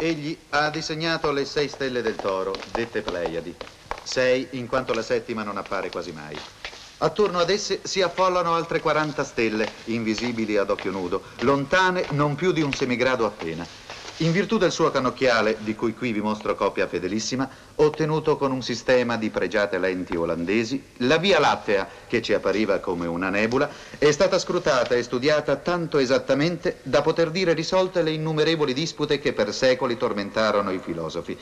Egli ha disegnato le 6 stelle del Toro, dette Pleiadi. 6 in quanto la settima non appare quasi mai. Attorno ad esse si affollano altre 40 stelle, invisibili ad occhio nudo, lontane non più di un semigrado appena. In virtù del suo cannocchiale, di cui qui vi mostro copia fedelissima, ottenuto con un sistema di pregiate lenti olandesi, la Via Lattea, che ci appariva come una nebula, è stata scrutata e studiata tanto esattamente da poter dire risolte le innumerevoli dispute che per secoli tormentarono i filosofi.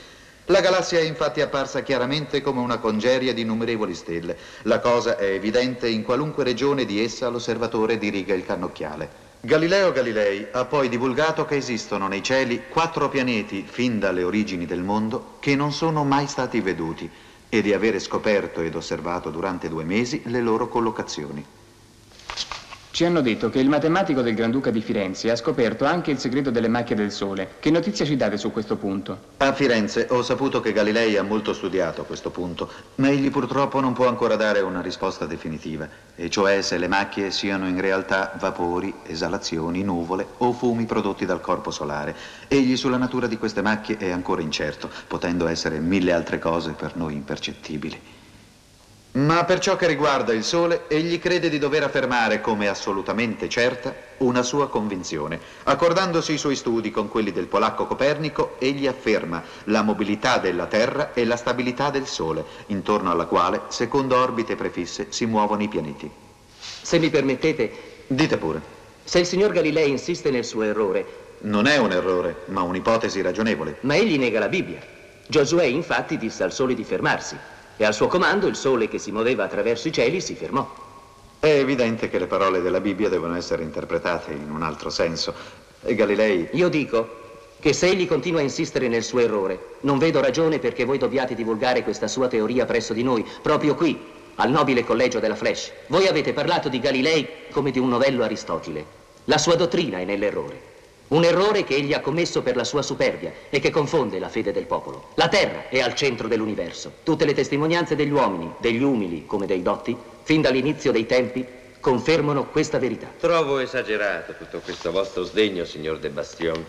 La galassia è infatti apparsa chiaramente come una congerie di innumerevoli stelle. La cosa è evidente in qualunque regione di essa l'osservatore diriga il cannocchiale. Galileo Galilei ha poi divulgato che esistono nei cieli 4 pianeti, fin dalle origini del mondo, che non sono mai stati veduti e di avere scoperto ed osservato durante 2 mesi le loro collocazioni. Ci hanno detto che il matematico del Granduca di Firenze ha scoperto anche il segreto delle macchie del Sole. Che notizia ci date su questo punto? A Firenze ho saputo che Galilei ha molto studiato questo punto, ma egli purtroppo non può ancora dare una risposta definitiva, e cioè se le macchie siano in realtà vapori, esalazioni, nuvole o fumi prodotti dal corpo solare. Egli sulla natura di queste macchie è ancora incerto, potendo essere 1000 altre cose per noi impercettibili. Ma per ciò che riguarda il Sole, egli crede di dover affermare come assolutamente certa una sua convinzione. Accordandosi i suoi studi con quelli del polacco Copernico, egli afferma la mobilità della Terra e la stabilità del Sole, intorno alla quale, secondo orbite prefisse, si muovono i pianeti. Se mi permettete... Dite pure. Se il signor Galilei insiste nel suo errore... Non è un errore, ma un'ipotesi ragionevole. Ma egli nega la Bibbia. Giosuè infatti disse al Sole di fermarsi. E al suo comando il Sole che si muoveva attraverso i cieli si fermò. È evidente che le parole della Bibbia devono essere interpretate in un altro senso. E Galilei... Io dico che se egli continua a insistere nel suo errore, non vedo ragione perché voi dobbiate divulgare questa sua teoria presso di noi, proprio qui, al nobile collegio della Flash. Voi avete parlato di Galilei come di un novello Aristotele. La sua dottrina è nell'errore. Un errore che egli ha commesso per la sua superbia e che confonde la fede del popolo. La Terra è al centro dell'universo. Tutte le testimonianze degli uomini, degli umili come dei dotti, fin dall'inizio dei tempi, confermano questa verità. Trovo esagerato tutto questo vostro sdegno, signor De Bastion.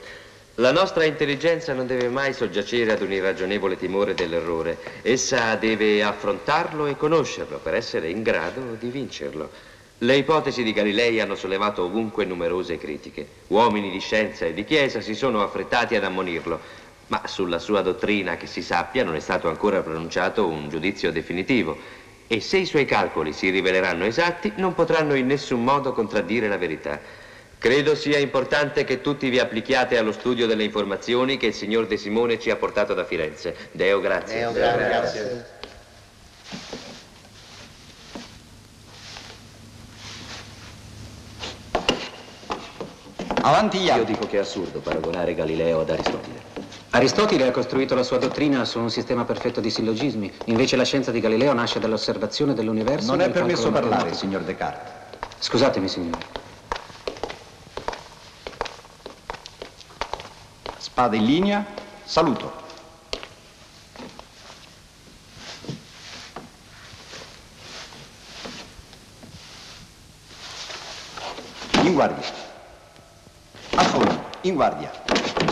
La nostra intelligenza non deve mai soggiacere ad un irragionevole timore dell'errore. Essa deve affrontarlo e conoscerlo per essere in grado di vincerlo. Le ipotesi di Galilei hanno sollevato ovunque numerose critiche. Uomini di scienza e di chiesa si sono affrettati ad ammonirlo, ma sulla sua dottrina, che si sappia, non è stato ancora pronunciato un giudizio definitivo. E se i suoi calcoli si riveleranno esatti, non potranno in nessun modo contraddire la verità. Credo sia importante che tutti vi applichiate allo studio delle informazioni che il signor De Simone ci ha portato da Firenze. Deo grazie. Deo grazie. Avanti gli altri. Io dico che è assurdo paragonare Galileo ad Aristotele. Aristotele ha costruito la sua dottrina su un sistema perfetto di sillogismi, invece la scienza di Galileo nasce dall'osservazione dell'universo. Non è permesso parlare, signor Descartes. Scusatemi, signore. Spada in linea, saluto. In guardia. A fondo, in guardia,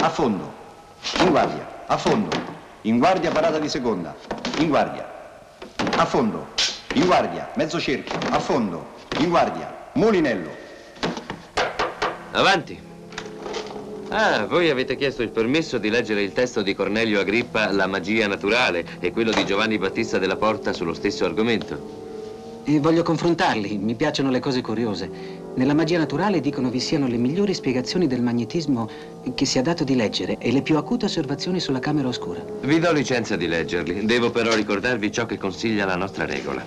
a fondo, in guardia, a fondo, in guardia parata di seconda, in guardia, a fondo, in guardia, mezzo cerchio, a fondo, in guardia, mulinello. Avanti. Ah, voi avete chiesto il permesso di leggere il testo di Cornelio Agrippa, La magia naturale, e quello di Giovanni Battista della Porta sullo stesso argomento. E voglio confrontarli, mi piacciono le cose curiose. Nella magia naturale dicono vi siano le migliori spiegazioni del magnetismo che sia dato di leggere e le più acute osservazioni sulla camera oscura. Vi do licenza di leggerli, devo però ricordarvi ciò che consiglia la nostra regola.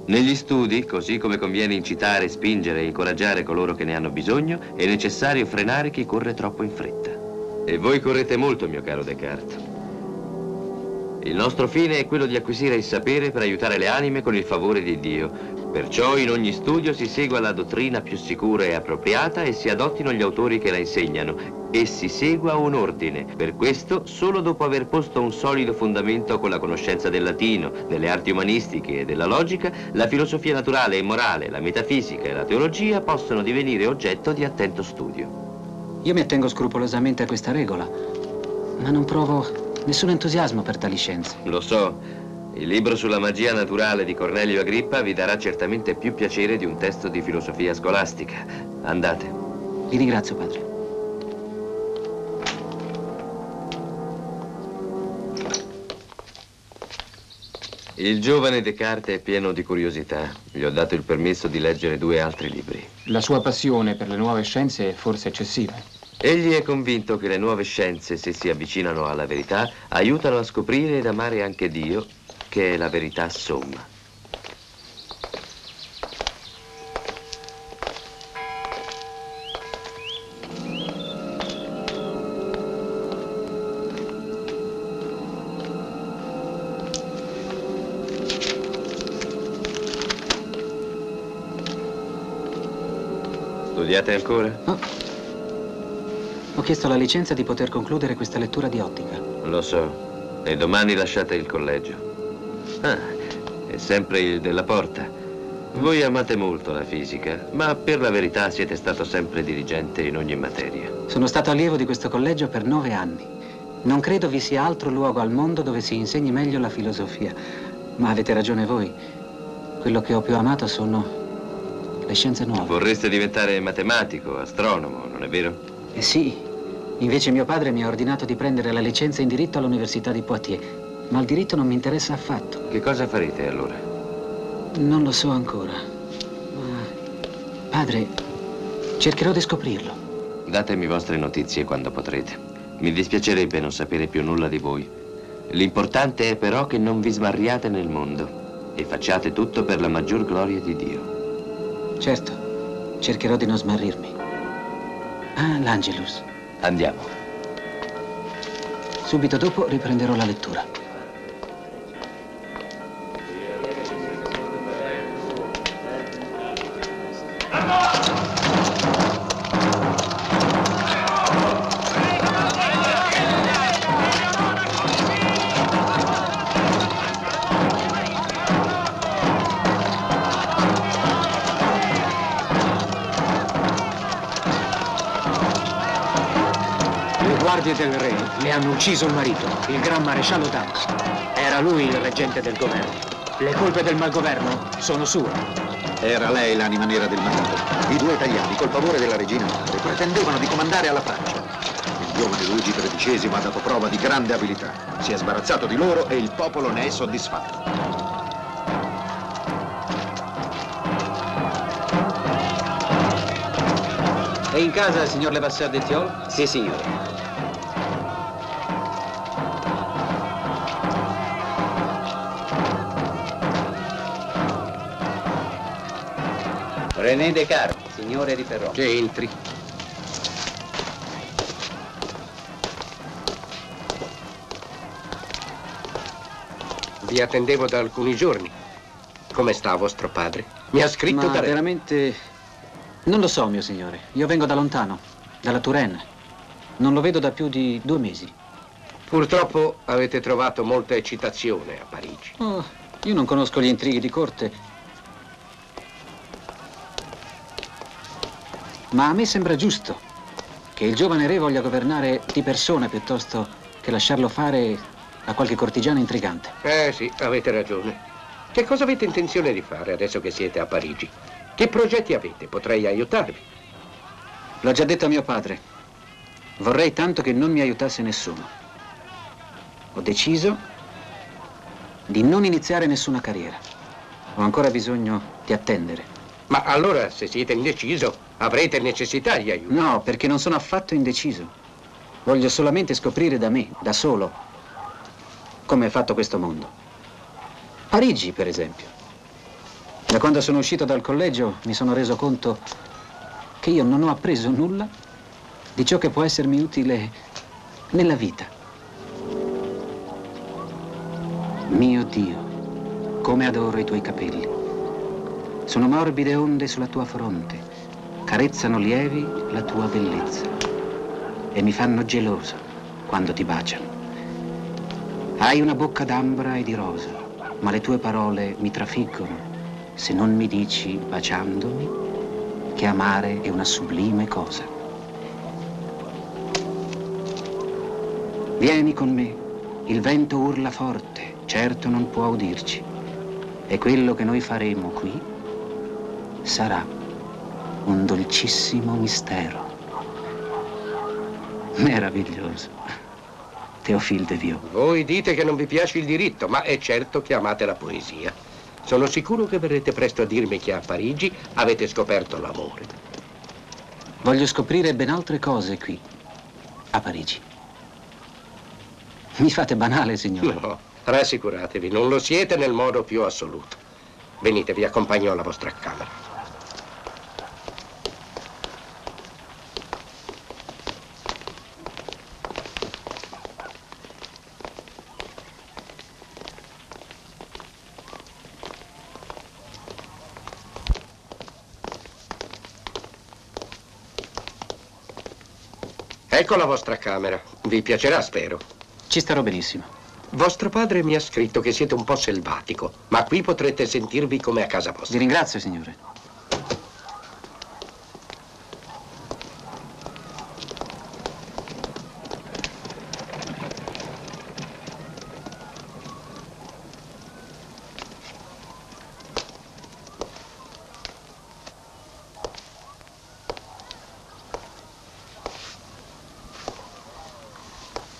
Negli studi, così come conviene incitare, spingere e incoraggiare coloro che ne hanno bisogno, è necessario frenare chi corre troppo in fretta. E voi correte molto, mio caro Descartes. Il nostro fine è quello di acquisire il sapere per aiutare le anime con il favore di Dio. Perciò in ogni studio si segua la dottrina più sicura e appropriata e si adottino gli autori che la insegnano e si segua un ordine. Per questo, solo dopo aver posto un solido fondamento con la conoscenza del latino, delle arti umanistiche e della logica, la filosofia naturale e morale, la metafisica e la teologia possono divenire oggetto di attento studio. Io mi attengo scrupolosamente a questa regola. Ma non provo nessun entusiasmo per tali scienze. Lo so, il libro sulla magia naturale di Cornelio Agrippa vi darà certamente più piacere di un testo di filosofia scolastica. Andate. Vi ringrazio, padre. Il giovane Descartes è pieno di curiosità. Gli ho dato il permesso di leggere 2 altri libri. La sua passione per le nuove scienze è forse eccessiva. Egli è convinto che le nuove scienze, se si avvicinano alla verità, aiutano a scoprire ed amare anche Dio, che è la verità somma. Studiate ancora? Oh. Ho chiesto la licenza di poter concludere questa lettura di ottica. Lo so. E domani lasciate il collegio. Ah, è sempre il della Porta. Voi amate molto la fisica, ma per la verità siete stato sempre dirigente in ogni materia. Sono stato allievo di questo collegio per 9 anni. Non credo vi sia altro luogo al mondo dove si insegni meglio la filosofia. Ma avete ragione voi. Quello che ho più amato sono le scienze nuove. Vorreste diventare matematico, astronomo, non è vero? Sì. Invece mio padre mi ha ordinato di prendere la licenza in diritto all'Università di Poitiers. Ma il diritto non mi interessa affatto. Che cosa farete allora? Non lo so ancora. Ma, padre, cercherò di scoprirlo. Datemi vostre notizie quando potrete. Mi dispiacerebbe non sapere più nulla di voi. L'importante è però che non vi smarriate nel mondo e facciate tutto per la maggior gloria di Dio. Certo, cercherò di non smarrirmi. Ah, l'Angelus. Andiamo. Subito dopo riprenderò la lettura. Le guardie del re le hanno ucciso il marito, il gran maresciallo d'Ancre. Era lui il reggente del governo. Le colpe del malgoverno sono sue. Era lei l'anima nera del marito. I 2 italiani, col favore della regina madre, pretendevano di comandare alla Francia. Il giovane Luigi XIII ha dato prova di grande abilità. Si è sbarazzato di loro e il popolo ne è soddisfatto. È in casa, signor Levasseur de Thiol? Sì, signore. René Descartes, signore di Ferrò. Che entri. Vi attendevo da alcuni giorni. Come sta vostro padre? Mi ha scritto Ma da Rennes. veramente... Non lo so, mio signore. Io vengo da lontano, dalla Touraine. Non lo vedo da più di 2 mesi. Purtroppo avete trovato molta eccitazione a Parigi. Oh, io non conosco gli intrighi di corte. Ma a me sembra giusto che il giovane re voglia governare di persona piuttosto che lasciarlo fare a qualche cortigiano intrigante. Sì, avete ragione. Che cosa avete intenzione di fare adesso che siete a Parigi? Che progetti avete? Potrei aiutarvi. L'ho già detto a mio padre. Vorrei tanto che non mi aiutasse nessuno. Ho deciso di non iniziare nessuna carriera. Ho ancora bisogno di attendere. Ma allora, se siete indeciso, avrete necessità di aiuto. No, perché non sono affatto indeciso. Voglio solamente scoprire da me, da solo, come è fatto questo mondo. Parigi, per esempio. Da quando sono uscito dal collegio mi sono reso conto che io non ho appreso nulla di ciò che può essermi utile nella vita. Mio Dio, come adoro i tuoi capelli. Sono morbide onde sulla tua fronte, carezzano lievi la tua bellezza e mi fanno geloso quando ti baciano. Hai una bocca d'ambra e di rosa, ma le tue parole mi trafiggono se non mi dici, baciandomi, che amare è una sublime cosa. Vieni con me. Il vento urla forte, certo non può udirci. E quello che noi faremo qui sarà un dolcissimo mistero. Meraviglioso. Théophile de Viau. Voi dite che non vi piace il diritto, ma è certo che amate la poesia. Sono sicuro che verrete presto a dirmi che a Parigi avete scoperto l'amore. Voglio scoprire ben altre cose qui, a Parigi. Mi fate banale, signore. No, rassicuratevi, non lo siete nel modo più assoluto. Venite, vi accompagno alla vostra camera. Ecco la vostra camera. Vi piacerà, spero. Ci starò benissimo. Vostro padre mi ha scritto che siete un po' selvatico, ma qui potrete sentirvi come a casa vostra. Vi ringrazio, signore.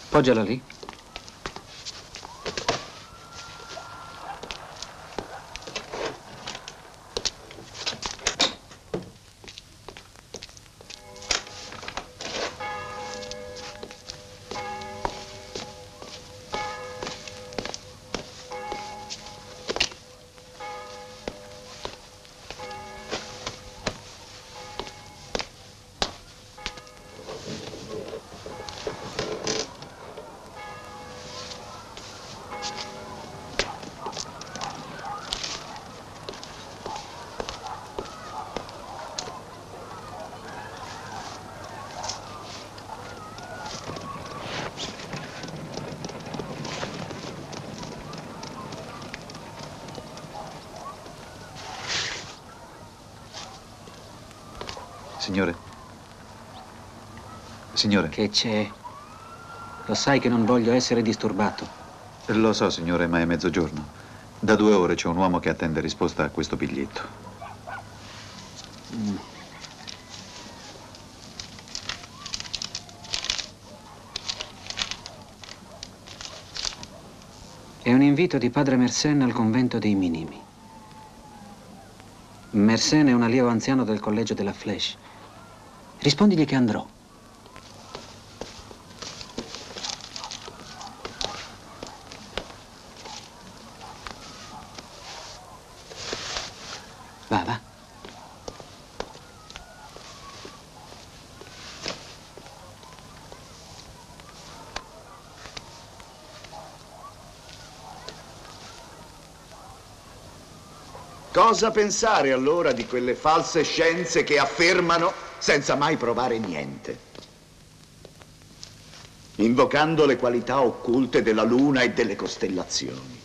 Poggiala lì. Signore? Signore? Che c'è? Lo sai che non voglio essere disturbato. Lo so, signore, ma è mezzogiorno. Da 2 ore c'è un uomo che attende risposta a questo biglietto. È un invito di padre Mersenne al convento dei Minimi. Mersenne è un allievo anziano del collegio della Flèche. Rispondigli che andrò. Va. Cosa pensare allora di quelle false scienze che affermano senza mai provare niente? Invocando le qualità occulte della luna e delle costellazioni.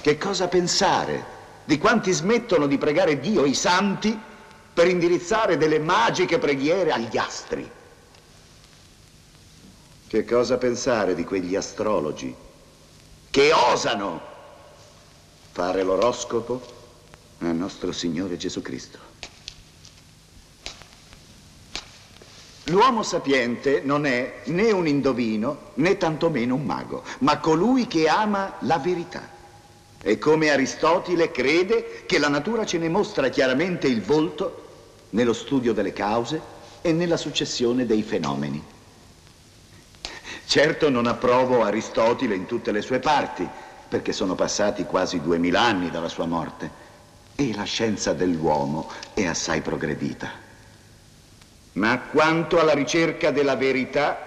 Che cosa pensare di quanti smettono di pregare Dio e i santi per indirizzare delle magiche preghiere agli astri? Che cosa pensare di quegli astrologi che osano fare l'oroscopo a nostro Signore Gesù Cristo? L'uomo sapiente non è né un indovino né tantomeno un mago, ma colui che ama la verità. E come Aristotele crede che la natura ce ne mostra chiaramente il volto nello studio delle cause e nella successione dei fenomeni. Certo non approvo Aristotele in tutte le sue parti, perché sono passati quasi 2000 anni dalla sua morte e la scienza dell'uomo è assai progredita. Ma quanto alla ricerca della verità,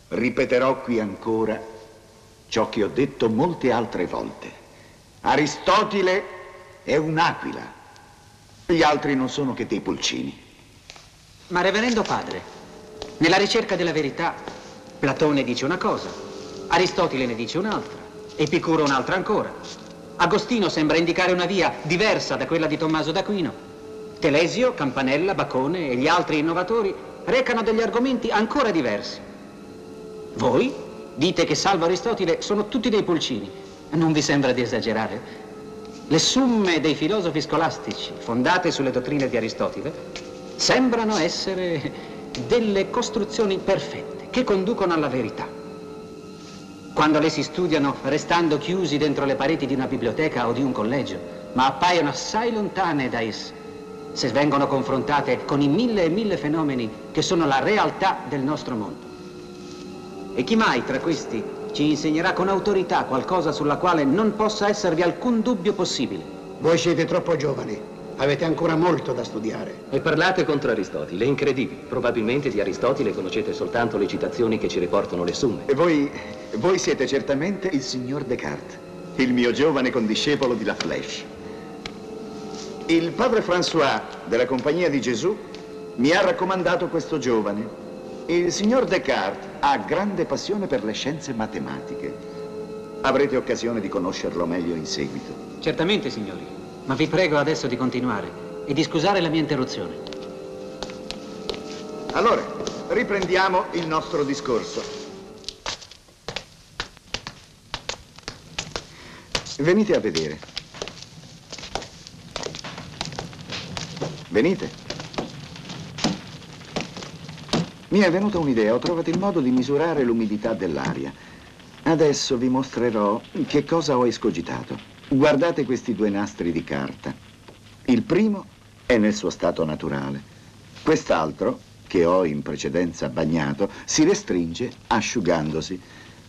ripeterò qui ancora ciò che ho detto molte altre volte. Aristotele è un'aquila, gli altri non sono che dei pulcini. Ma reverendo padre, nella ricerca della verità, Platone dice una cosa, Aristotele ne dice un'altra, Epicuro un'altra ancora. Agostino sembra indicare una via diversa da quella di Tommaso d'Aquino. Telesio, Campanella, Bacone e gli altri innovatori recano degli argomenti ancora diversi. Voi dite che salvo Aristotele sono tutti dei pulcini. Non vi sembra di esagerare? Le summe dei filosofi scolastici, fondate sulle dottrine di Aristotele, sembrano essere delle costruzioni perfette che conducono alla verità. Quando le si studiano restando chiusi dentro le pareti di una biblioteca o di un collegio, ma appaiono assai lontane da esse, se vengono confrontate con i mille e mille fenomeni che sono la realtà del nostro mondo. E chi mai tra questi ci insegnerà con autorità qualcosa sulla quale non possa esservi alcun dubbio possibile? Voi siete troppo giovani, avete ancora molto da studiare. E parlate contro Aristotele, è incredibile. Probabilmente di Aristotele conoscete soltanto le citazioni che ci riportano le summe. E voi siete certamente il signor Descartes, il mio giovane condiscepolo di La Flèche. Il padre François della Compagnia di Gesù mi ha raccomandato questo giovane. Il signor Descartes ha grande passione per le scienze matematiche. Avrete occasione di conoscerlo meglio in seguito. Certamente, signori, ma vi prego adesso di continuare e di scusare la mia interruzione. Allora, riprendiamo il nostro discorso. Venite a vedere. Venite. Mi è venuta un'idea, ho trovato il modo di misurare l'umidità dell'aria. Adesso vi mostrerò che cosa ho escogitato. Guardate questi due nastri di carta. Il primo è nel suo stato naturale. Quest'altro, che ho in precedenza bagnato, si restringe asciugandosi.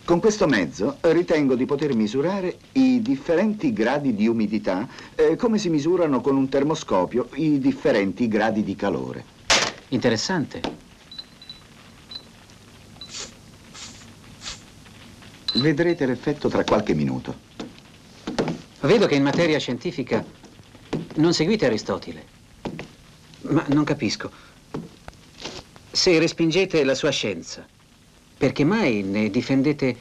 Con questo mezzo ritengo di poter misurare i differenti gradi di umidità come si misurano con un termoscopio i differenti gradi di calore. Interessante. Vedrete l'effetto tra qualche minuto. Vedo che in materia scientifica non seguite Aristotele. Ma non capisco. Se respingete la sua scienza, perché mai ne difendete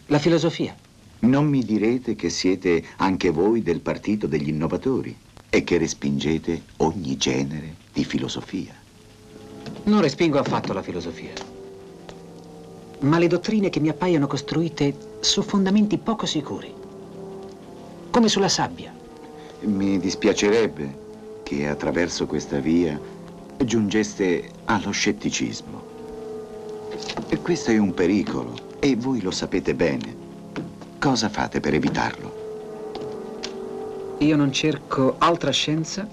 la filosofia? Non mi direte che siete anche voi del partito degli innovatori e che respingete ogni genere di filosofia. Non respingo affatto la filosofia, ma le dottrine che mi appaiono costruite su fondamenti poco sicuri, come sulla sabbia. Mi dispiacerebbe che attraverso questa via giungeste allo scetticismo. E questo è un pericolo e voi lo sapete bene. Cosa fate per evitarlo? Io non cerco altra scienza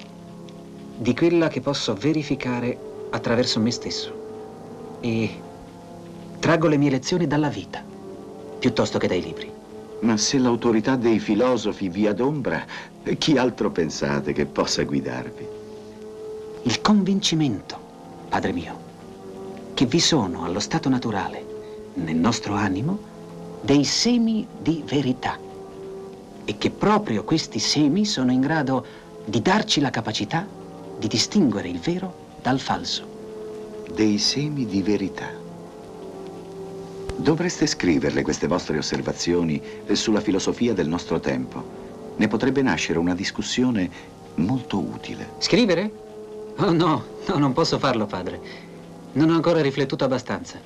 di quella che posso verificare attraverso me stesso e traggo le mie lezioni dalla vita piuttosto che dai libri. Ma se l'autorità dei filosofi vi adombra, chi altro pensate che possa guidarvi? Il convincimento, padre mio, che vi sono allo stato naturale, nel nostro animo, dei semi di verità e che proprio questi semi sono in grado di darci la capacità di distinguere il vero dal falso. Dei semi di verità. Dovreste scriverle queste vostre osservazioni sulla filosofia del nostro tempo. Ne potrebbe nascere una discussione molto utile. Scrivere? Oh no, non posso farlo, padre. Non ho ancora riflettuto abbastanza.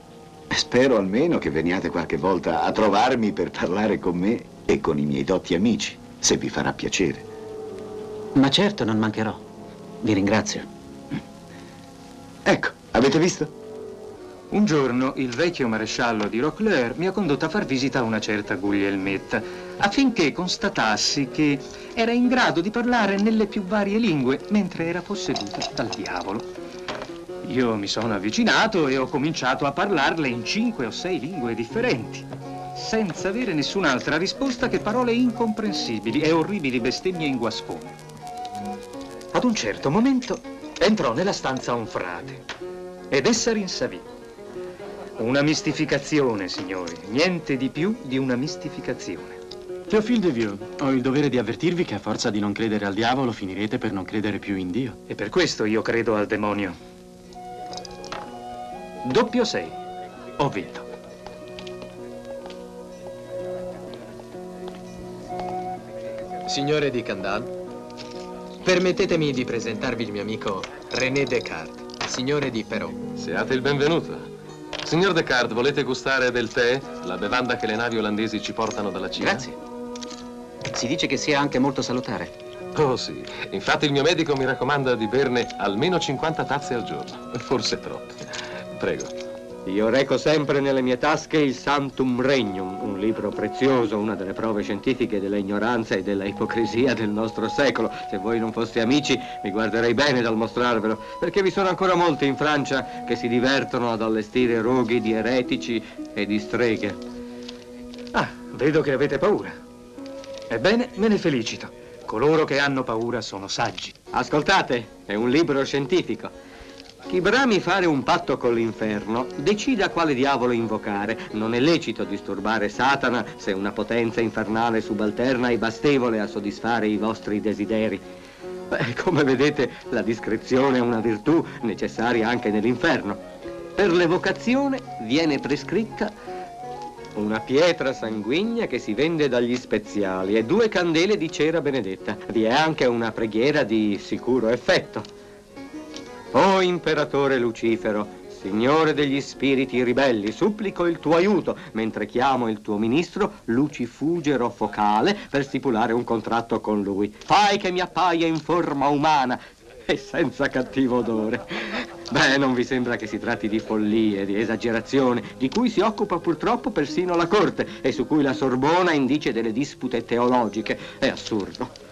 Spero almeno che veniate qualche volta a trovarmi per parlare con me e con i miei dotti amici, se vi farà piacere. Ma certo, non mancherò. Vi ringrazio. Ecco, avete visto? Un giorno il vecchio maresciallo di Roquelaure mi ha condotto a far visita a una certa Guglielmetta affinché constatassi che era in grado di parlare nelle più varie lingue mentre era posseduta dal diavolo. Io mi sono avvicinato e ho cominciato a parlarle in 5 o 6 lingue differenti, senza avere nessun'altra risposta che parole incomprensibili e orribili bestemmie in guascone. Ad un certo momento entrò nella stanza un frate ed essa rinsavì. Una mistificazione, signori, niente di più di una mistificazione. Théophile de Vieux, ho il dovere di avvertirvi che a forza di non credere al diavolo finirete per non credere più in Dio. E per questo io credo al demonio. Doppio 6. Ho vinto. Signore di Candan, permettetemi di presentarvi il mio amico René Descartes, signore di Perrault. Siate il benvenuto. Signor Descartes, volete gustare del tè? La bevanda che le navi olandesi ci portano dalla Cina? Grazie. Si dice che sia anche molto salutare. Oh sì, infatti il mio medico mi raccomanda di berne almeno 50 tazze al giorno, forse troppe. Prego. Io reco sempre nelle mie tasche il Sanctum Regnum, un libro prezioso, una delle prove scientifiche della ignoranza e della ipocrisia del nostro secolo. Se voi non foste amici, mi guarderei bene dal mostrarvelo, perché vi sono ancora molti in Francia che si divertono ad allestire roghi di eretici e di streghe. Ah, vedo che avete paura. Ebbene, me ne felicito. Coloro che hanno paura sono saggi. Ascoltate, è un libro scientifico. Chi brami fare un patto con l'inferno, decida quale diavolo invocare. Non è lecito disturbare Satana se una potenza infernale subalterna è bastevole a soddisfare i vostri desideri. Beh, come vedete, la discrezione è una virtù necessaria anche nell'inferno. Per l'evocazione viene prescritta una pietra sanguigna che si vende dagli speziali e 2 candele di cera benedetta. Vi è anche una preghiera di sicuro effetto. O imperatore Lucifero, signore degli spiriti ribelli, supplico il tuo aiuto mentre chiamo il tuo ministro Lucifugero Focale per stipulare un contratto con lui. Fai che mi appaia in forma umana e senza cattivo odore. Beh, non vi sembra che si tratti di follie, di esagerazione, di cui si occupa purtroppo persino la corte e su cui la Sorbona indice delle dispute teologiche? È assurdo.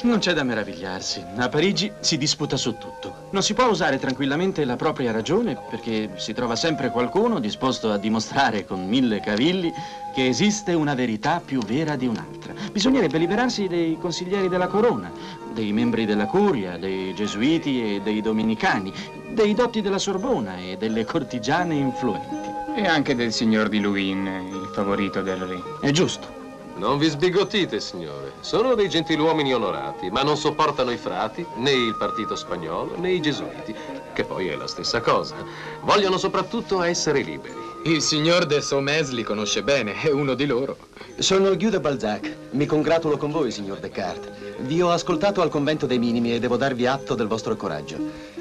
Non c'è da meravigliarsi. A Parigi si disputa su tutto. Non si può usare tranquillamente la propria ragione perché si trova sempre qualcuno disposto a dimostrare con 1000 cavilli che esiste una verità più vera di un'altra. Bisognerebbe liberarsi dei consiglieri della corona, dei membri della curia, dei gesuiti e dei dominicani, dei dotti della Sorbona e delle cortigiane influenti. E anche del signor di Luynes, il favorito del re. È giusto. Non vi sbigottite, signore. Sono dei gentiluomini onorati, ma non sopportano i frati, né il partito spagnolo, né i gesuiti, che poi è la stessa cosa. Vogliono soprattutto essere liberi. Il signor de Saumes li conosce bene, è uno di loro. Sono Guy de Balzac. Mi congratulo con voi, signor Descartes. Vi ho ascoltato al convento dei minimi e devo darvi atto del vostro coraggio.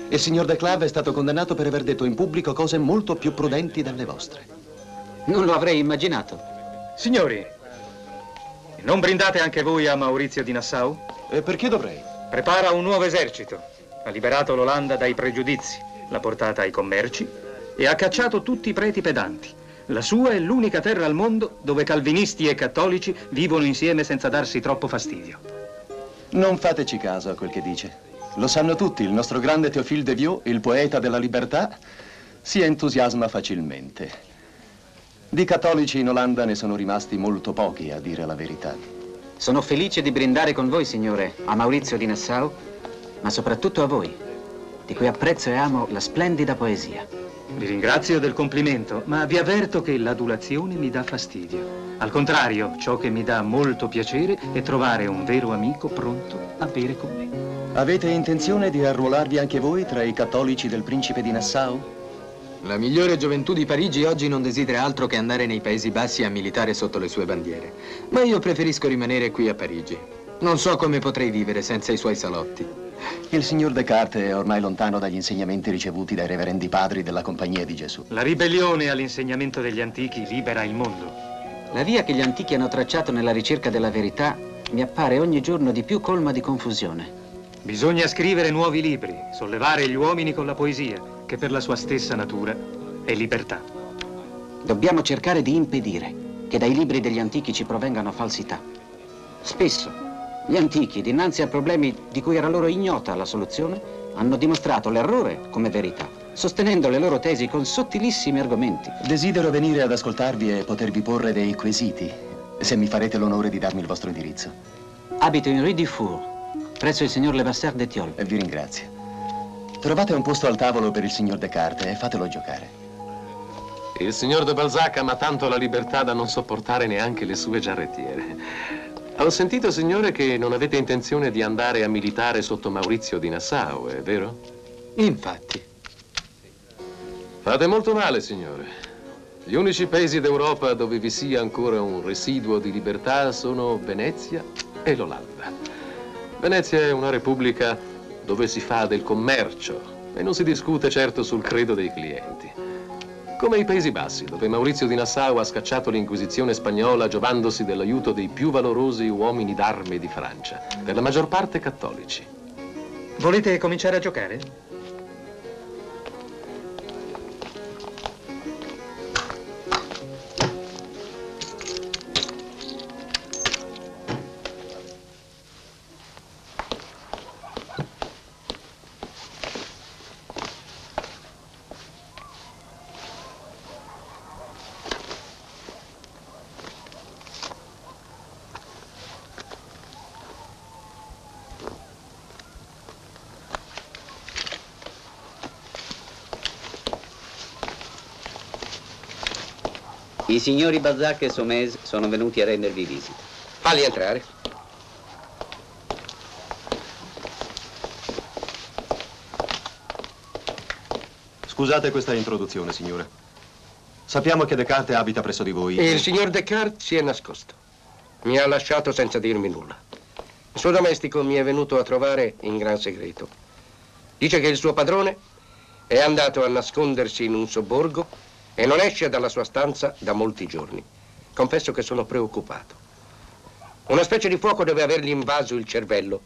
Il signor de Clave è stato condannato per aver detto in pubblico cose molto più prudenti delle vostre. Non lo avrei immaginato. Signori, non brindate anche voi a Maurizio di Nassau? E perché dovrei? Prepara un nuovo esercito. Ha liberato l'Olanda dai pregiudizi, l'ha portata ai commerci e ha cacciato tutti i preti pedanti. La sua è l'unica terra al mondo dove calvinisti e cattolici vivono insieme senza darsi troppo fastidio. Non fateci caso a quel che dice. Lo sanno tutti, il nostro grande Théophile de Viau, il poeta della libertà, si entusiasma facilmente. Di cattolici in Olanda ne sono rimasti molto pochi, a dire la verità. Sono felice di brindare con voi, signore, a Maurizio di Nassau, ma soprattutto a voi, di cui apprezzo e amo la splendida poesia. Vi ringrazio del complimento, ma vi avverto che l'adulazione mi dà fastidio. Al contrario, ciò che mi dà molto piacere è trovare un vero amico pronto a bere con me. Avete intenzione di arruolarvi anche voi tra i cattolici del principe di Nassau? La migliore gioventù di Parigi oggi non desidera altro che andare nei Paesi Bassi a militare sotto le sue bandiere. Ma io preferisco rimanere qui a Parigi. Non so come potrei vivere senza i suoi salotti. Il signor Descartes è ormai lontano dagli insegnamenti ricevuti dai reverendi padri della Compagnia di Gesù. La ribellione all'insegnamento degli antichi libera il mondo. La via che gli antichi hanno tracciato nella ricerca della verità mi appare ogni giorno di più colma di confusione. Bisogna scrivere nuovi libri, sollevare gli uomini con la poesia, che per la sua stessa natura è libertà. Dobbiamo cercare di impedire che dai libri degli antichi ci provengano falsità. Spesso gli antichi, dinanzi a problemi di cui era loro ignota la soluzione, hanno dimostrato l'errore come verità, sostenendo le loro tesi con sottilissimi argomenti. Desidero venire ad ascoltarvi e potervi porre dei quesiti, se mi farete l'onore di darmi il vostro indirizzo. Abito in Rue du Four, presso il signor Levasseur d'Etiole. Vi ringrazio. Trovate un posto al tavolo per il signor Descartes e fatelo giocare. Il signor de Balzac ama tanto la libertà da non sopportare neanche le sue giarrettiere. Ho sentito, signore, che non avete intenzione di andare a militare sotto Maurizio di Nassau, è vero? Infatti. Fate molto male, signore. Gli unici paesi d'Europa dove vi sia ancora un residuo di libertà sono Venezia e l'Olanda. Venezia è una repubblica dove si fa del commercio e non si discute certo sul credo dei clienti. Come i Paesi Bassi, dove Maurizio di Nassau ha scacciato l'Inquisizione spagnola giovandosi dell'aiuto dei più valorosi uomini d'arme di Francia, per la maggior parte cattolici. Volete cominciare a giocare? I signori Balzac e Saumaise sono venuti a rendervi visita. Falli entrare. Scusate questa introduzione, signore. Sappiamo che Descartes abita presso di voi. Il signor Descartes si è nascosto. Mi ha lasciato senza dirmi nulla. Il suo domestico mi è venuto a trovare in gran segreto. Dice che il suo padrone è andato a nascondersi in un sobborgo e non esce dalla sua stanza da molti giorni. Confesso che sono preoccupato. Una specie di fuoco deve avergli invaso il cervello.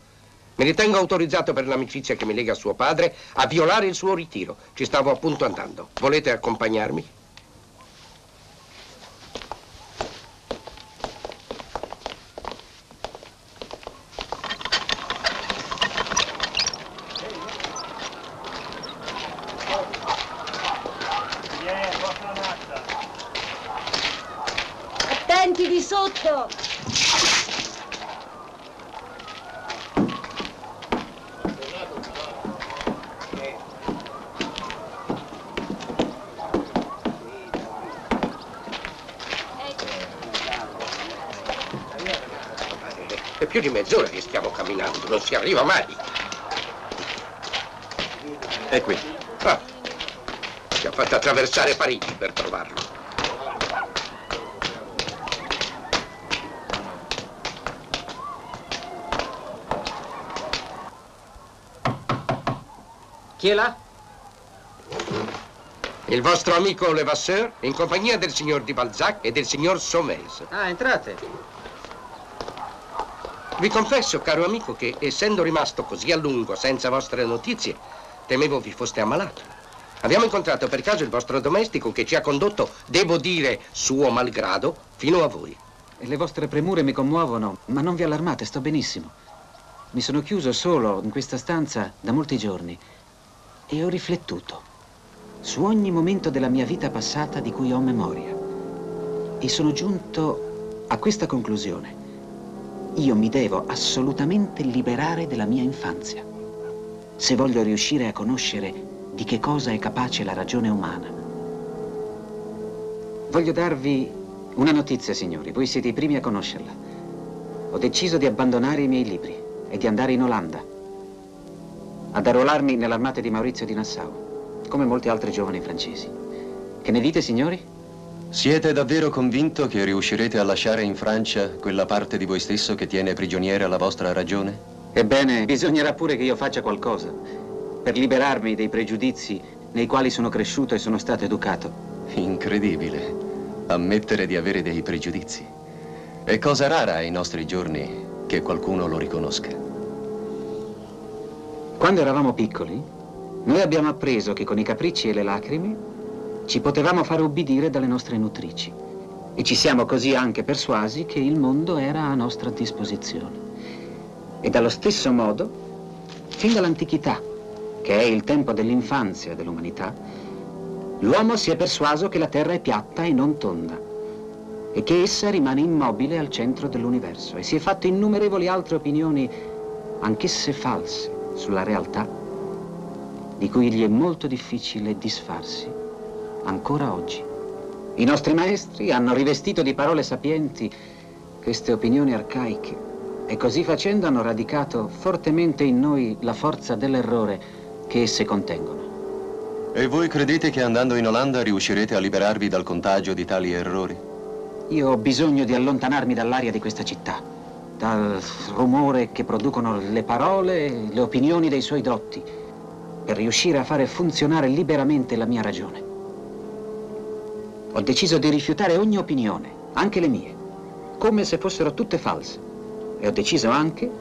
Mi ritengo autorizzato per l'amicizia che mi lega a suo padre a violare il suo ritiro. Ci stavo appunto andando. Volete accompagnarmi? Attenti di sotto! È più di mezz'ora che stiamo camminando, non si arriva mai. È qui. Ah, ci ha fatto attraversare Parigi per trovarlo. Chi è là? Il vostro amico Levasseur, in compagnia del signor di Balzac e del signor Saumaise. Ah, entrate. Vi confesso, caro amico, che essendo rimasto così a lungo senza vostre notizie, temevo vi foste ammalato. Abbiamo incontrato per caso il vostro domestico che ci ha condotto, devo dire, suo malgrado, fino a voi. E le vostre premure mi commuovono, ma non vi allarmate, sto benissimo. Mi sono chiuso solo in questa stanza da molti giorni e ho riflettuto su ogni momento della mia vita passata di cui ho memoria. E sono giunto a questa conclusione. Io mi devo assolutamente liberare della mia infanzia, se voglio riuscire a conoscere di che cosa è capace la ragione umana. Voglio darvi una notizia, signori. Voi siete i primi a conoscerla. Ho deciso di abbandonare i miei libri e di andare in Olanda, ad arruolarmi nell'armata di Maurizio di Nassau, come molti altri giovani francesi. Che ne dite, signori? Siete davvero convinto che riuscirete a lasciare in Francia quella parte di voi stesso che tiene prigioniera la vostra ragione? Ebbene, bisognerà pure che io faccia qualcosa per liberarmi dei pregiudizi nei quali sono cresciuto e sono stato educato. Incredibile. Ammettere di avere dei pregiudizi. È cosa rara ai nostri giorni che qualcuno lo riconosca. Quando eravamo piccoli, noi abbiamo appreso che con i capricci e le lacrime ci potevamo fare ubbidire dalle nostre nutrici. E ci siamo così anche persuasi che il mondo era a nostra disposizione. E dallo stesso modo, fin dall'antichità, che è il tempo dell'infanzia dell'umanità, l'uomo si è persuaso che la Terra è piatta e non tonda, e che essa rimane immobile al centro dell'universo, e si è fatto innumerevoli altre opinioni, anch'esse false, sulla realtà, di cui gli è molto difficile disfarsi, ancora oggi. I nostri maestri hanno rivestito di parole sapienti queste opinioni arcaiche, e così facendo hanno radicato fortemente in noi la forza dell'errore che esse contengono. E voi credete che andando in Olanda riuscirete a liberarvi dal contagio di tali errori? Io ho bisogno di allontanarmi dall'aria di questa città, dal rumore che producono le parole e le opinioni dei suoi dotti, per riuscire a fare funzionare liberamente la mia ragione. Ho deciso di rifiutare ogni opinione, anche le mie, come se fossero tutte false. E ho deciso anche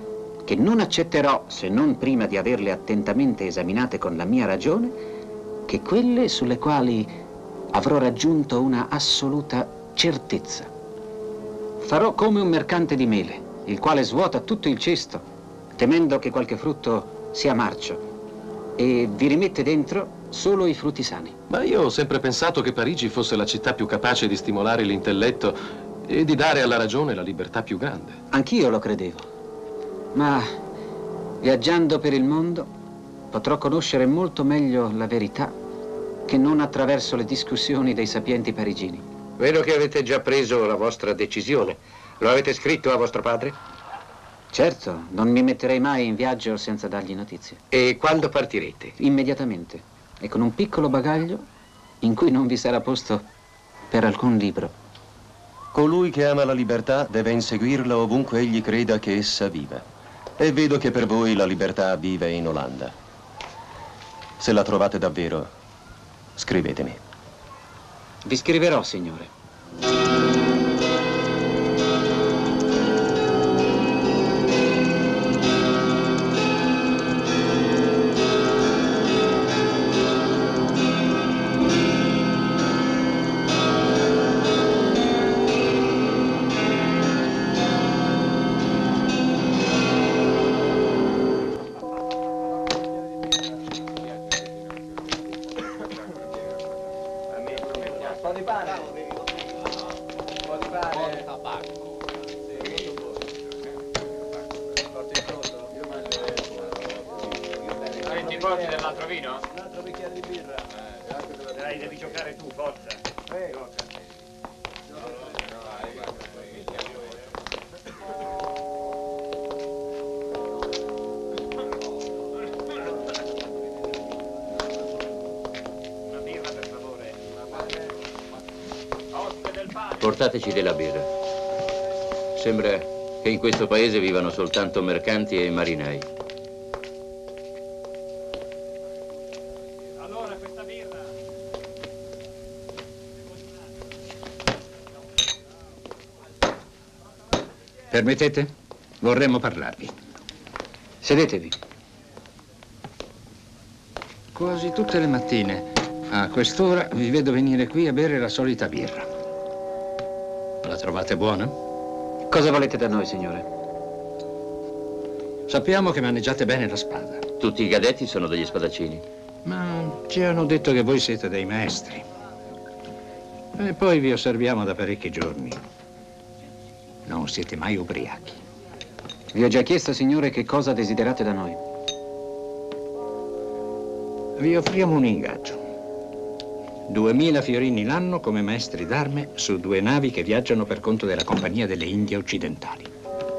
che non accetterò, se non prima di averle attentamente esaminate con la mia ragione, che quelle sulle quali avrò raggiunto una assoluta certezza. Farò come un mercante di mele, il quale svuota tutto il cesto, temendo che qualche frutto sia marcio, e vi rimette dentro solo i frutti sani. Ma io ho sempre pensato che Parigi fosse la città più capace di stimolare l'intelletto e di dare alla ragione la libertà più grande. Anch'io lo credevo. Ma viaggiando per il mondo potrò conoscere molto meglio la verità che non attraverso le discussioni dei sapienti parigini. Vedo che avete già preso la vostra decisione. Lo avete scritto a vostro padre? Certo, non mi metterei mai in viaggio senza dargli notizie. E quando partirete? Immediatamente, e con un piccolo bagaglio in cui non vi sarà posto per alcun libro. Colui che ama la libertà deve inseguirla ovunque egli creda che essa viva. E vedo che per voi la libertà vive in Olanda. Se la trovate davvero, scrivetemi. Vi scriverò, signore. Portateci della birra. Sembra che in questo paese vivano soltanto mercanti e marinai. Allora, questa birra. Permettete? Vorremmo parlarvi. Sedetevi. Quasi tutte le mattine, a quest'ora, vi vedo venire qui a bere la solita birra. La trovate buona? Cosa volete da noi, signore? Sappiamo che maneggiate bene la spada. Tutti i cadetti sono degli spadaccini. Ma ci hanno detto che voi siete dei maestri. E poi vi osserviamo da parecchi giorni. Non siete mai ubriachi. Vi ho già chiesto, signore, che cosa desiderate da noi. Vi offriamo un ingaggio. 2000 fiorini l'anno come maestri d'arme su 2 navi che viaggiano per conto della Compagnia delle Indie Occidentali.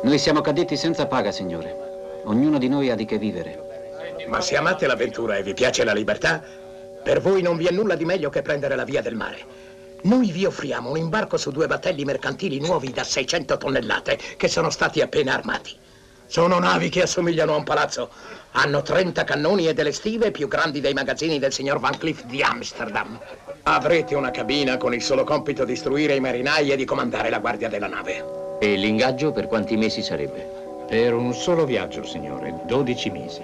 Noi siamo cadetti senza paga, signore. Ognuno di noi ha di che vivere. Ma se amate l'avventura e vi piace la libertà, per voi non vi è nulla di meglio che prendere la via del mare. Noi vi offriamo un imbarco su 2 battelli mercantili nuovi da 600 tonnellate che sono stati appena armati. Sono navi che assomigliano a un palazzo. Hanno 30 cannoni e delle stive più grandi dei magazzini del signor Van Cleef di Amsterdam. Avrete una cabina con il solo compito di istruire i marinai e di comandare la guardia della nave. E l'ingaggio per quanti mesi sarebbe? Per un solo viaggio, signore, 12 mesi.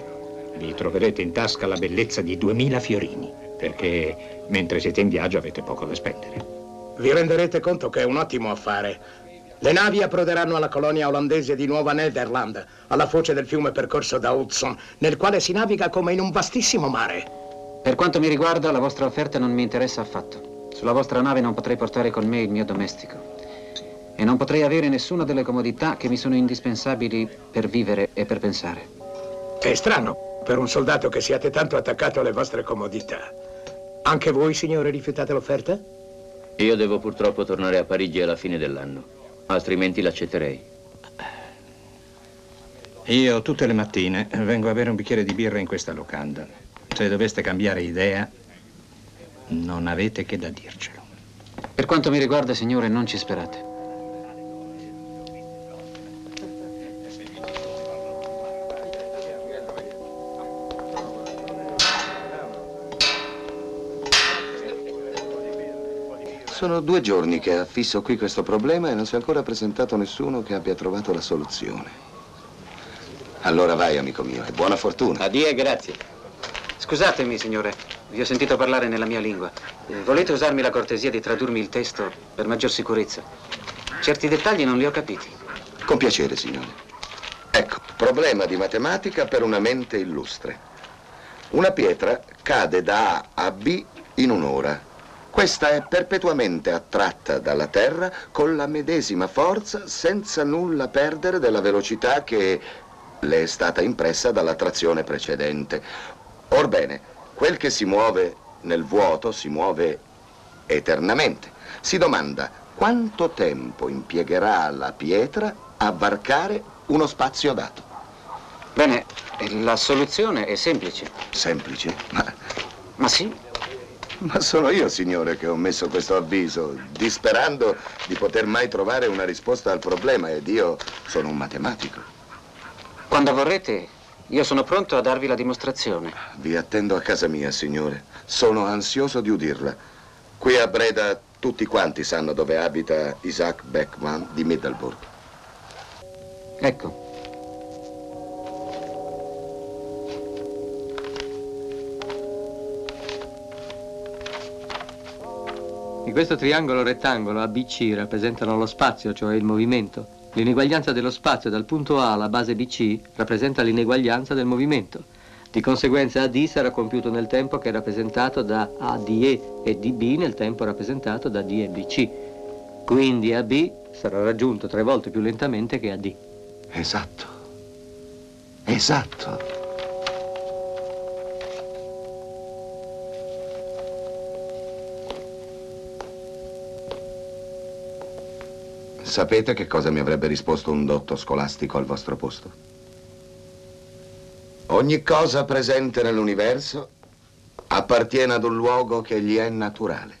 Vi troverete in tasca la bellezza di 2000 fiorini, perché mentre siete in viaggio avete poco da spendere. Vi renderete conto che è un ottimo affare. Le navi approderanno alla colonia olandese di Nuova Nederland, alla foce del fiume percorso da Hudson, nel quale si naviga come in un vastissimo mare. Per quanto mi riguarda, la vostra offerta non mi interessa affatto. Sulla vostra nave non potrei portare con me il mio domestico. E non potrei avere nessuna delle comodità che mi sono indispensabili per vivere e per pensare. È strano, per un soldato che siate tanto attaccato alle vostre comodità. Anche voi, signore, rifiutate l'offerta? Io devo purtroppo tornare a Parigi alla fine dell'anno. Altrimenti l'accetterei. Io tutte le mattine vengo a bere un bicchiere di birra in questa locanda. Se doveste cambiare idea, non avete che da dircelo. Per quanto mi riguarda, signore, non ci sperate. Sono 2 giorni che affisso qui questo problema e non si è ancora presentato nessuno che abbia trovato la soluzione. Allora vai, amico mio, e buona fortuna. Addio e grazie. Scusatemi, signore, vi ho sentito parlare nella mia lingua. Volete usarmi la cortesia di tradurmi il testo per maggior sicurezza? Certi dettagli non li ho capiti. Con piacere, signore. Ecco, problema di matematica per una mente illustre. Una pietra cade da A a B in un'ora. Questa è perpetuamente attratta dalla Terra con la medesima forza senza nulla perdere della velocità che le è stata impressa dall'attrazione precedente. Orbene, quel che si muove nel vuoto si muove eternamente. Si domanda quanto tempo impiegherà la pietra a varcare uno spazio dato. Bene, la soluzione è semplice. Semplice? Ma sì. Ma sono io, signore, che ho messo questo avviso, disperando di poter mai trovare una risposta al problema, ed io sono un matematico. Quando vorrete, io sono pronto a darvi la dimostrazione. Vi attendo a casa mia, signore. Sono ansioso di udirla. Qui a Breda tutti quanti sanno dove abita Isaac Beckman di Middelburg. Ecco. In questo triangolo rettangolo ABC rappresentano lo spazio, cioè il movimento. L'ineguaglianza dello spazio dal punto A alla base BC rappresenta l'ineguaglianza del movimento. Di conseguenza AD sarà compiuto nel tempo che è rappresentato da ADE e DB nel tempo rappresentato da D e BC. Quindi AB sarà raggiunto 3 volte più lentamente che AD. Esatto. Esatto. Sapete che cosa mi avrebbe risposto un dotto scolastico al vostro posto? Ogni cosa presente nell'universo appartiene ad un luogo che gli è naturale.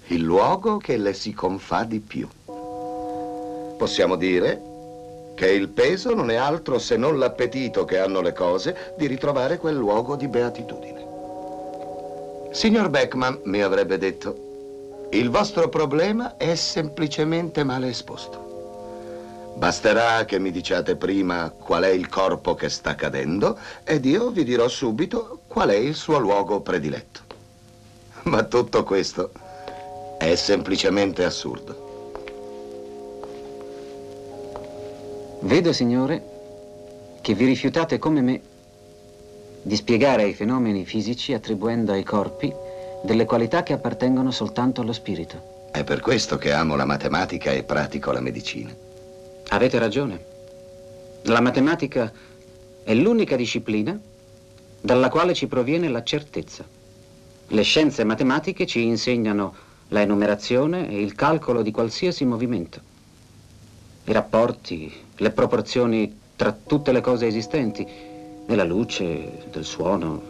Il luogo che le si confà di più. Possiamo dire che il peso non è altro se non l'appetito che hanno le cose di ritrovare quel luogo di beatitudine. Signor Beckman mi avrebbe detto: il vostro problema è semplicemente male esposto. Basterà che mi diciate prima qual è il corpo che sta cadendo ed io vi dirò subito qual è il suo luogo prediletto. Ma tutto questo è semplicemente assurdo. Vedo, signore, che vi rifiutate come me di spiegare i fenomeni fisici attribuendo ai corpi delle qualità che appartengono soltanto allo spirito. È per questo che amo la matematica e pratico la medicina. Avete ragione. La matematica è l'unica disciplina dalla quale ci proviene la certezza. Le scienze matematiche ci insegnano la enumerazione e il calcolo di qualsiasi movimento. I rapporti, le proporzioni tra tutte le cose esistenti, della luce, del suono.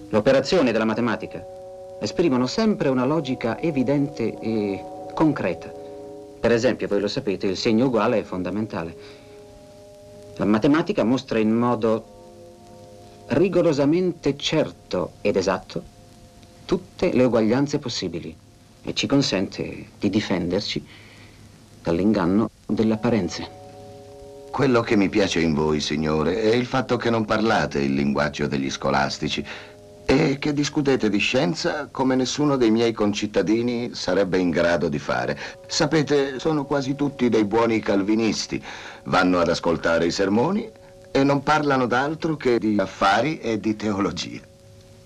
Le operazioni della matematica esprimono sempre una logica evidente e concreta. Per esempio, voi lo sapete, il segno uguale è fondamentale. La matematica mostra in modo rigorosamente certo ed esatto tutte le uguaglianze possibili e ci consente di difenderci dall'inganno delle apparenze. Quello che mi piace in voi, signore, è il fatto che non parlate il linguaggio degli scolastici e che discutete di scienza come nessuno dei miei concittadini sarebbe in grado di fare. Sapete, sono quasi tutti dei buoni calvinisti. Vanno ad ascoltare i sermoni e non parlano d'altro che di affari e di teologia.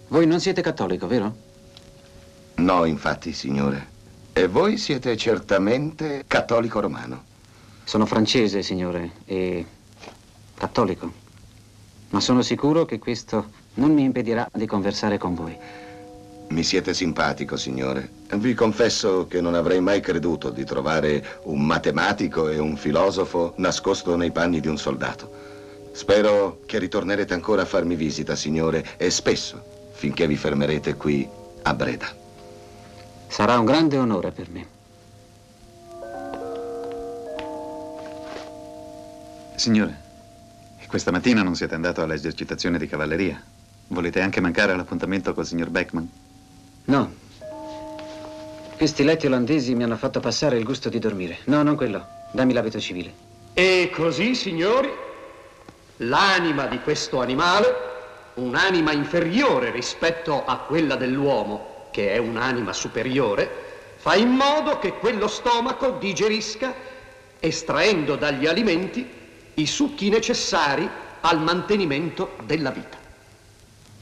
Voi non siete cattolico, vero? No, infatti, signore. E voi siete certamente cattolico romano. Sono francese, signore, e cattolico. Ma sono sicuro che questo non mi impedirà di conversare con voi. Mi siete simpatico, signore. Vi confesso che non avrei mai creduto di trovare un matematico e un filosofo nascosto nei panni di un soldato. Spero che ritornerete ancora a farmi visita, signore, e spesso, finché vi fermerete qui a Breda. Sarà un grande onore per me. Signore, questa mattina non siete andato all'esercitazione di cavalleria? Volete anche mancare all'appuntamento col signor Beckman? No. Questi letti olandesi mi hanno fatto passare il gusto di dormire. No, non quello. Dammi l'abito civile. E così, signori, l'anima di questo animale, un'anima inferiore rispetto a quella dell'uomo, che è un'anima superiore, fa in modo che quello stomaco digerisca, estraendo dagli alimenti i succhi necessari al mantenimento della vita.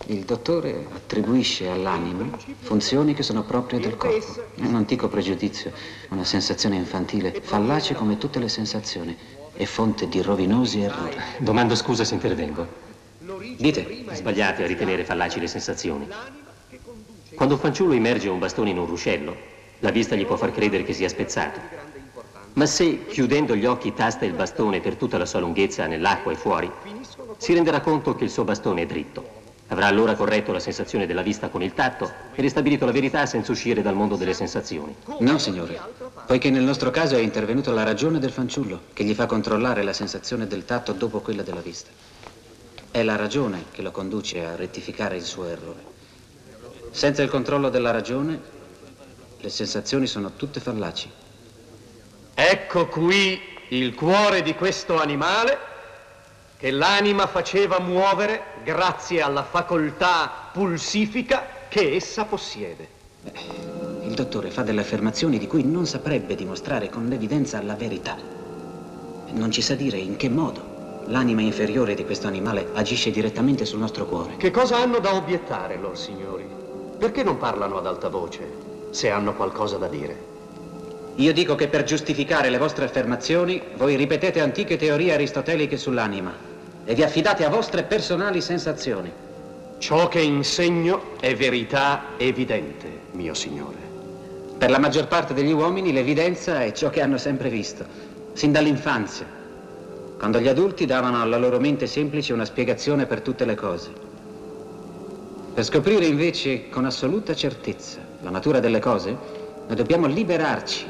Il dottore attribuisce all'anima funzioni che sono proprie del corpo. È un antico pregiudizio, una sensazione infantile, fallace come tutte le sensazioni e fonte di rovinosi errori. Domando scusa se intervengo. Dite. Sbagliate a ritenere fallaci le sensazioni. Quando un fanciullo immerge un bastone in un ruscello, la vista gli può far credere che sia spezzato. Ma se, chiudendo gli occhi, tasta il bastone per tutta la sua lunghezza nell'acqua e fuori, si renderà conto che il suo bastone è dritto. Avrà allora corretto la sensazione della vista con il tatto e ristabilito la verità senza uscire dal mondo delle sensazioni. No, signore, poiché nel nostro caso è intervenuta la ragione del fanciullo, che gli fa controllare la sensazione del tatto dopo quella della vista. È la ragione che lo conduce a rettificare il suo errore. Senza il controllo della ragione, le sensazioni sono tutte fallaci. Ecco qui il cuore di questo animale che l'anima faceva muovere grazie alla facoltà pulsifica che essa possiede. Il dottore fa delle affermazioni di cui non saprebbe dimostrare con evidenza la verità. Non ci sa dire in che modo l'anima inferiore di questo animale agisce direttamente sul nostro cuore. Che cosa hanno da obiettare, lor signori? Perché non parlano ad alta voce, se hanno qualcosa da dire? Io dico che per giustificare le vostre affermazioni, voi ripetete antiche teorie aristoteliche sull'anima e vi affidate a vostre personali sensazioni. Ciò che insegno è verità evidente, mio signore. Per la maggior parte degli uomini l'evidenza è ciò che hanno sempre visto, sin dall'infanzia, quando gli adulti davano alla loro mente semplice una spiegazione per tutte le cose. Per scoprire invece con assoluta certezza la natura delle cose, noi dobbiamo liberarci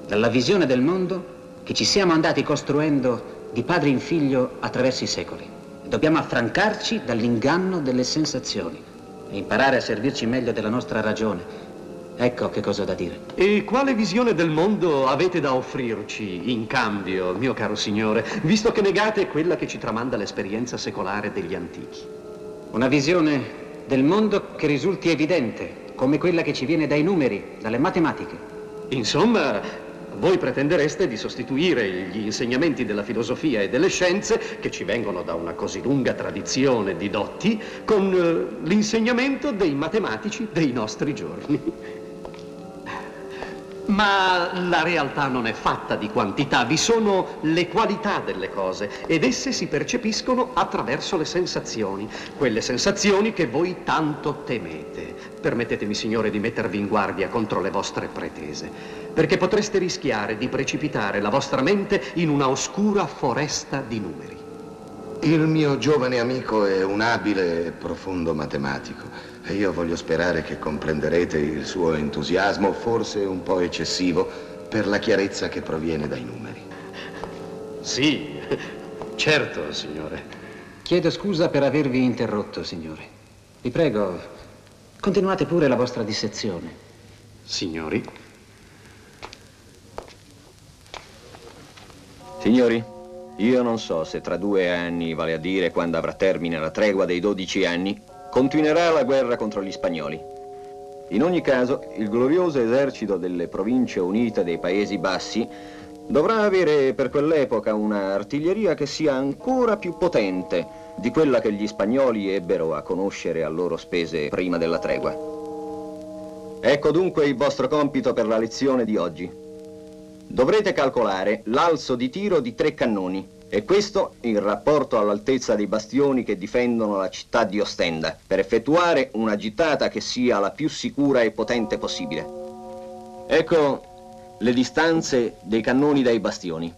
dalla visione del mondo che ci siamo andati costruendo di padre in figlio attraverso i secoli. Dobbiamo affrancarci dall'inganno delle sensazioni e imparare a servirci meglio della nostra ragione. Ecco che cosa ho da dire. E quale visione del mondo avete da offrirci in cambio, mio caro signore, visto che negate quella che ci tramanda l'esperienza secolare degli antichi? Una visione del mondo che risulti evidente, come quella che ci viene dai numeri, dalle matematiche. Insomma, voi pretendereste di sostituire gli insegnamenti della filosofia e delle scienze, che ci vengono da una così lunga tradizione di dotti, con l'insegnamento dei matematici dei nostri giorni. Ma la realtà non è fatta di quantità, vi sono le qualità delle cose ed esse si percepiscono attraverso le sensazioni, quelle sensazioni che voi tanto temete. Permettetemi, signore, di mettervi in guardia contro le vostre pretese, perché potreste rischiare di precipitare la vostra mente in una oscura foresta di numeri. Il mio giovane amico è un abile e profondo matematico e io voglio sperare che comprenderete il suo entusiasmo, forse un po' eccessivo, per la chiarezza che proviene dai numeri. Sì, certo, signore. Chiedo scusa per avervi interrotto, signore. Vi prego, continuate pure la vostra dissezione. Signori? Signori, io non so se tra 2 anni, vale a dire quando avrà termine la tregua dei 12 anni, continuerà la guerra contro gli spagnoli. In ogni caso, il glorioso esercito delle Province Unite dei Paesi Bassi dovrà avere per quell'epoca una artiglieria che sia ancora più potente di quella che gli spagnoli ebbero a conoscere a loro spese prima della tregua. Ecco dunque il vostro compito per la lezione di oggi. Dovrete calcolare l'alzo di tiro di 3 cannoni, e questo in rapporto all'altezza dei bastioni che difendono la città di Ostenda, per effettuare una gittata che sia la più sicura e potente possibile. Ecco le distanze dei cannoni dai bastioni.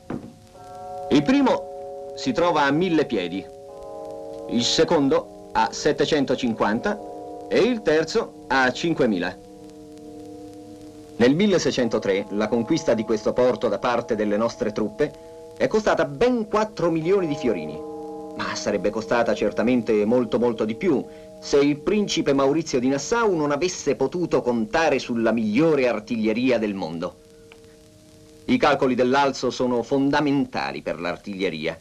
Il primo si trova a 1000 piedi, il secondo a 750 e il terzo a 5000. Nel 1603 la conquista di questo porto da parte delle nostre truppe è costata ben 4 milioni di fiorini, ma sarebbe costata certamente molto di più se il principe Maurizio di Nassau non avesse potuto contare sulla migliore artiglieria del mondo. I calcoli dell'Alzo sono fondamentali per l'artiglieria.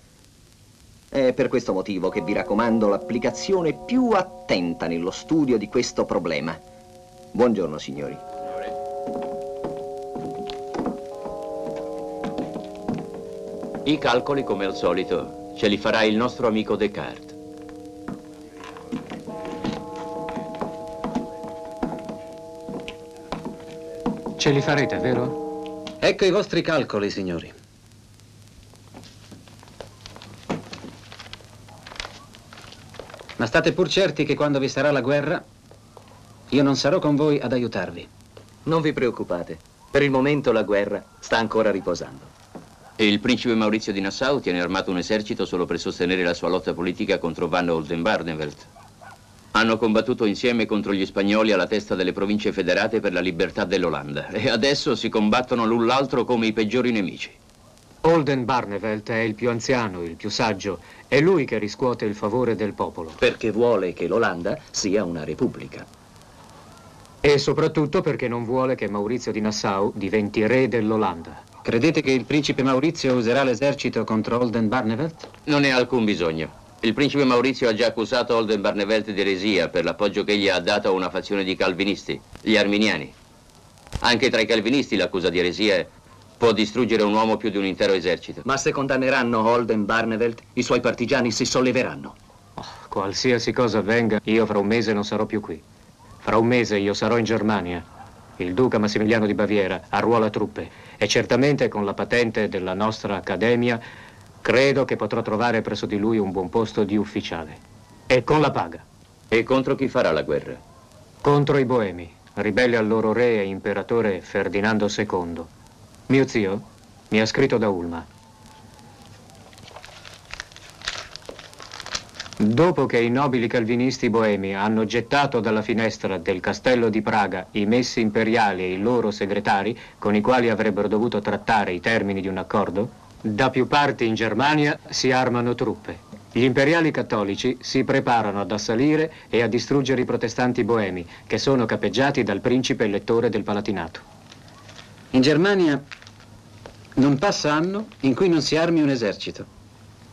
È per questo motivo che vi raccomando l'applicazione più attenta nello studio di questo problema. Buongiorno, signori. I calcoli, come al solito, ce li farà il nostro amico Descartes. Ce li farete, vero? Ecco i vostri calcoli, signori. Ma state pur certi che quando vi sarà la guerra, io non sarò con voi ad aiutarvi. Non vi preoccupate. Per il momento la guerra sta ancora riposando. E il principe Maurizio di Nassau tiene armato un esercito solo per sostenere la sua lotta politica contro Van Oldenbarnevelt. Hanno combattuto insieme contro gli spagnoli alla testa delle province federate per la libertà dell'Olanda e adesso si combattono l'un l'altro come i peggiori nemici. Oldenbarnevelt è il più anziano, il più saggio. È lui che riscuote il favore del popolo. Perché vuole che l'Olanda sia una repubblica. E soprattutto perché non vuole che Maurizio di Nassau diventi re dell'Olanda. Credete che il principe Maurizio userà l'esercito contro Oldenbarnevelt? Non ne ha alcun bisogno. Il principe Maurizio ha già accusato Oldenbarnevelt di eresia per l'appoggio che egli ha dato a una fazione di calvinisti, gli arminiani. Anche tra i calvinisti l'accusa di eresia può distruggere un uomo più di un intero esercito. Ma se condanneranno Oldenbarnevelt, i suoi partigiani si solleveranno. Oh, qualsiasi cosa avvenga, io fra un mese non sarò più qui. Fra un mese io sarò in Germania. Il duca Massimiliano di Baviera arruola truppe e certamente con la patente della nostra accademia credo che potrò trovare presso di lui un buon posto di ufficiale. E con la paga. E contro chi farà la guerra? Contro i boemi, ribelli al loro re e imperatore Ferdinando II. Mio zio mi ha scritto da Ulma. Dopo che i nobili calvinisti boemi hanno gettato dalla finestra del castello di Praga i messi imperiali e i loro segretari, con i quali avrebbero dovuto trattare i termini di un accordo, da più parti in Germania si armano truppe. Gli imperiali cattolici si preparano ad assalire e a distruggere i protestanti boemi, che sono capeggiati dal principe elettore del Palatinato. In Germania non passa anno in cui non si armi un esercito.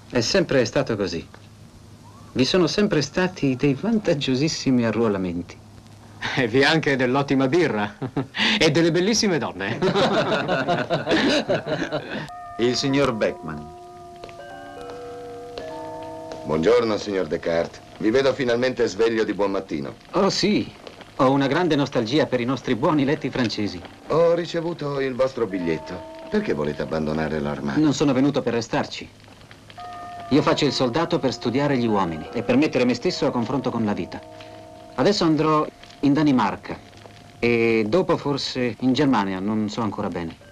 È sempre stato così. Vi sono sempre stati dei vantaggiosissimi arruolamenti. E vi è anche dell'ottima birra e delle bellissime donne. Il signor Beckman. Buongiorno, signor Descartes. Vi vedo finalmente sveglio di buon mattino. Oh sì, ho una grande nostalgia per i nostri buoni letti francesi. Ho ricevuto il vostro biglietto. Perché volete abbandonare l'armadio? Non sono venuto per restarci. Io faccio il soldato per studiare gli uomini e per mettere me stesso a confronto con la vita. Adesso andrò in Danimarca e dopo forse in Germania, non so ancora bene.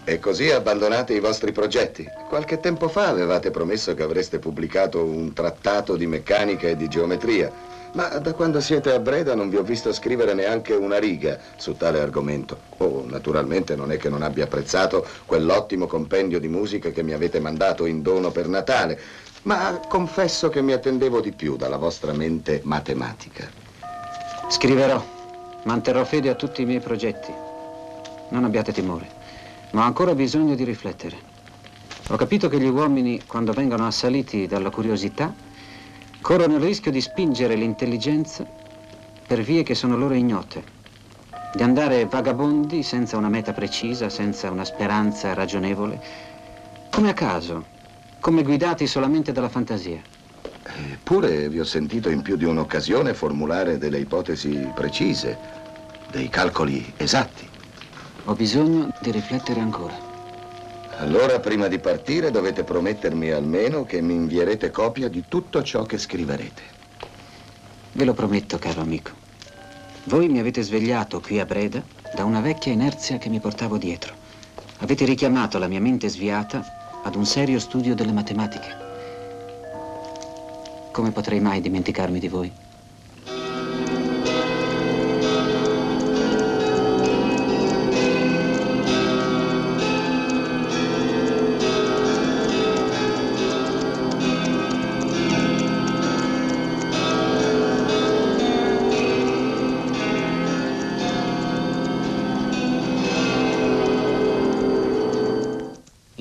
E così abbandonate i vostri progetti. Qualche tempo fa avevate promesso che avreste pubblicato un trattato di meccanica e di geometria, ma da quando siete a Breda non vi ho visto scrivere neanche una riga su tale argomento. Oh, naturalmente non è che non abbia apprezzato quell'ottimo compendio di musica che mi avete mandato in dono per Natale, ma confesso che mi attendevo di più dalla vostra mente matematica. Scriverò, manterrò fede a tutti i miei progetti. Non abbiate timore, ma ho ancora bisogno di riflettere. Ho capito che gli uomini, quando vengono assaliti dalla curiosità, corrono il rischio di spingere l'intelligenza per vie che sono loro ignote, di andare vagabondi senza una meta precisa, senza una speranza ragionevole, come a caso, come guidati solamente dalla fantasia. Eppure vi ho sentito in più di un'occasione formulare delle ipotesi precise, dei calcoli esatti. Ho bisogno di riflettere ancora. Allora, prima di partire, dovete promettermi almeno che mi invierete copia di tutto ciò che scriverete. Ve lo prometto, caro amico. Voi mi avete svegliato qui a Breda da una vecchia inerzia che mi portavo dietro. Avete richiamato la mia mente sviata ad un serio studio delle matematiche. Come potrei mai dimenticarmi di voi?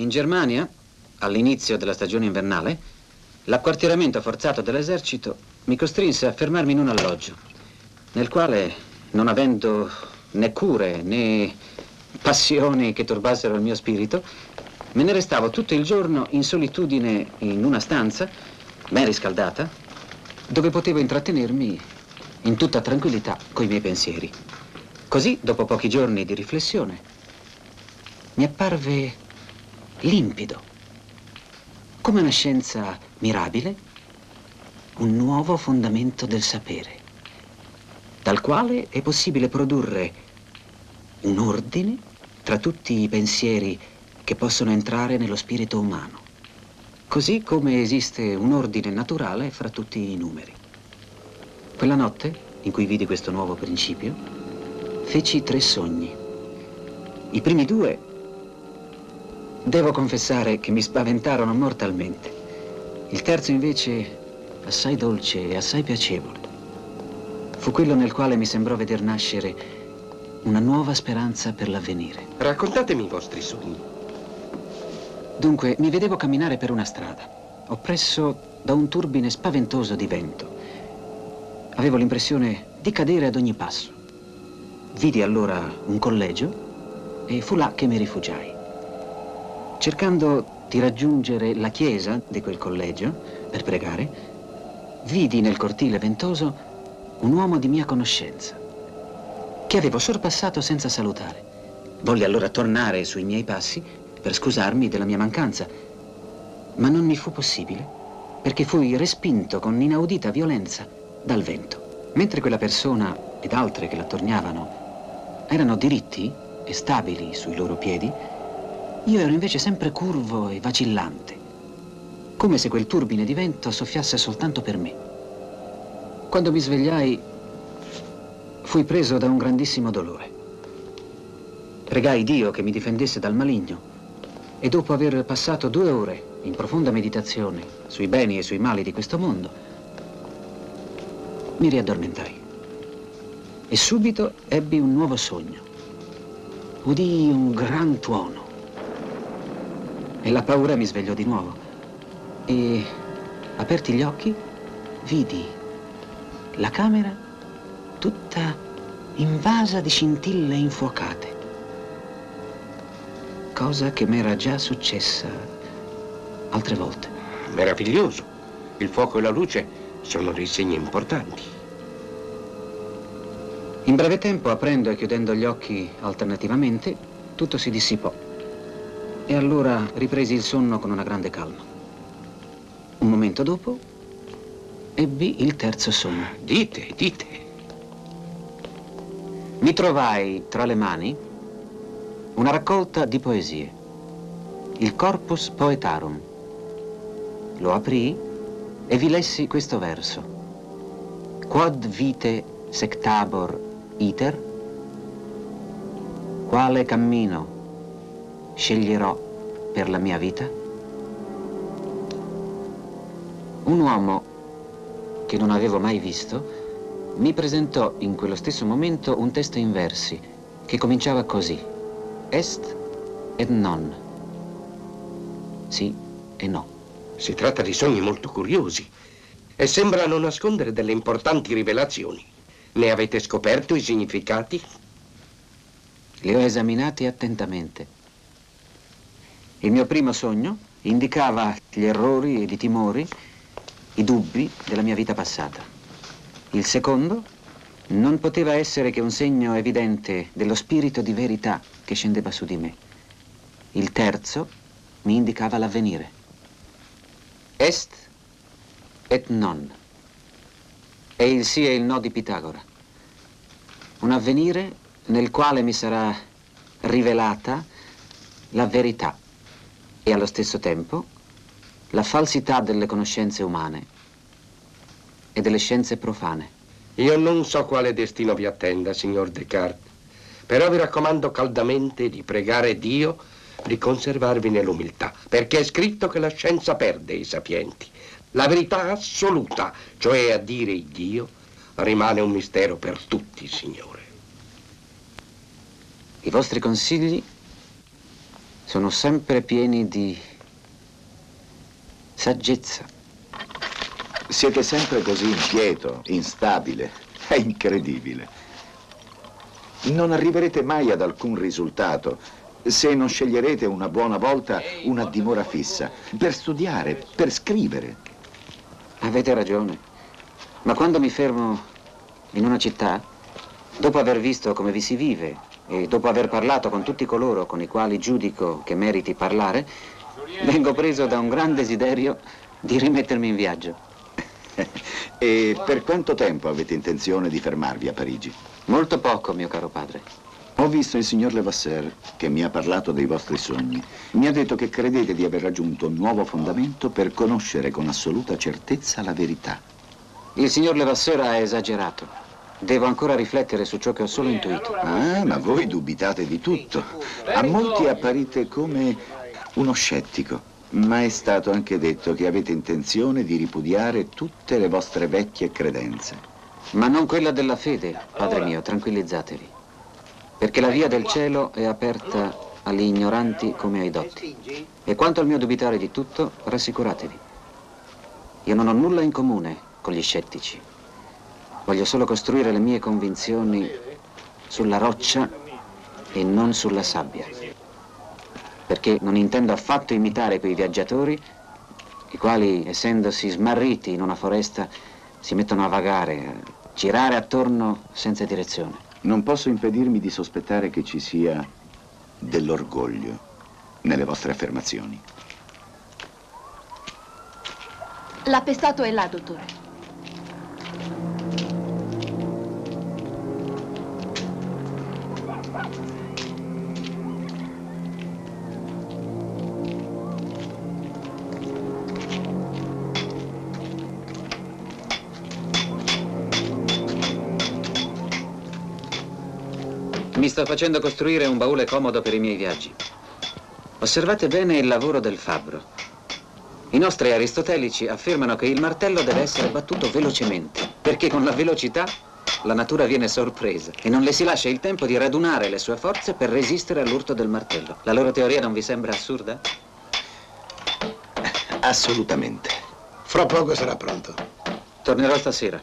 in Germania, all'inizio della stagione invernale, l'acquartieramento forzato dell'esercito mi costrinse a fermarmi in un alloggio, nel quale, non avendo né cure né passioni che turbassero il mio spirito, me ne restavo tutto il giorno in solitudine in una stanza, ben riscaldata, dove potevo intrattenermi in tutta tranquillità coi miei pensieri. Così, dopo pochi giorni di riflessione, mi apparve limpido, come una scienza mirabile, un nuovo fondamento del sapere, dal quale è possibile produrre un ordine tra tutti i pensieri che possono entrare nello spirito umano, così come esiste un ordine naturale fra tutti i numeri. Quella notte, in cui vidi questo nuovo principio, feci 3 sogni. I primi 2, devo confessare che mi spaventarono mortalmente. Il terzo, invece, assai dolce e assai piacevole. Fu quello nel quale mi sembrò veder nascere una nuova speranza per l'avvenire. Raccontatemi i vostri sogni. Dunque, mi vedevo camminare per una strada, oppresso da un turbine spaventoso di vento. Avevo l'impressione di cadere ad ogni passo. Vidi allora un collegio e fu là che mi rifugiai. Cercando di raggiungere la chiesa di quel collegio per pregare, vidi nel cortile ventoso un uomo di mia conoscenza, che avevo sorpassato senza salutare. Volli allora tornare sui miei passi per scusarmi della mia mancanza, ma non mi fu possibile, perché fui respinto con inaudita violenza dal vento. Mentre quella persona ed altre che l'attorniavano erano diritti e stabili sui loro piedi, io ero invece sempre curvo e vacillante, come se quel turbine di vento soffiasse soltanto per me. Quando mi svegliai, fui preso da un grandissimo dolore. Pregai Dio che mi difendesse dal maligno e dopo aver passato 2 ore in profonda meditazione sui beni e sui mali di questo mondo, mi riaddormentai. E subito ebbi un nuovo sogno. Udii un gran tuono e la paura mi svegliò di nuovo. E, aperti gli occhi, vidi la camera tutta invasa di scintille infuocate, cosa che m'era già successa altre volte. Meraviglioso. Il fuoco e la luce sono dei segni importanti. In breve tempo, aprendo e chiudendo gli occhi alternativamente, tutto si dissipò. E allora ripresi il sonno con una grande calma. Un momento dopo, ebbi il terzo sogno. Dite. Mi trovai tra le mani una raccolta di poesie, il Corpus Poetarum. Lo aprii e vi lessi questo verso. Quod vite sectabor iter, quale cammino sceglierò per la mia vita? Un uomo che non avevo mai visto mi presentò in quello stesso momento un testo in versi che cominciava così: est et non. Sì e no. Si tratta di sogni molto curiosi e sembrano nascondere delle importanti rivelazioni. Ne avete scoperto i significati? Li ho esaminati attentamente. Il mio primo sogno indicava gli errori ed i timori, i dubbi della mia vita passata. Il secondo non poteva essere che un segno evidente dello spirito di verità che scendeva su di me. Il terzo mi indicava l'avvenire. Est et non. È il sì e il no di Pitagora. Un avvenire nel quale mi sarà rivelata la verità e allo stesso tempo la falsità delle conoscenze umane e delle scienze profane. Io non so quale destino vi attenda, signor Descartes, però vi raccomando caldamente di pregare Dio di conservarvi nell'umiltà, perché è scritto che la scienza perde i sapienti. La verità assoluta, cioè a dire il Dio, rimane un mistero per tutti, Signore. I vostri consigli sono sempre pieni di saggezza. Siete sempre così inquieto, instabile. È incredibile. Non arriverete mai ad alcun risultato se non sceglierete una buona volta una dimora fissa per studiare, per scrivere. Avete ragione. Ma quando mi fermo in una città, dopo aver visto come vi si vive e dopo aver parlato con tutti coloro con i quali giudico che meriti parlare, vengo preso da un gran desiderio di rimettermi in viaggio. E per quanto tempo avete intenzione di fermarvi a Parigi? Molto poco, mio caro padre. Ho visto il signor Levasseur che mi ha parlato dei vostri sogni. Mi ha detto che credete di aver raggiunto un nuovo fondamento per conoscere con assoluta certezza la verità. Il signor Levasseur ha esagerato. Devo ancora riflettere su ciò che ho solo intuito. Ah, ma voi dubitate di tutto. A molti apparite come uno scettico. Ma è stato anche detto che avete intenzione di ripudiare tutte le vostre vecchie credenze. Ma non quella della fede, padre mio, tranquillizzatevi. Perché la via del cielo è aperta agli ignoranti come ai dotti. E quanto al mio dubitare di tutto, rassicuratevi. Io non ho nulla in comune con gli scettici. Voglio solo costruire le mie convinzioni sulla roccia e non sulla sabbia. Perché non intendo affatto imitare quei viaggiatori i quali, essendosi smarriti in una foresta, si mettono a vagare, a girare attorno senza direzione. Non posso impedirmi di sospettare che ci sia dell'orgoglio nelle vostre affermazioni. L'appestato è là, dottore. Mi sto facendo costruire un baule comodo per i miei viaggi. Osservate bene il lavoro del fabbro. I nostri aristotelici affermano che il martello deve essere battuto velocemente, perché con la velocità la natura viene sorpresa e non le si lascia il tempo di radunare le sue forze per resistere all'urto del martello. La loro teoria non vi sembra assurda? Assolutamente. Fra poco sarà pronto. Tornerò stasera.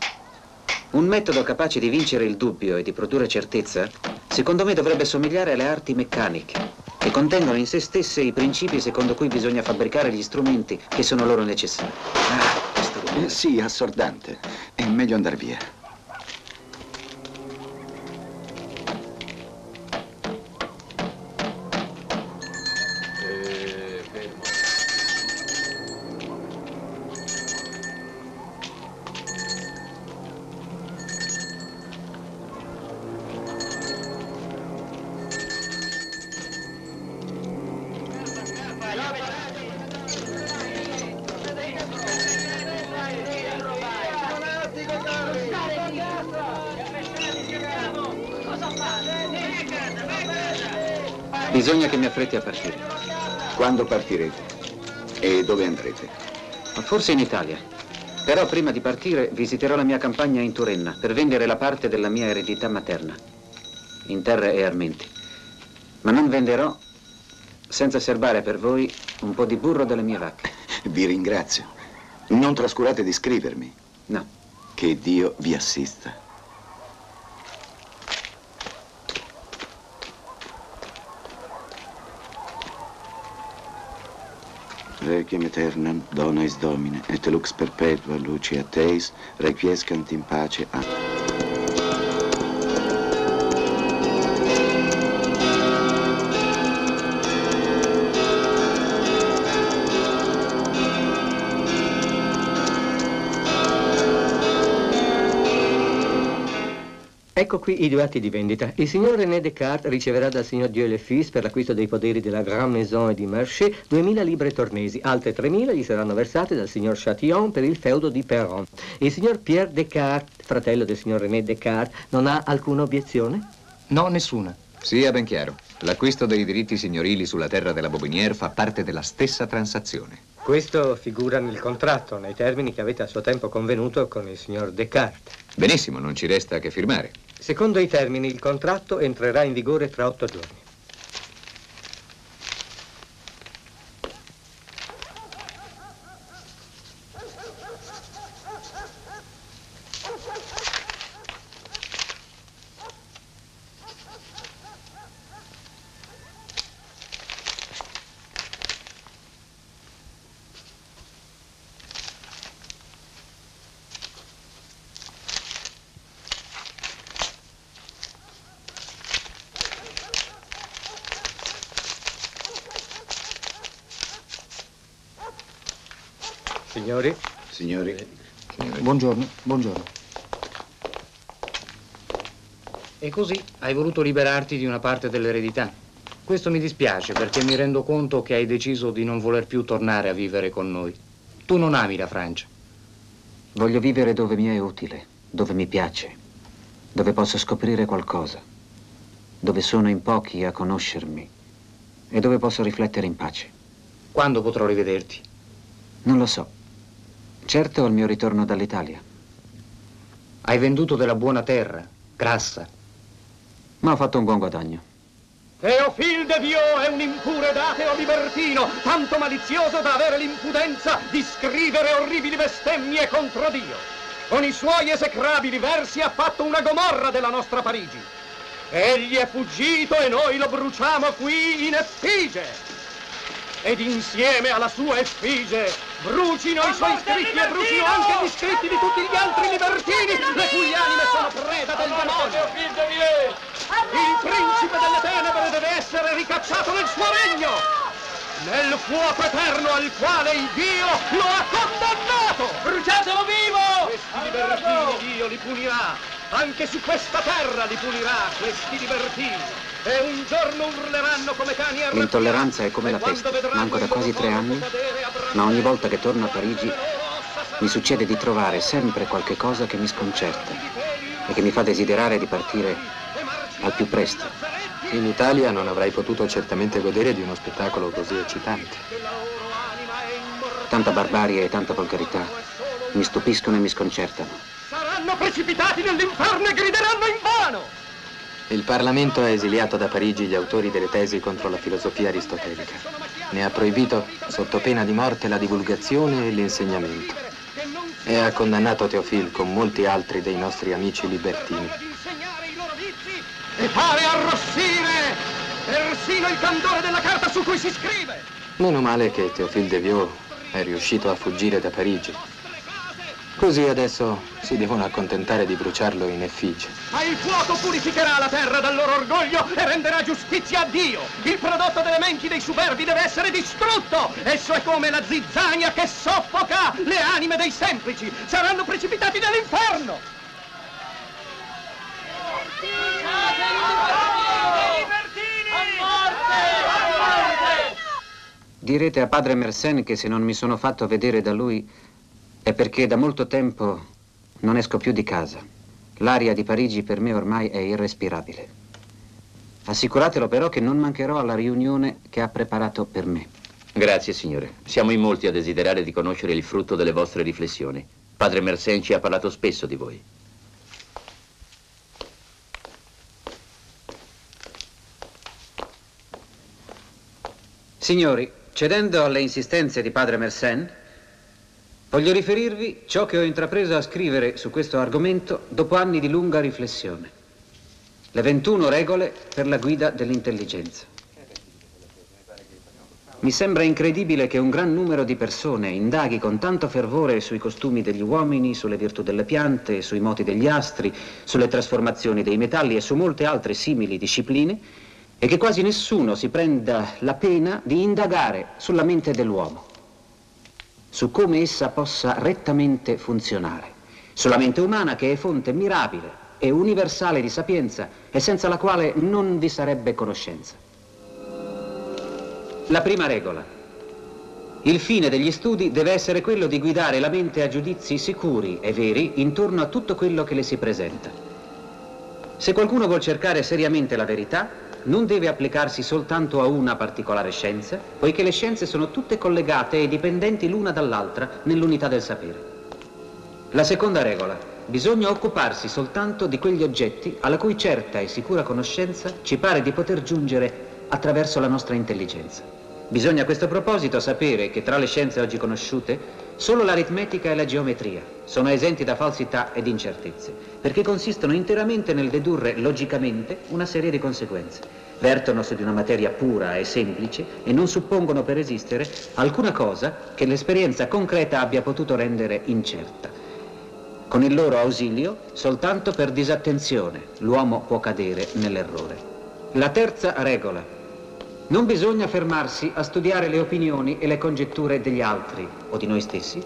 Un metodo capace di vincere il dubbio e di produrre certezza, secondo me dovrebbe somigliare alle arti meccaniche, che contengono in se stesse i principi secondo cui bisogna fabbricare gli strumenti che sono loro necessari. Sì, assordante. È meglio andare via. Bisogna che mi affretti a partire. Quando partirete? E dove andrete? Forse in Italia. Però prima di partire visiterò la mia campagna in Turenna per vendere la parte della mia eredità materna, in terre e armenti. Ma non venderò senza serbare per voi un po' di burro delle mie vacche. Vi ringrazio. Non trascurate di scrivermi. No. Che Dio vi assista. Requiem aeternam, dona eis Domine, et lux perpetua lucia Teis, requiescant in pace. Amen. Ecco qui i due atti di vendita. Il signor René Descartes riceverà dal signor Dieu le Fils per l'acquisto dei poderi della Grande Maison e di Marché 2000 libre tornesi. Altre 3000 gli saranno versate dal signor Chatillon per il feudo di Perron. Il signor Pierre Descartes, fratello del signor René Descartes, non ha alcuna obiezione? No, nessuna. Sia ben chiaro. L'acquisto dei diritti signorili sulla terra della Bobinière fa parte della stessa transazione. Questo figura nel contratto, nei termini che avete a suo tempo convenuto con il signor Descartes. Benissimo, non ci resta che firmare. Secondo i termini, il contratto entrerà in vigore tra 8 giorni. Signori. Signori. Buongiorno, buongiorno. E così hai voluto liberarti di una parte dell'eredità. Questo mi dispiace perché mi rendo conto che hai deciso di non voler più tornare a vivere con noi. Tu non ami la Francia. Voglio vivere dove mi è utile, dove mi piace, dove posso scoprire qualcosa, dove sono in pochi a conoscermi e dove posso riflettere in pace. Quando potrò rivederti? Non lo so. Certo al mio ritorno dall'Italia. Hai venduto della buona terra, grassa. Ma ho fatto un buon guadagno. Théophile de Viau è un impure ed ateo libertino, tanto malizioso da avere l'impudenza di scrivere orribili bestemmie contro Dio. Con i suoi esecrabili versi ha fatto una Gomorra della nostra Parigi. Egli è fuggito e noi lo bruciamo qui in effigie. Ed insieme alla sua effigie brucino i suoi scritti e brucino anche gli scritti di tutti gli altri libertini, le cui anime sono preda del demonio. Il principe delle tenebre deve essere ricacciato nel suo regno, nel fuoco eterno al quale il Dio lo ha condannato. Bruciatelo vivo! Questi libertini Dio li punirà, anche su questa terra li punirà, questi libertini. E un giorno urleranno come cani arrabbiati. L'intolleranza è come la peste. Manco da quasi 3 anni, ma ogni volta che torno a Parigi mi succede di trovare sempre qualche cosa che mi sconcerta e che mi fa desiderare di partire al più presto. In Italia non avrai potuto certamente godere di uno spettacolo così eccitante. Tanta barbarie e tanta volgarità mi stupiscono e mi sconcertano. Saranno precipitati nell'inferno e grideranno invano. Il Parlamento ha esiliato da Parigi gli autori delle tesi contro la filosofia aristotelica. Ne ha proibito, sotto pena di morte, la divulgazione e l'insegnamento. E ha condannato Théophile con molti altri dei nostri amici libertini. E fare arrossire persino il candore della carta su cui si scrive. Meno male che Théophile de Viau è riuscito a fuggire da Parigi. Così adesso si devono accontentare di bruciarlo in effigie. Ma il fuoco purificherà la terra dal loro orgoglio e renderà giustizia a Dio. Il prodotto delle menti dei superbi deve essere distrutto. Esso è come la zizzania che soffoca le anime dei semplici. Saranno precipitati nell'inferno. Direte a padre Mersenne che se non mi sono fatto vedere da lui è perché da molto tempo non esco più di casa. L'aria di Parigi per me ormai è irrespirabile. Assicuratelo però che non mancherò alla riunione che ha preparato per me. Grazie, signore. Siamo in molti a desiderare di conoscere il frutto delle vostre riflessioni. Padre Mersenne ci ha parlato spesso di voi. Signori, cedendo alle insistenze di padre Mersenne, voglio riferirvi ciò che ho intrapreso a scrivere su questo argomento dopo anni di lunga riflessione. Le 21 regole per la guida dell'intelligenza. Mi sembra incredibile che un gran numero di persone indaghi con tanto fervore sui costumi degli uomini, sulle virtù delle piante, sui moti degli astri, sulle trasformazioni dei metalli e su molte altre simili discipline, e che quasi nessuno si prenda la pena di indagare sulla mente dell'uomo, su come essa possa rettamente funzionare, sulla mente umana che è fonte mirabile e universale di sapienza e senza la quale non vi sarebbe conoscenza. La prima regola. Il fine degli studi deve essere quello di guidare la mente a giudizi sicuri e veri intorno a tutto quello che le si presenta. Se qualcuno vuol cercare seriamente la verità, non deve applicarsi soltanto a una particolare scienza, poiché le scienze sono tutte collegate e dipendenti l'una dall'altra nell'unità del sapere. La seconda regola. Bisogna occuparsi soltanto di quegli oggetti alla cui certa e sicura conoscenza ci pare di poter giungere attraverso la nostra intelligenza. Bisogna a questo proposito sapere che tra le scienze oggi conosciute solo l'aritmetica e la geometria sono esenti da falsità ed incertezze, perché consistono interamente nel dedurre logicamente una serie di conseguenze. Vertono su di una materia pura e semplice e non suppongono per esistere alcuna cosa che l'esperienza concreta abbia potuto rendere incerta. Con il loro ausilio, soltanto per disattenzione, l'uomo può cadere nell'errore. La terza regola. Non bisogna fermarsi a studiare le opinioni e le congetture degli altri o di noi stessi,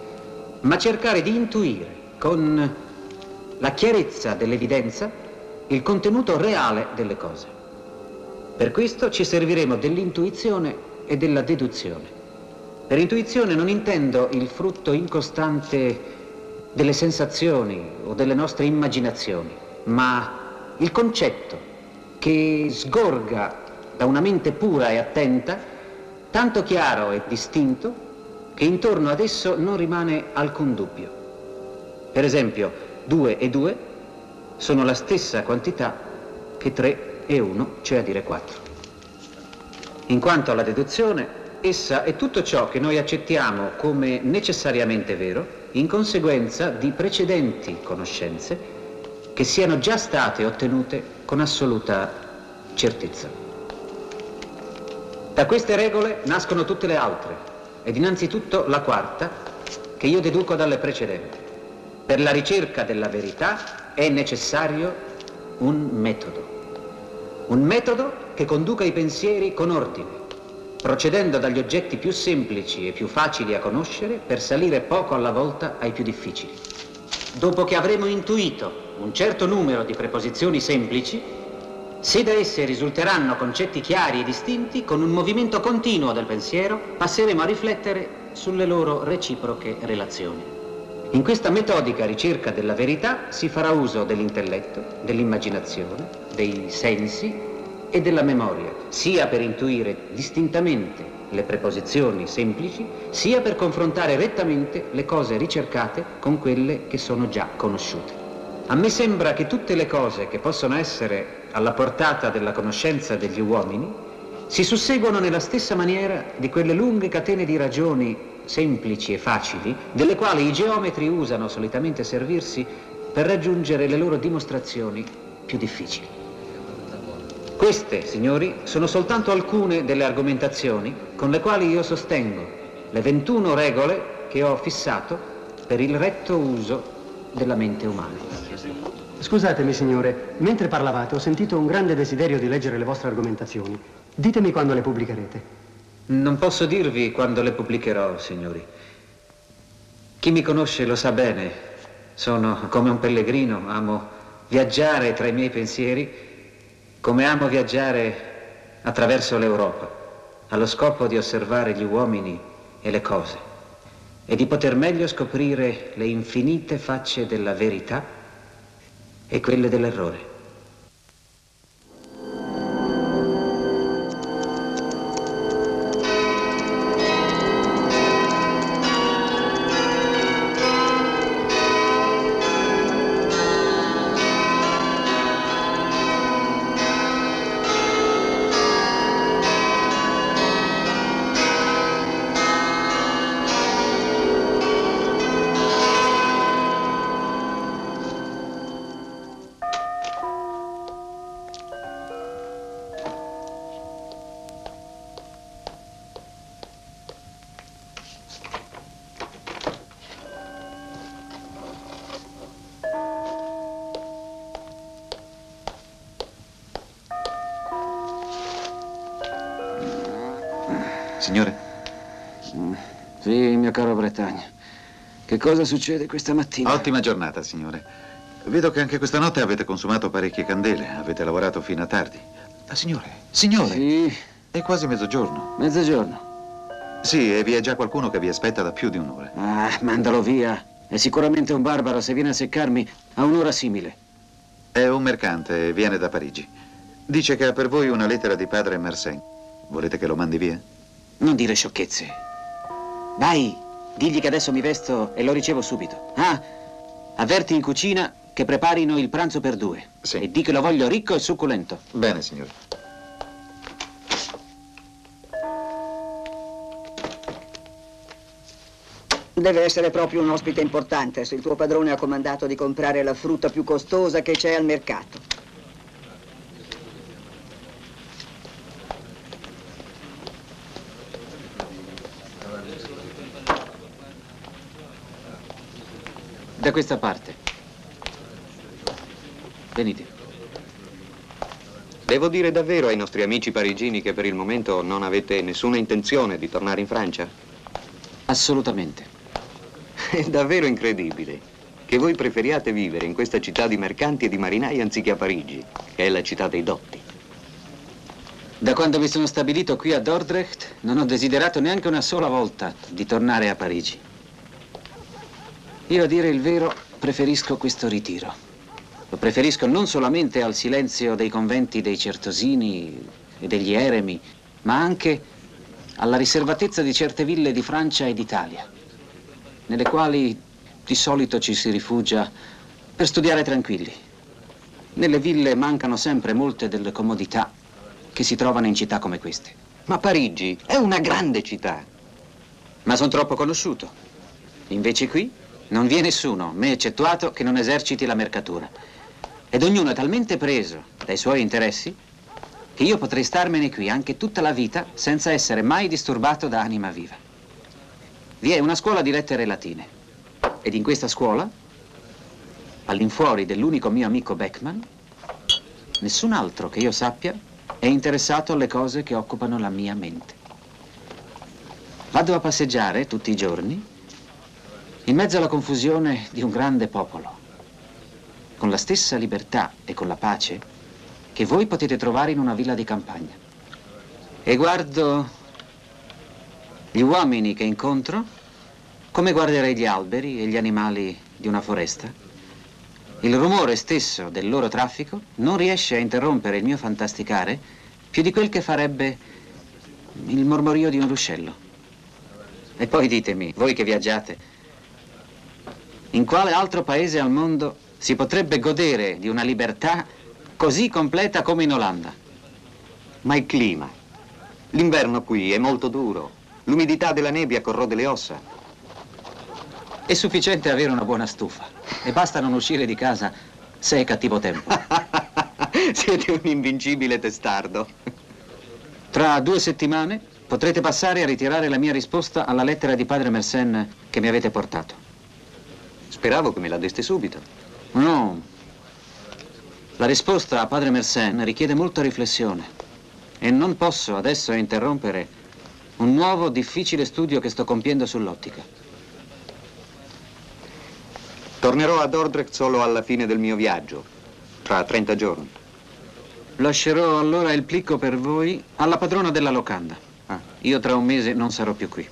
ma cercare di intuire con la chiarezza dell'evidenza il contenuto reale delle cose. Per questo ci serviremo dell'intuizione e della deduzione. Per intuizione non intendo il frutto incostante delle sensazioni o delle nostre immaginazioni, ma il concetto che sgorga da una mente pura e attenta, tanto chiaro e distinto, che intorno ad esso non rimane alcun dubbio. Per esempio, 2 e 2 sono la stessa quantità che 3 e 1, cioè a dire 4. In quanto alla deduzione, essa è tutto ciò che noi accettiamo come necessariamente vero in conseguenza di precedenti conoscenze che siano già state ottenute con assoluta certezza. Da queste regole nascono tutte le altre, ed innanzitutto la quarta, che io deduco dalle precedenti. Per la ricerca della verità è necessario un metodo che conduca i pensieri con ordine, procedendo dagli oggetti più semplici e più facili a conoscere per salire poco alla volta ai più difficili. Dopo che avremo intuito un certo numero di preposizioni semplici, se da esse risulteranno concetti chiari e distinti, con un movimento continuo del pensiero passeremo a riflettere sulle loro reciproche relazioni. In questa metodica ricerca della verità si farà uso dell'intelletto, dell'immaginazione, dei sensi e della memoria, sia per intuire distintamente le preposizioni semplici, sia per confrontare rettamente le cose ricercate con quelle che sono già conosciute. A me sembra che tutte le cose che possono essere alla portata della conoscenza degli uomini si susseguono nella stessa maniera di quelle lunghe catene di ragioni semplici e facili delle quali i geometri usano solitamente servirsi per raggiungere le loro dimostrazioni più difficili. Queste, signori, sono soltanto alcune delle argomentazioni con le quali io sostengo le 21 regole che ho fissato per il retto uso della mente umana. Scusatemi, signore, mentre parlavate ho sentito un grande desiderio di leggere le vostre argomentazioni. Ditemi quando le pubblicherete. Non posso dirvi quando le pubblicherò, signori. Chi mi conosce lo sa bene. Sono come un pellegrino, amo viaggiare tra i miei pensieri, come amo viaggiare attraverso l'Europa, allo scopo di osservare gli uomini e le cose, e di poter meglio scoprire le infinite facce della verità e quelle dell'errore. Signore? Sì, mio caro Bretagna. Che cosa succede questa mattina? Ottima giornata, signore. Vedo che anche questa notte avete consumato parecchie candele. Avete lavorato fino a tardi. Signore? Sì. È quasi mezzogiorno. Mezzogiorno? Sì, e vi è già qualcuno che vi aspetta da più di un'ora. Ah, mandalo via. È sicuramente un barbaro se viene a seccarmi a un'ora simile. È un mercante e viene da Parigi. Dice che ha per voi una lettera di padre Mersenne. Volete che lo mandi via? Non dire sciocchezze. Vai, digli che adesso mi vesto e lo ricevo subito. Ah, avverti in cucina che preparino il pranzo per 2. Sì. E di che lo voglio ricco e succulento. Bene, signore. Deve essere proprio un ospite importante se il tuo padrone ha comandato di comprare la frutta più costosa che c'è al mercato. Da questa parte. Venite. Devo dire davvero ai nostri amici parigini che per il momento non avete nessuna intenzione di tornare in Francia? Assolutamente. È davvero incredibile che voi preferiate vivere in questa città di mercanti e di marinai anziché a Parigi, che è la città dei dotti. Da quando mi sono stabilito qui a Dordrecht, non ho desiderato neanche una sola volta di tornare a Parigi. Io, a dire il vero, preferisco questo ritiro. Lo preferisco non solamente al silenzio dei conventi dei certosini e degli eremi, ma anche alla riservatezza di certe ville di Francia e d'Italia, nelle quali di solito ci si rifugia per studiare tranquilli. Nelle ville mancano sempre molte delle comodità che si trovano in città come queste. Ma Parigi è una grande città. Ma sono troppo conosciuto. Invece qui non vi è nessuno, me eccettuato, che non eserciti la mercatura. Ed ognuno è talmente preso dai suoi interessi che io potrei starmene qui anche tutta la vita senza essere mai disturbato da anima viva. Vi è una scuola di lettere latine. Ed in questa scuola, all'infuori dell'unico mio amico Beckman, nessun altro che io sappia è interessato alle cose che occupano la mia mente. Vado a passeggiare tutti i giorni in mezzo alla confusione di un grande popolo, con la stessa libertà e con la pace che voi potete trovare in una villa di campagna. E guardo gli uomini che incontro come guarderei gli alberi e gli animali di una foresta. Il rumore stesso del loro traffico non riesce a interrompere il mio fantasticare più di quel che farebbe il mormorio di un ruscello. E poi ditemi, voi che viaggiate, in quale altro paese al mondo si potrebbe godere di una libertà così completa come in Olanda? Ma il clima. L'inverno qui è molto duro. L'umidità della nebbia corrode le ossa. È sufficiente avere una buona stufa e basta non uscire di casa se è cattivo tempo. Siete un invincibile testardo. Tra 2 settimane potrete passare a ritirare la mia risposta alla lettera di padre Mersenne che mi avete portato. Speravo che me la deste subito. No. La risposta a padre Mersenne richiede molta riflessione e non posso adesso interrompere un nuovo difficile studio che sto compiendo sull'ottica. Tornerò a Dordrecht solo alla fine del mio viaggio, tra 30 giorni. Lascerò allora il plicco per voi alla padrona della locanda. Io tra un mese non sarò più qui.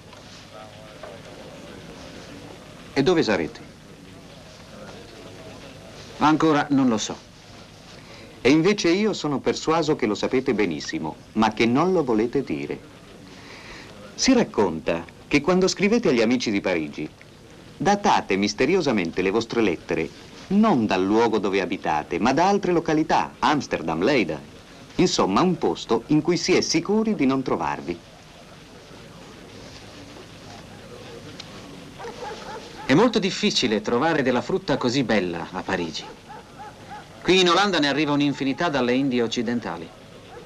E dove sarete? Ancora non lo so. E invece io sono persuaso che lo sapete benissimo, ma che non lo volete dire. Si racconta che quando scrivete agli amici di Parigi, datate misteriosamente le vostre lettere non dal luogo dove abitate, ma da altre località, Amsterdam, Leida. Insomma, un posto in cui si è sicuri di non trovarvi. È molto difficile trovare della frutta così bella a Parigi. Qui in Olanda ne arriva un'infinità dalle Indie occidentali.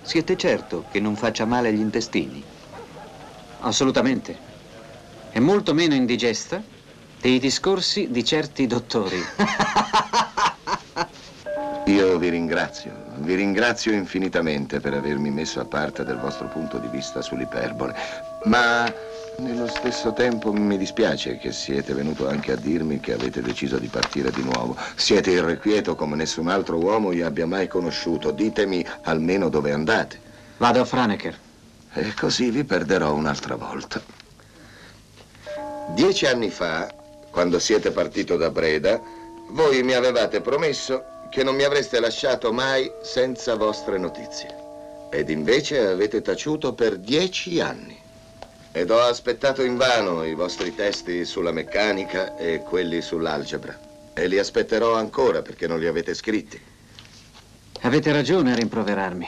Siete certo che non faccia male agli intestini? Assolutamente. È molto meno indigesta dei discorsi di certi dottori. Io vi ringrazio infinitamente per avermi messo a parte del vostro punto di vista sull'iperbole, ma nello stesso tempo mi dispiace che siete venuto anche a dirmi che avete deciso di partire di nuovo. Siete irrequieto come nessun altro uomo io abbia mai conosciuto. Ditemi almeno dove andate. Vado a Franeker. E così vi perderò un'altra volta. 10 anni fa, quando siete partito da Breda, voi mi avevate promesso che non mi avreste lasciato mai senza vostre notizie. Ed invece avete taciuto per 10 anni. Ed ho aspettato invano i vostri testi sulla meccanica e quelli sull'algebra. E li aspetterò ancora perché non li avete scritti. Avete ragione a rimproverarmi.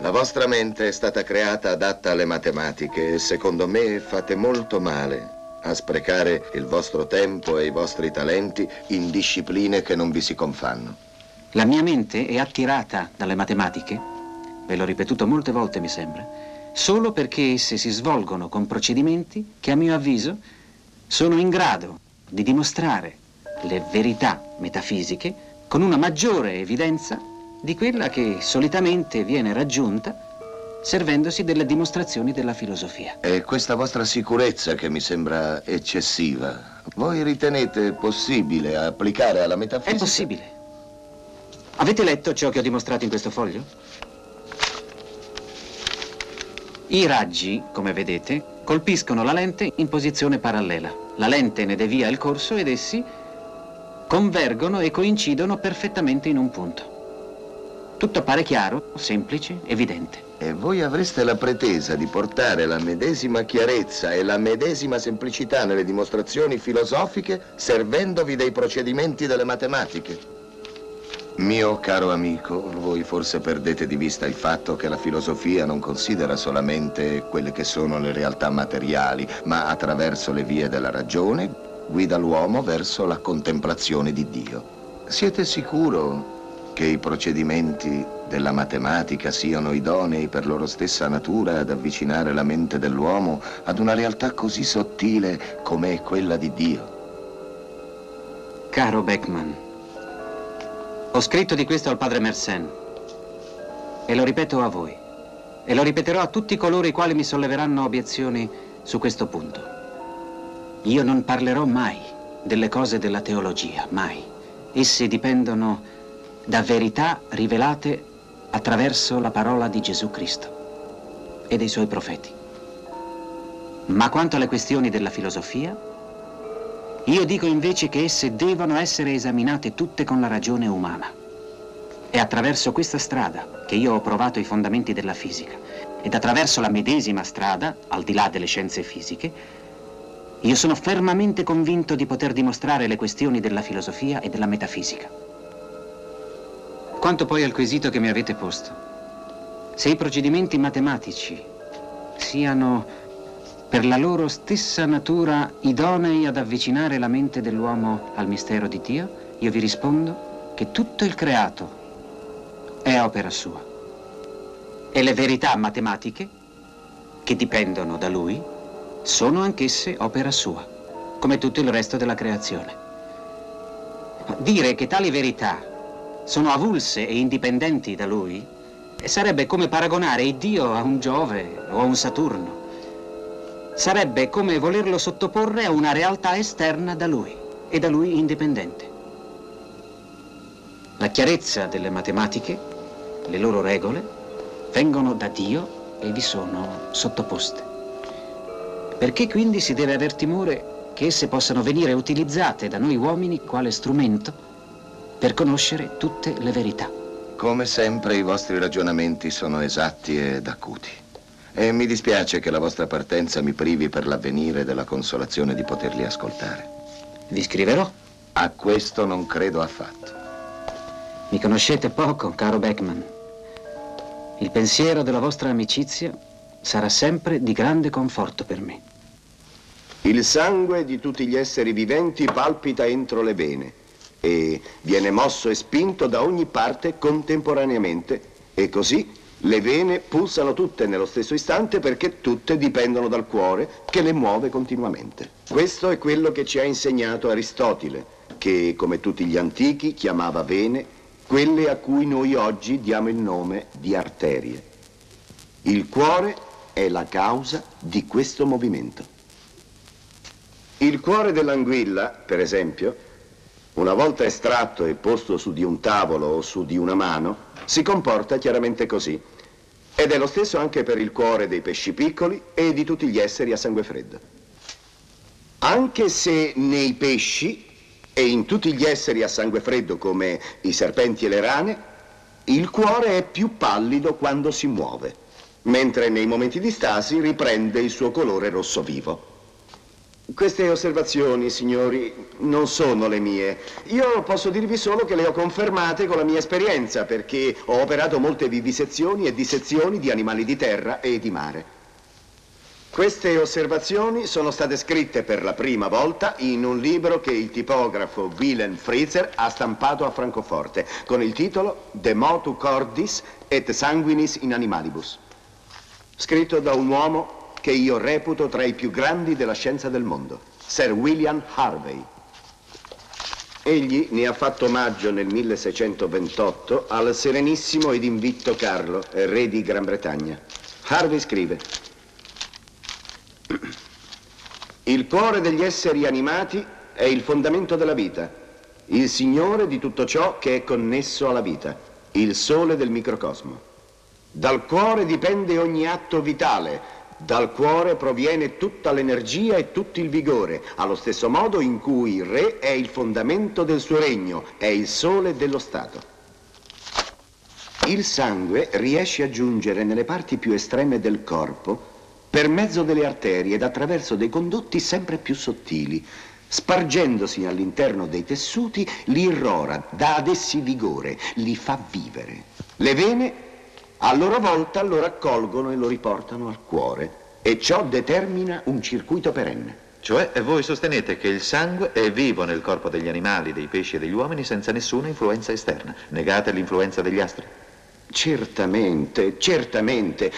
La vostra mente è stata creata adatta alle matematiche e secondo me fate molto male a sprecare il vostro tempo e i vostri talenti in discipline che non vi si confanno. La mia mente è attirata dalle matematiche, ve l'ho ripetuto molte volte mi sembra, solo perché esse si svolgono con procedimenti che a mio avviso sono in grado di dimostrare le verità metafisiche con una maggiore evidenza di quella che solitamente viene raggiunta servendosi delle dimostrazioni della filosofia. È questa vostra sicurezza che mi sembra eccessiva. Voi ritenete possibile applicare alla metafisica? È possibile. Avete letto ciò che ho dimostrato in questo foglio? I raggi, come vedete, colpiscono la lente in posizione parallela. La lente ne devia il corso ed essi convergono e coincidono perfettamente in un punto. Tutto appare chiaro, semplice, evidente. E voi avreste la pretesa di portare la medesima chiarezza e la medesima semplicità nelle dimostrazioni filosofiche servendovi dei procedimenti delle matematiche. Mio caro amico, voi forse perdete di vista il fatto che la filosofia non considera solamente quelle che sono le realtà materiali, ma attraverso le vie della ragione guida l'uomo verso la contemplazione di Dio. Siete sicuro che i procedimenti della matematica siano idonei per loro stessa natura ad avvicinare la mente dell'uomo ad una realtà così sottile come è quella di Dio? Caro Beckman, ho scritto di questo al padre Mersenne e lo ripeto a voi e lo ripeterò a tutti coloro i quali mi solleveranno obiezioni su questo punto. Io non parlerò mai delle cose della teologia, mai. Esse dipendono da verità rivelate attraverso la parola di Gesù Cristo e dei suoi profeti. Ma quanto alle questioni della filosofia, io dico invece che esse devono essere esaminate tutte con la ragione umana. È attraverso questa strada che io ho provato i fondamenti della fisica ed attraverso la medesima strada, al di là delle scienze fisiche, io sono fermamente convinto di poter dimostrare le questioni della filosofia e della metafisica. Quanto poi al quesito che mi avete posto, se i procedimenti matematici siano per la loro stessa natura idonei ad avvicinare la mente dell'uomo al mistero di Dio, io vi rispondo che tutto il creato è opera sua. E le verità matematiche, che dipendono da Lui, sono anch'esse opera sua, come tutto il resto della creazione. Dire che tali verità sono avulse e indipendenti da Lui sarebbe come paragonare il Dio a un Giove o a un Saturno. Sarebbe come volerlo sottoporre a una realtà esterna da Lui e da Lui indipendente. La chiarezza delle matematiche, le loro regole, vengono da Dio e vi sono sottoposte. Perché quindi si deve aver timore che esse possano venire utilizzate da noi uomini quale strumento per conoscere tutte le verità. Come sempre i vostri ragionamenti sono esatti ed acuti. E mi dispiace che la vostra partenza mi privi per l'avvenire della consolazione di poterli ascoltare. Vi scriverò. A questo non credo affatto. Mi conoscete poco, caro Beckman. Il pensiero della vostra amicizia sarà sempre di grande conforto per me. Il sangue di tutti gli esseri viventi palpita entro le vene e viene mosso e spinto da ogni parte contemporaneamente e così le vene pulsano tutte nello stesso istante perché tutte dipendono dal cuore che le muove continuamente. Questo è quello che ci ha insegnato Aristotele, che come tutti gli antichi chiamava vene quelle a cui noi oggi diamo il nome di arterie. Il cuore è la causa di questo movimento. Il cuore dell'anguilla, per esempio, una volta estratto e posto su di un tavolo o su di una mano, si comporta chiaramente così. Ed è lo stesso anche per il cuore dei pesci piccoli e di tutti gli esseri a sangue freddo. Anche se nei pesci e in tutti gli esseri a sangue freddo come i serpenti e le rane, il cuore è più pallido quando si muove, mentre nei momenti di stasi riprende il suo colore rosso vivo. Queste osservazioni, signori, non sono le mie. Io posso dirvi solo che le ho confermate con la mia esperienza, perché ho operato molte vivisezioni e dissezioni di animali di terra e di mare. Queste osservazioni sono state scritte per la prima volta in un libro che il tipografo Wilhelm Fritzer ha stampato a Francoforte, con il titolo De Motu Cordis et Sanguinis in Animalibus, scritto da un uomo che io reputo tra i più grandi della scienza del mondo, Sir William Harvey. Egli ne ha fatto omaggio nel 1628 al serenissimo ed invitto Carlo, re di Gran Bretagna. Harvey scrive: il cuore degli esseri animati è il fondamento della vita, il signore di tutto ciò che è connesso alla vita, il sole del microcosmo. Dal cuore dipende ogni atto vitale, dal cuore proviene tutta l'energia e tutto il vigore, allo stesso modo in cui il re è il fondamento del suo regno, è il sole dello Stato. Il sangue riesce a giungere nelle parti più estreme del corpo per mezzo delle arterie ed attraverso dei condotti sempre più sottili. Spargendosi all'interno dei tessuti, li irrora, dà ad essi vigore, li fa vivere. Le vene, a loro volta, lo raccolgono e lo riportano al cuore, e ciò determina un circuito perenne. Cioè, voi sostenete che il sangue è vivo nel corpo degli animali, dei pesci e degli uomini senza nessuna influenza esterna. Negate l'influenza degli astri? Certamente, certamente.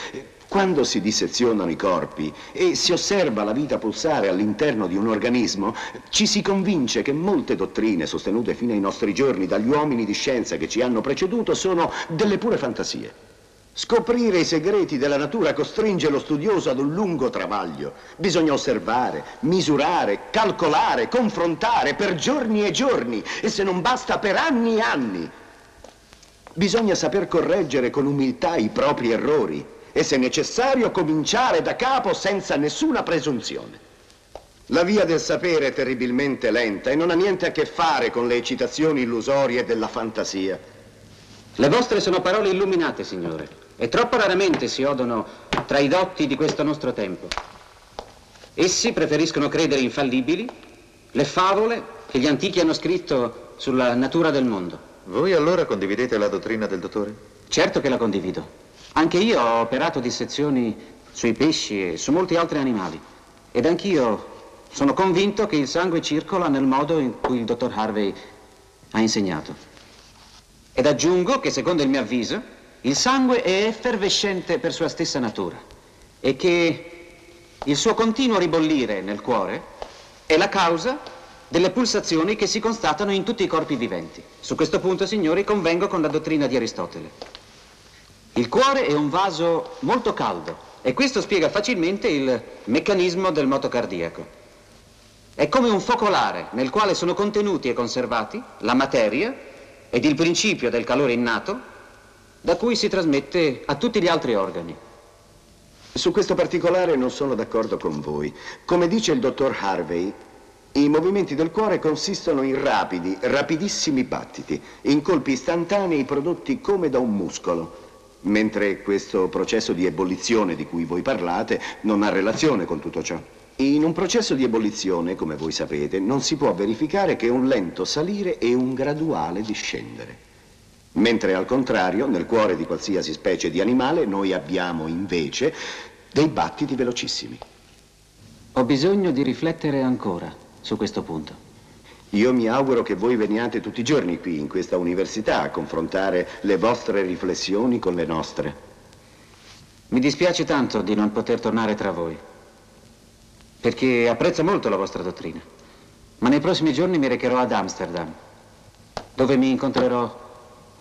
Quando si dissezionano i corpi e si osserva la vita pulsare all'interno di un organismo, ci si convince che molte dottrine sostenute fino ai nostri giorni dagli uomini di scienza che ci hanno preceduto sono delle pure fantasie. Scoprire i segreti della natura costringe lo studioso ad un lungo travaglio. Bisogna osservare, misurare, calcolare, confrontare per giorni e giorni, e se non basta per anni e anni. Bisogna saper correggere con umiltà i propri errori e, se necessario, cominciare da capo senza nessuna presunzione. La via del sapere è terribilmente lenta e non ha niente a che fare con le eccitazioni illusorie della fantasia. Le vostre sono parole illuminate, signore, e troppo raramente si odono tra i dotti di questo nostro tempo. Essi preferiscono credere infallibili le favole che gli antichi hanno scritto sulla natura del mondo. Voi allora condividete la dottrina del dottore? Certo che la condivido. Anche io ho operato dissezioni sui pesci e su molti altri animali. Ed anch'io sono convinto che il sangue circola nel modo in cui il dottor Harvey ha insegnato. Ed aggiungo che, secondo il mio avviso, il sangue è effervescente per sua stessa natura e che il suo continuo ribollire nel cuore è la causa delle pulsazioni che si constatano in tutti i corpi viventi. Su questo punto, signori, convengo con la dottrina di Aristotele. Il cuore è un vaso molto caldo e questo spiega facilmente il meccanismo del moto cardiaco. È come un focolare nel quale sono contenuti e conservati la materia ed il principio del calore innato da cui si trasmette a tutti gli altri organi. Su questo particolare non sono d'accordo con voi. Come dice il dottor Harvey, i movimenti del cuore consistono in rapidissimi battiti, in colpi istantanei prodotti come da un muscolo, mentre questo processo di ebollizione di cui voi parlate non ha relazione con tutto ciò. In un processo di ebollizione, come voi sapete, non si può verificare che un lento salire e un graduale discendere. Mentre al contrario, nel cuore di qualsiasi specie di animale, noi abbiamo invece dei battiti velocissimi. Ho bisogno di riflettere ancora su questo punto. Io mi auguro che voi veniate tutti i giorni qui in questa università a confrontare le vostre riflessioni con le nostre. Mi dispiace tanto di non poter tornare tra voi, perché apprezzo molto la vostra dottrina, ma nei prossimi giorni mi recherò ad Amsterdam, dove mi incontrerò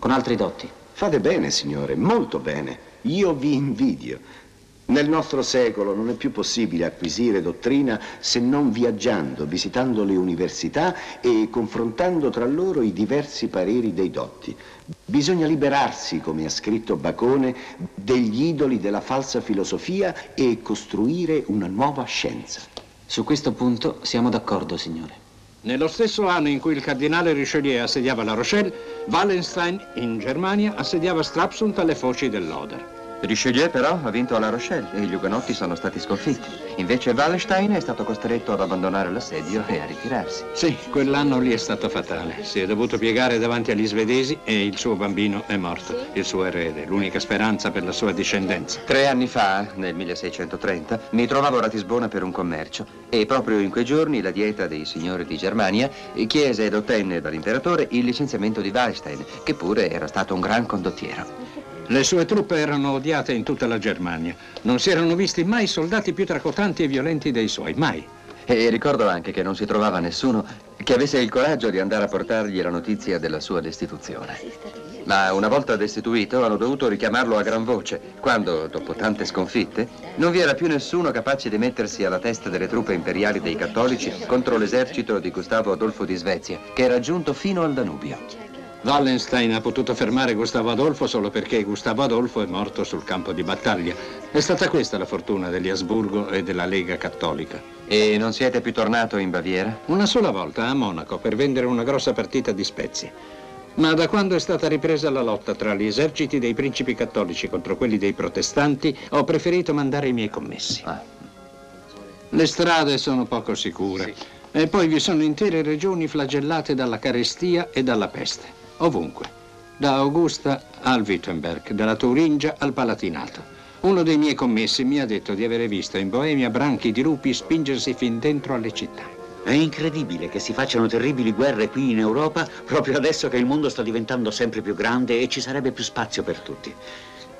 con altri dotti. Fate bene, signore, molto bene. Io vi invidio. Nel nostro secolo non è più possibile acquisire dottrina se non viaggiando, visitando le università e confrontando tra loro i diversi pareri dei dotti. Bisogna liberarsi, come ha scritto Bacone, degli idoli della falsa filosofia e costruire una nuova scienza. Su questo punto siamo d'accordo, signore. Nello stesso anno in cui il cardinale Richelieu assediava La Rochelle, Wallenstein in Germania assediava Stralsund alle foci dell'Oder. Richelieu però ha vinto a La Rochelle e gli Ugonotti sono stati sconfitti. Invece Wallenstein è stato costretto ad abbandonare l'assedio e a ritirarsi. Sì, quell'anno lì è stato fatale. Si è dovuto piegare davanti agli svedesi e il suo bambino è morto, il suo erede, l'unica speranza per la sua discendenza. 3 anni fa, nel 1630, mi trovavo a Ratisbona per un commercio e proprio in quei giorni la dieta dei signori di Germania chiese ed ottenne dall'imperatore il licenziamento di Wallenstein, che pure era stato un gran condottiero. Le sue truppe erano odiate in tutta la Germania. Non si erano visti mai soldati più tracotanti e violenti dei suoi, mai. E ricordo anche che non si trovava nessuno che avesse il coraggio di andare a portargli la notizia della sua destituzione. Ma una volta destituito hanno dovuto richiamarlo a gran voce, quando, dopo tante sconfitte, non vi era più nessuno capace di mettersi alla testa delle truppe imperiali dei cattolici contro l'esercito di Gustavo Adolfo di Svezia, che era giunto fino al Danubio. Wallenstein ha potuto fermare Gustavo Adolfo solo perché Gustavo Adolfo è morto sul campo di battaglia. È stata questa la fortuna degli Asburgo e della Lega Cattolica. E non siete più tornato in Baviera? Una sola volta a Monaco per vendere una grossa partita di spezie. Ma da quando è stata ripresa la lotta tra gli eserciti dei principi cattolici contro quelli dei protestanti, ho preferito mandare i miei commessi. Le strade sono poco sicure. E poi vi sono intere regioni flagellate dalla carestia e dalla peste. Ovunque, da Augusta al Wittenberg, dalla Turingia al Palatinato. Uno dei miei commessi mi ha detto di avere visto in Boemia branchi di lupi spingersi fin dentro alle città. È incredibile che si facciano terribili guerre qui in Europa proprio adesso che il mondo sta diventando sempre più grande e ci sarebbe più spazio per tutti.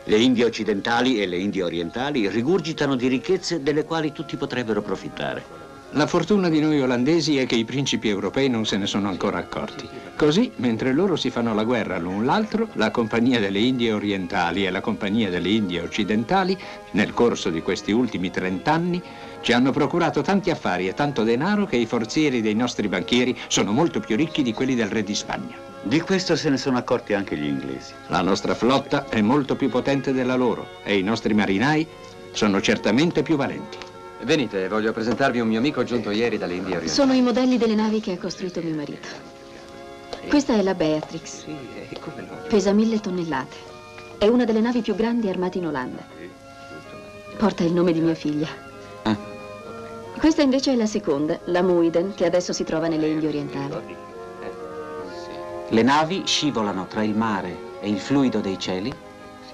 Le Indie occidentali e le Indie orientali rigurgitano di ricchezze delle quali tutti potrebbero profittare. La fortuna di noi olandesi è che i principi europei non se ne sono ancora accorti. Così, mentre loro si fanno la guerra l'un l'altro, la Compagnia delle Indie Orientali e la Compagnia delle Indie Occidentali, nel corso di questi ultimi 30 anni, ci hanno procurato tanti affari e tanto denaro che i forzieri dei nostri banchieri sono molto più ricchi di quelli del re di Spagna. Di questo se ne sono accorti anche gli inglesi. La nostra flotta è molto più potente della loro e i nostri marinai sono certamente più valenti. Venite, voglio presentarvi un mio amico giunto ieri dalle Indie Orientali. Sono i modelli delle navi che ha costruito mio marito. Questa è la Beatrix. Pesa 1000 tonnellate. È una delle navi più grandi armate in Olanda. Porta il nome di mia figlia. Questa invece è la seconda, la Muiden, che adesso si trova nelle Indie Orientali. Le navi scivolano tra il mare e il fluido dei cieli,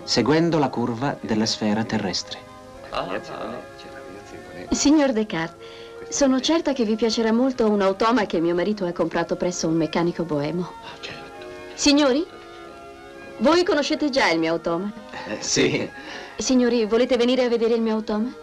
seguendo la curva della sfera terrestre. Signor Descartes, sono certa che vi piacerà molto un automa che mio marito ha comprato presso un meccanico boemo. Signori, voi conoscete già il mio automa? Sì. Signori, volete venire a vedere il mio automa?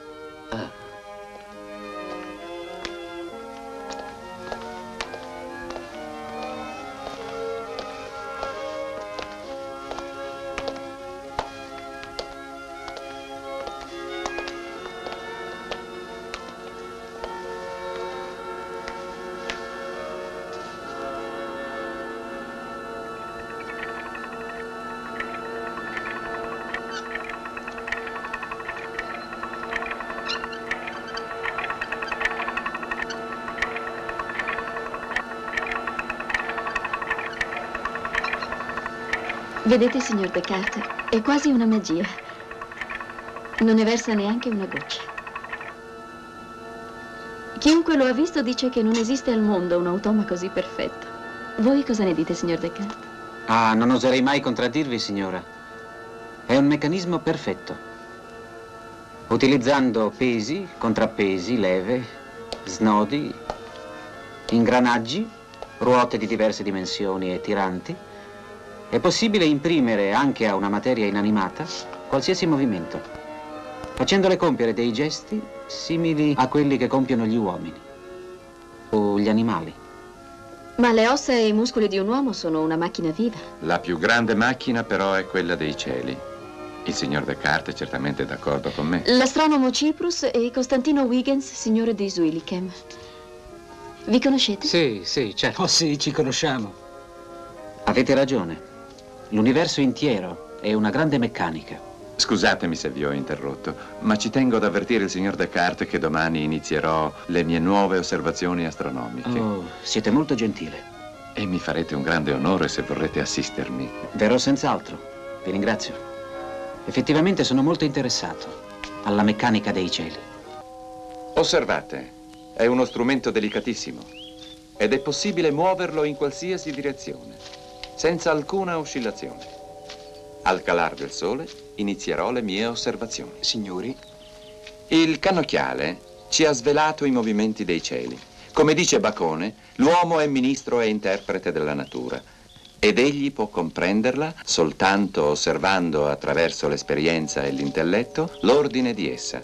Vedete, signor Descartes, è quasi una magia. Non ne versa neanche una goccia. Chiunque lo ha visto dice che non esiste al mondo un automa così perfetto. Voi cosa ne dite, signor Descartes? Ah, non oserei mai contraddirvi, signora. È un meccanismo perfetto. Utilizzando pesi, contrappesi, leve, snodi, ingranaggi, ruote di diverse dimensioni e tiranti, è possibile imprimere anche a una materia inanimata qualsiasi movimento, facendole compiere dei gesti simili a quelli che compiono gli uomini o gli animali. Ma le ossa e i muscoli di un uomo sono una macchina viva. La più grande macchina però è quella dei cieli. Il signor Descartes è certamente d'accordo con me. L'astronomo Cyprus e Costantino Huygens, signore di Zwillichem. Vi conoscete? Sì, certo. Oh sì, ci conosciamo. Avete ragione. L'universo intero è una grande meccanica. Scusatemi se vi ho interrotto, ma ci tengo ad avvertire il signor Descartes che domani inizierò le mie nuove osservazioni astronomiche. Oh, siete molto gentile. E mi farete un grande onore se vorrete assistermi. Verrò senz'altro. Vi ringrazio. Effettivamente sono molto interessato alla meccanica dei cieli. Osservate, è uno strumento delicatissimo ed è possibile muoverlo in qualsiasi direzione, senza alcuna oscillazione. Al calar del sole inizierò le mie osservazioni. Signori? Il cannocchiale ci ha svelato i movimenti dei cieli. Come dice Bacone, l'uomo è ministro e interprete della natura ed egli può comprenderla soltanto osservando attraverso l'esperienza e l'intelletto l'ordine di essa.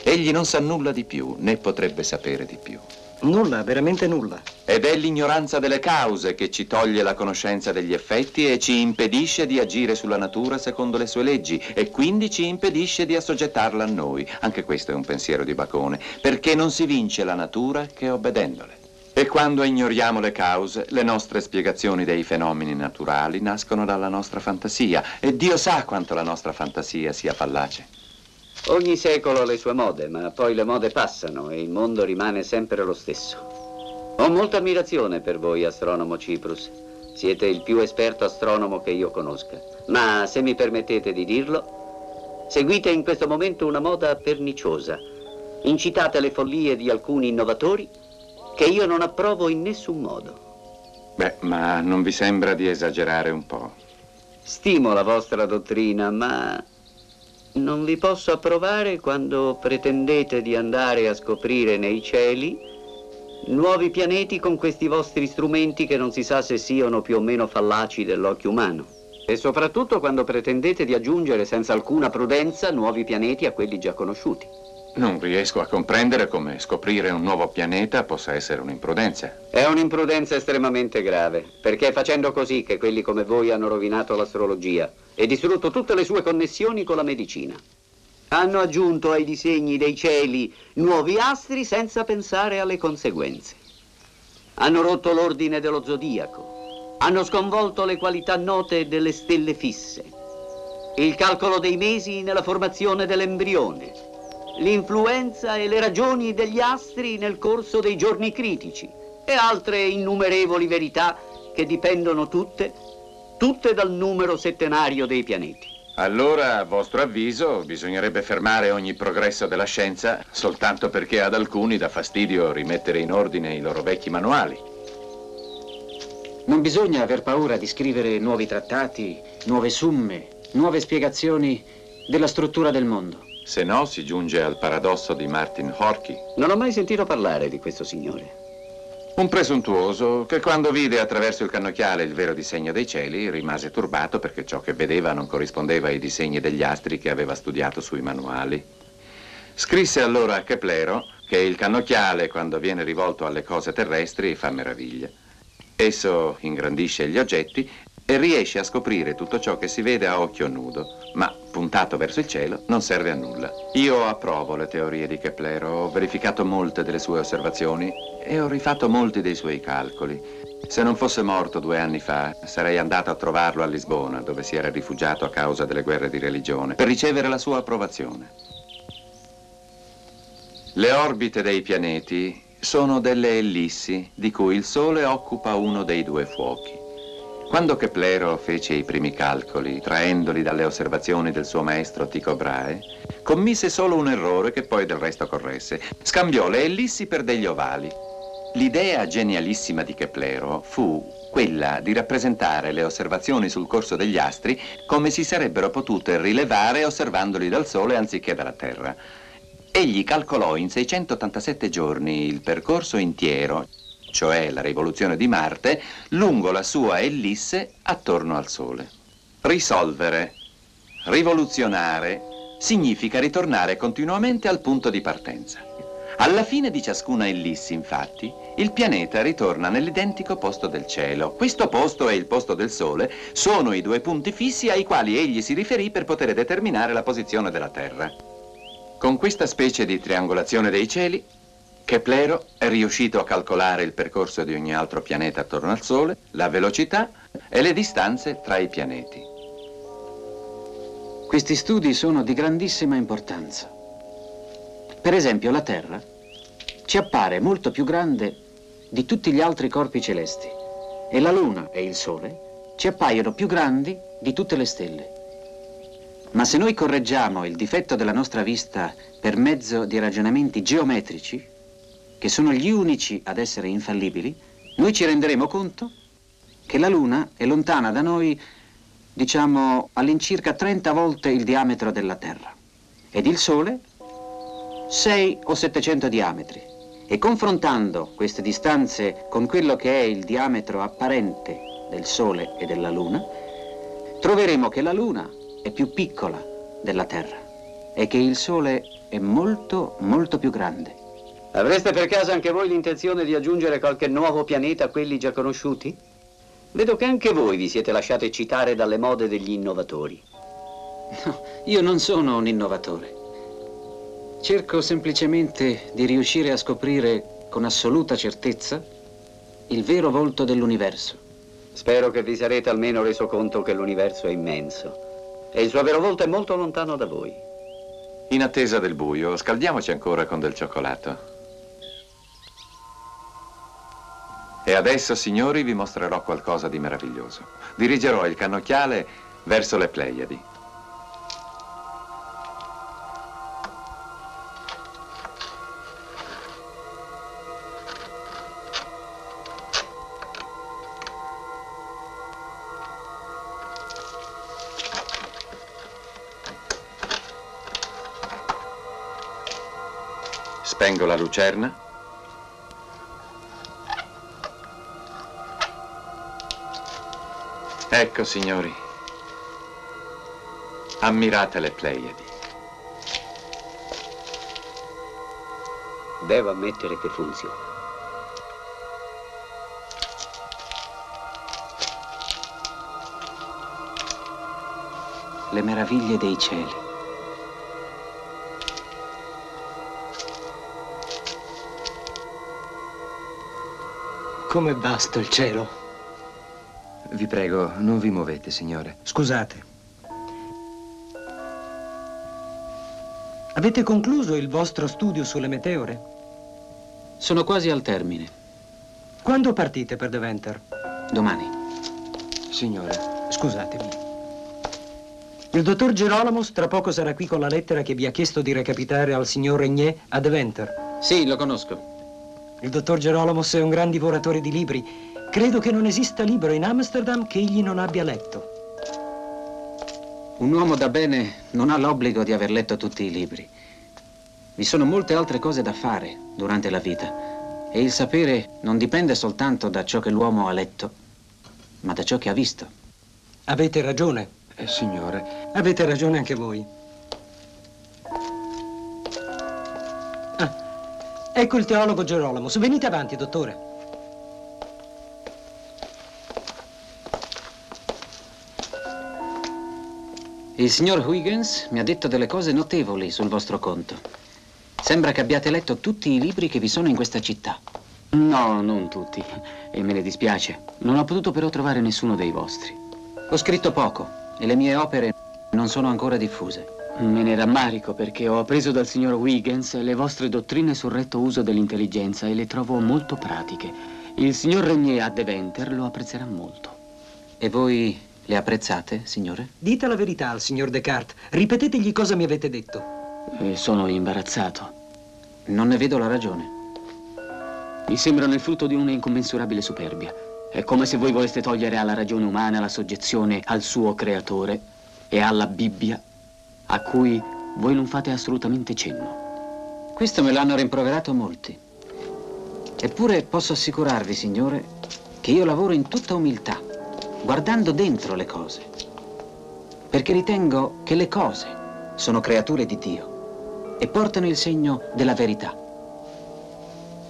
Egli non sa nulla di più, né potrebbe sapere di più. Nulla, veramente nulla. Ed è l'ignoranza delle cause che ci toglie la conoscenza degli effetti e ci impedisce di agire sulla natura secondo le sue leggi e quindi ci impedisce di assoggettarla a noi. Anche questo è un pensiero di Bacone, perché non si vince la natura che obbedendole. E quando ignoriamo le cause, le nostre spiegazioni dei fenomeni naturali nascono dalla nostra fantasia e Dio sa quanto la nostra fantasia sia fallace. Ogni secolo ha le sue mode, ma poi le mode passano e il mondo rimane sempre lo stesso. Ho molta ammirazione per voi, astronomo Cyprus. Siete il più esperto astronomo che io conosca. Ma se mi permettete di dirlo, seguite in questo momento una moda perniciosa. Incitate le follie di alcuni innovatori che io non approvo in nessun modo. Beh, ma non vi sembra di esagerare un po'? Stimo la vostra dottrina, ma non vi posso approvare quando pretendete di andare a scoprire nei cieli nuovi pianeti con questi vostri strumenti che non si sa se siano più o meno fallaci dell'occhio umano. E soprattutto quando pretendete di aggiungere senza alcuna prudenza nuovi pianeti a quelli già conosciuti. Non riesco a comprendere come scoprire un nuovo pianeta possa essere un'imprudenza. È un'imprudenza estremamente grave, perché è facendo così che quelli come voi hanno rovinato l'astrologia e distrutto tutte le sue connessioni con la medicina. Hanno aggiunto ai disegni dei cieli nuovi astri senza pensare alle conseguenze. Hanno rotto l'ordine dello zodiaco. Hanno sconvolto le qualità note delle stelle fisse. Il calcolo dei mesi nella formazione dell'embrione. L'influenza e le ragioni degli astri nel corso dei giorni critici e altre innumerevoli verità che dipendono tutte dal numero settenario dei pianeti. Allora, a vostro avviso, bisognerebbe fermare ogni progresso della scienza soltanto perché ad alcuni dà fastidio rimettere in ordine i loro vecchi manuali. Non bisogna aver paura di scrivere nuovi trattati, nuove somme, nuove spiegazioni della struttura del mondo. Se no, si giunge al paradosso di Martin Horky. Non ho mai sentito parlare di questo signore. Un presuntuoso che quando vide attraverso il cannocchiale il vero disegno dei cieli rimase turbato perché ciò che vedeva non corrispondeva ai disegni degli astri che aveva studiato sui manuali. Scrisse allora a Keplero che il cannocchiale, quando viene rivolto alle cose terrestri, fa meraviglia. Esso ingrandisce gli oggetti e riesce a scoprire tutto ciò che si vede a occhio nudo, ma puntato verso il cielo non serve a nulla. Io approvo le teorie di Keplero, ho verificato molte delle sue osservazioni e ho rifatto molti dei suoi calcoli. Se non fosse morto 2 anni fa, sarei andato a trovarlo a Lisbona, dove si era rifugiato a causa delle guerre di religione, per ricevere la sua approvazione. Le orbite dei pianeti sono delle ellissi di cui il Sole occupa uno dei 2 fuochi. Quando Keplero fece i primi calcoli, traendoli dalle osservazioni del suo maestro Tycho Brahe, commise solo un errore che poi del resto corresse. Scambiò le ellissi per degli ovali. L'idea genialissima di Keplero fu quella di rappresentare le osservazioni sul corso degli astri come si sarebbero potute rilevare osservandoli dal Sole anziché dalla Terra. Egli calcolò in 687 giorni il percorso intero, cioè la rivoluzione di Marte, lungo la sua ellisse attorno al Sole. Risolvere, rivoluzionare, significa ritornare continuamente al punto di partenza. Alla fine di ciascuna ellissi, infatti, il pianeta ritorna nell'identico posto del cielo. Questo posto e il posto del Sole sono i 2 punti fissi ai quali egli si riferì per poter determinare la posizione della Terra. Con questa specie di triangolazione dei cieli, Keplero è riuscito a calcolare il percorso di ogni altro pianeta attorno al Sole, la velocità e le distanze tra i pianeti. Questi studi sono di grandissima importanza. Per esempio, la Terra ci appare molto più grande di tutti gli altri corpi celesti e la Luna e il Sole ci appaiono più grandi di tutte le stelle. Ma se noi correggiamo il difetto della nostra vista per mezzo di ragionamenti geometrici, che sono gli unici ad essere infallibili, noi ci renderemo conto che la Luna è lontana da noi, diciamo, all'incirca 30 volte il diametro della Terra, ed il Sole 6 o 700 diametri. E confrontando queste distanze con quello che è il diametro apparente del Sole e della Luna, troveremo che la Luna è più piccola della Terra e che il Sole è molto, molto più grande. Avreste per caso anche voi l'intenzione di aggiungere qualche nuovo pianeta a quelli già conosciuti? Vedo che anche voi vi siete lasciati eccitare dalle mode degli innovatori. No, io non sono un innovatore. Cerco semplicemente di riuscire a scoprire con assoluta certezza il vero volto dell'universo. Spero che vi sarete almeno reso conto che l'universo è immenso e il suo vero volto è molto lontano da voi. In attesa del buio, scaldiamoci ancora con del cioccolato. E adesso, signori, vi mostrerò qualcosa di meraviglioso. Dirigerò il cannocchiale verso le Pleiadi. Spengo la lucerna. Ecco, signori. Ammirate le Pleiadi. Devo ammettere che funziona. Le meraviglie dei cieli. Com'è vasto il cielo. Vi prego, non vi muovete, signore. Scusate. Avete concluso il vostro studio sulle meteore? Sono quasi al termine. Quando partite per Deventer? Domani. Signore. Scusatemi. Il dottor Gerolamos tra poco sarà qui con la lettera che vi ha chiesto di recapitare al signor Regnier a Deventer. Sì, lo conosco. Il dottor Gerolamos è un gran divoratore di libri. Credo che non esista libro in Amsterdam che egli non abbia letto. Un uomo da bene non ha l'obbligo di aver letto tutti i libri. Vi sono molte altre cose da fare durante la vita e il sapere non dipende soltanto da ciò che l'uomo ha letto, ma da ciò che ha visto. Avete ragione. Signore. Avete ragione anche voi. Ecco il teologo Gerolamos. Venite avanti, dottore. Il signor Huygens mi ha detto delle cose notevoli sul vostro conto. Sembra che abbiate letto tutti i libri che vi sono in questa città. No, non tutti. E me ne dispiace. Non ho potuto però trovare nessuno dei vostri. Ho scritto poco e le mie opere non sono ancora diffuse. Me ne rammarico perché ho appreso dal signor Huygens le vostre dottrine sul retto uso dell'intelligenza e le trovo molto pratiche. Il signor Regnier a Deventer lo apprezzerà molto. E voi le apprezzate, signore? Dite la verità al signor Descartes. Ripetetegli cosa mi avete detto. Sono imbarazzato. Non ne vedo la ragione. Mi sembrano il frutto di una incommensurabile superbia. È come se voi voleste togliere alla ragione umana la soggezione al suo creatore e alla Bibbia, a cui voi non fate assolutamente cenno. Questo me l'hanno rimproverato molti. Eppure posso assicurarvi, signore, che io lavoro in tutta umiltà, guardando dentro le cose, perché ritengo che le cose sono creature di Dio e portano il segno della verità.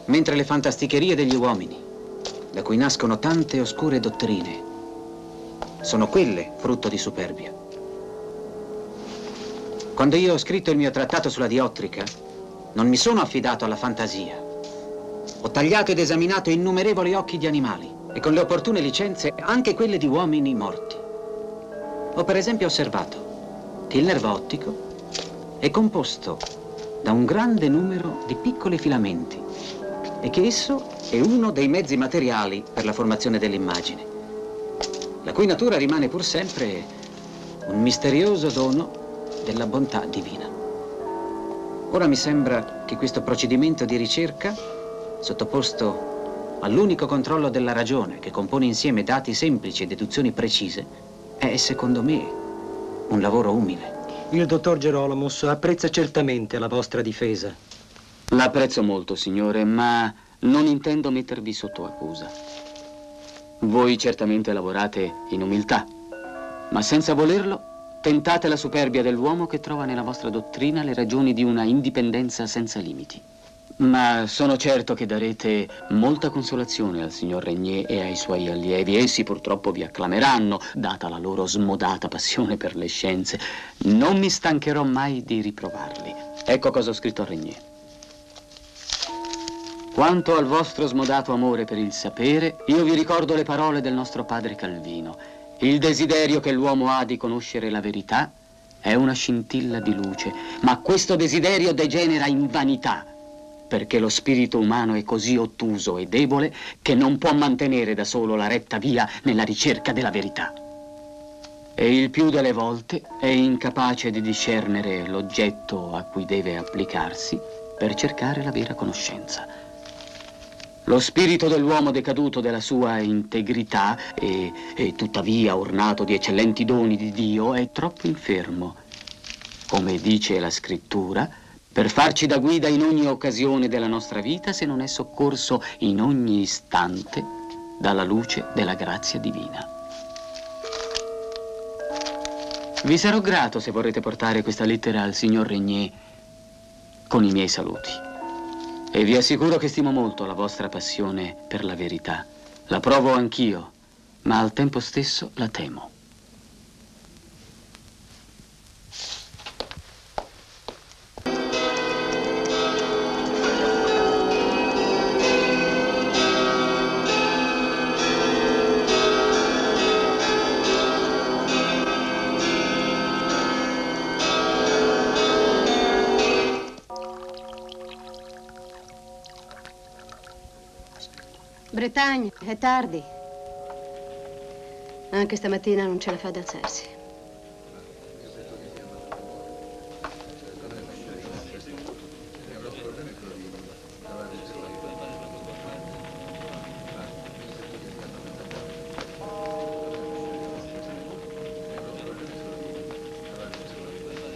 Mentre le fantasticherie degli uomini, da cui nascono tante oscure dottrine, sono quelle frutto di superbia. Quando io ho scritto il mio trattato sulla diottrica, non mi sono affidato alla fantasia. Ho tagliato ed esaminato innumerevoli occhi di animali e con le opportune licenze anche quelle di uomini morti. Ho per esempio osservato che il nervo ottico è composto da un grande numero di piccoli filamenti e che esso è uno dei mezzi materiali per la formazione dell'immagine, la cui natura rimane pur sempre un misterioso dono della bontà divina. Ora mi sembra che questo procedimento di ricerca, sottoposto all'unico controllo della ragione che compone insieme dati semplici e deduzioni precise, è secondo me un lavoro umile. Il dottor Gerolamos apprezza certamente la vostra difesa. L'apprezzo molto, signore, ma non intendo mettervi sotto accusa. Voi certamente lavorate in umiltà, ma senza volerlo tentate la superbia dell'uomo che trova nella vostra dottrina le ragioni di una indipendenza senza limiti. Ma sono certo che darete molta consolazione al signor Regnier e ai suoi allievi. Essi purtroppo vi acclameranno, data la loro smodata passione per le scienze. Non mi stancherò mai di riprovarli. Ecco cosa ho scritto a Regnier. Quanto al vostro smodato amore per il sapere, io vi ricordo le parole del nostro padre Calvino. Il desiderio che l'uomo ha di conoscere la verità è una scintilla di luce, ma questo desiderio degenera in vanità, perché lo spirito umano è così ottuso e debole che non può mantenere da solo la retta via nella ricerca della verità. E il più delle volte è incapace di discernere l'oggetto a cui deve applicarsi per cercare la vera conoscenza. Lo spirito dell'uomo decaduto della sua integrità e tuttavia ornato di eccellenti doni di Dio è troppo infermo, come dice la scrittura, per farci da guida in ogni occasione della nostra vita se non è soccorso in ogni istante dalla luce della grazia divina. Vi sarò grato se vorrete portare questa lettera al signor Regnier con i miei saluti. E vi assicuro che stimo molto la vostra passione per la verità. La provo anch'io, ma al tempo stesso la temo. Bretagne, è tardi. Anche stamattina non ce la fa ad alzarsi.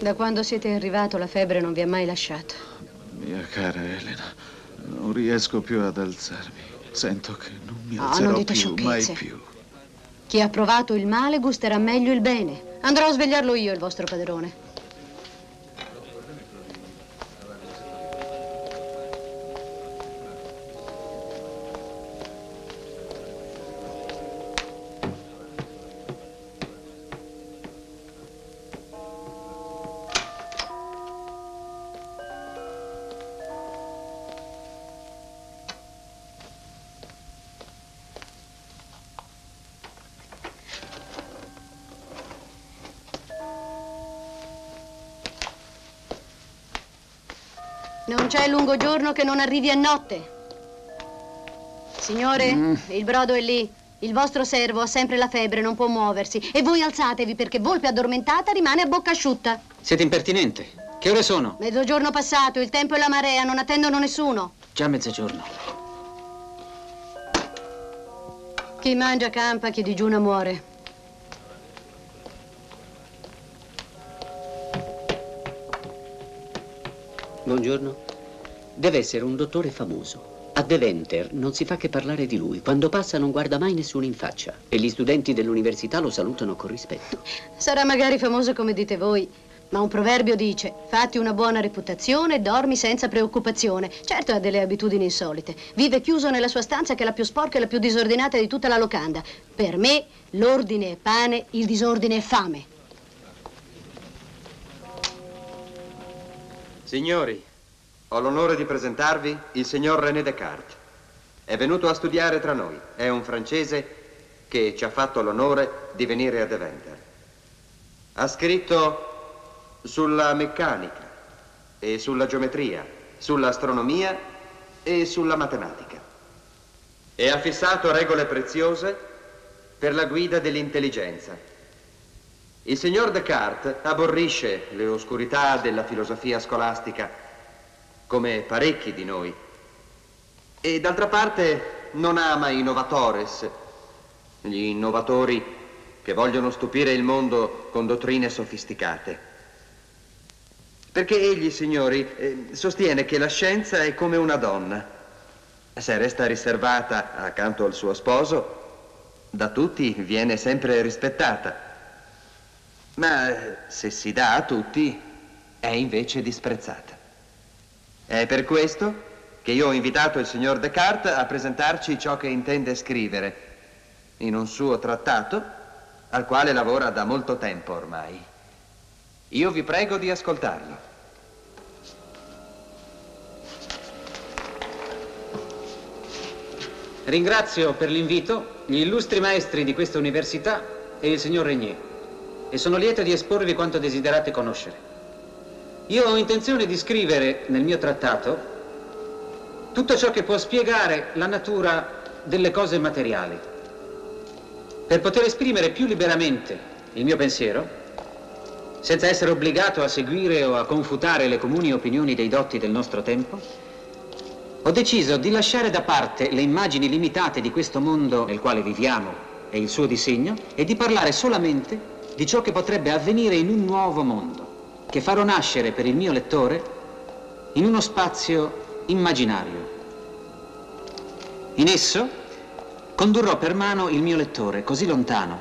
Da quando siete arrivato la febbre non vi ha mai lasciato. Mia cara Elena, non riesco più ad alzarmi. Sento che non mi alzerò non dite più, sciocchezze. mai più. Chi ha provato il male gusterà meglio il bene. Andrò a svegliarlo io, il vostro padrone. Non c'è lungo giorno che non arrivi a notte. Signore, il brodo è lì. Il vostro servo ha sempre la febbre, non può muoversi. E voi alzatevi perché volpe addormentata rimane a bocca asciutta. Siete impertinente. Che ore sono? Mezzogiorno passato, il tempo e la marea non attendono nessuno. Già mezzogiorno. Chi mangia campa, chi digiuna muore. Buongiorno. Deve essere un dottore famoso. A Deventer non si fa che parlare di lui. Quando passa non guarda mai nessuno in faccia. E gli studenti dell'università lo salutano con rispetto. Sarà magari famoso come dite voi, ma un proverbio dice: fatti una buona reputazione e dormi senza preoccupazione. Certo ha delle abitudini insolite. Vive chiuso nella sua stanza che è la più sporca e la più disordinata di tutta la locanda. Per me l'ordine è pane, il disordine è fame. Signori, ho l'onore di presentarvi il signor René Descartes. È venuto a studiare tra noi. È un francese che ci ha fatto l'onore di venire a Deventer. Ha scritto sulla meccanica e sulla geometria, sull'astronomia e sulla matematica. E ha fissato regole preziose per la guida dell'intelligenza. Il signor Descartes aborrisce le oscurità della filosofia scolastica, come parecchi di noi. E d'altra parte non ama i novatores, gli innovatori che vogliono stupire il mondo con dottrine sofisticate. Perché egli, signori, sostiene che la scienza è come una donna. Se resta riservata accanto al suo sposo, da tutti viene sempre rispettata. Ma se si dà a tutti, è invece disprezzata. È per questo che io ho invitato il signor Descartes a presentarci ciò che intende scrivere in un suo trattato al quale lavora da molto tempo ormai. Io vi prego di ascoltarlo. Ringrazio per l'invito gli illustri maestri di questa università e il signor Regnier, e sono lieto di esporvi quanto desiderate conoscere. Io ho intenzione di scrivere nel mio trattato tutto ciò che può spiegare la natura delle cose materiali. Per poter esprimere più liberamente il mio pensiero, senza essere obbligato a seguire o a confutare le comuni opinioni dei dotti del nostro tempo, ho deciso di lasciare da parte le immagini limitate di questo mondo nel quale viviamo e il suo disegno e di parlare solamente di ciò che potrebbe avvenire in un nuovo mondo, che farò nascere per il mio lettore in uno spazio immaginario. In esso condurrò per mano il mio lettore così lontano,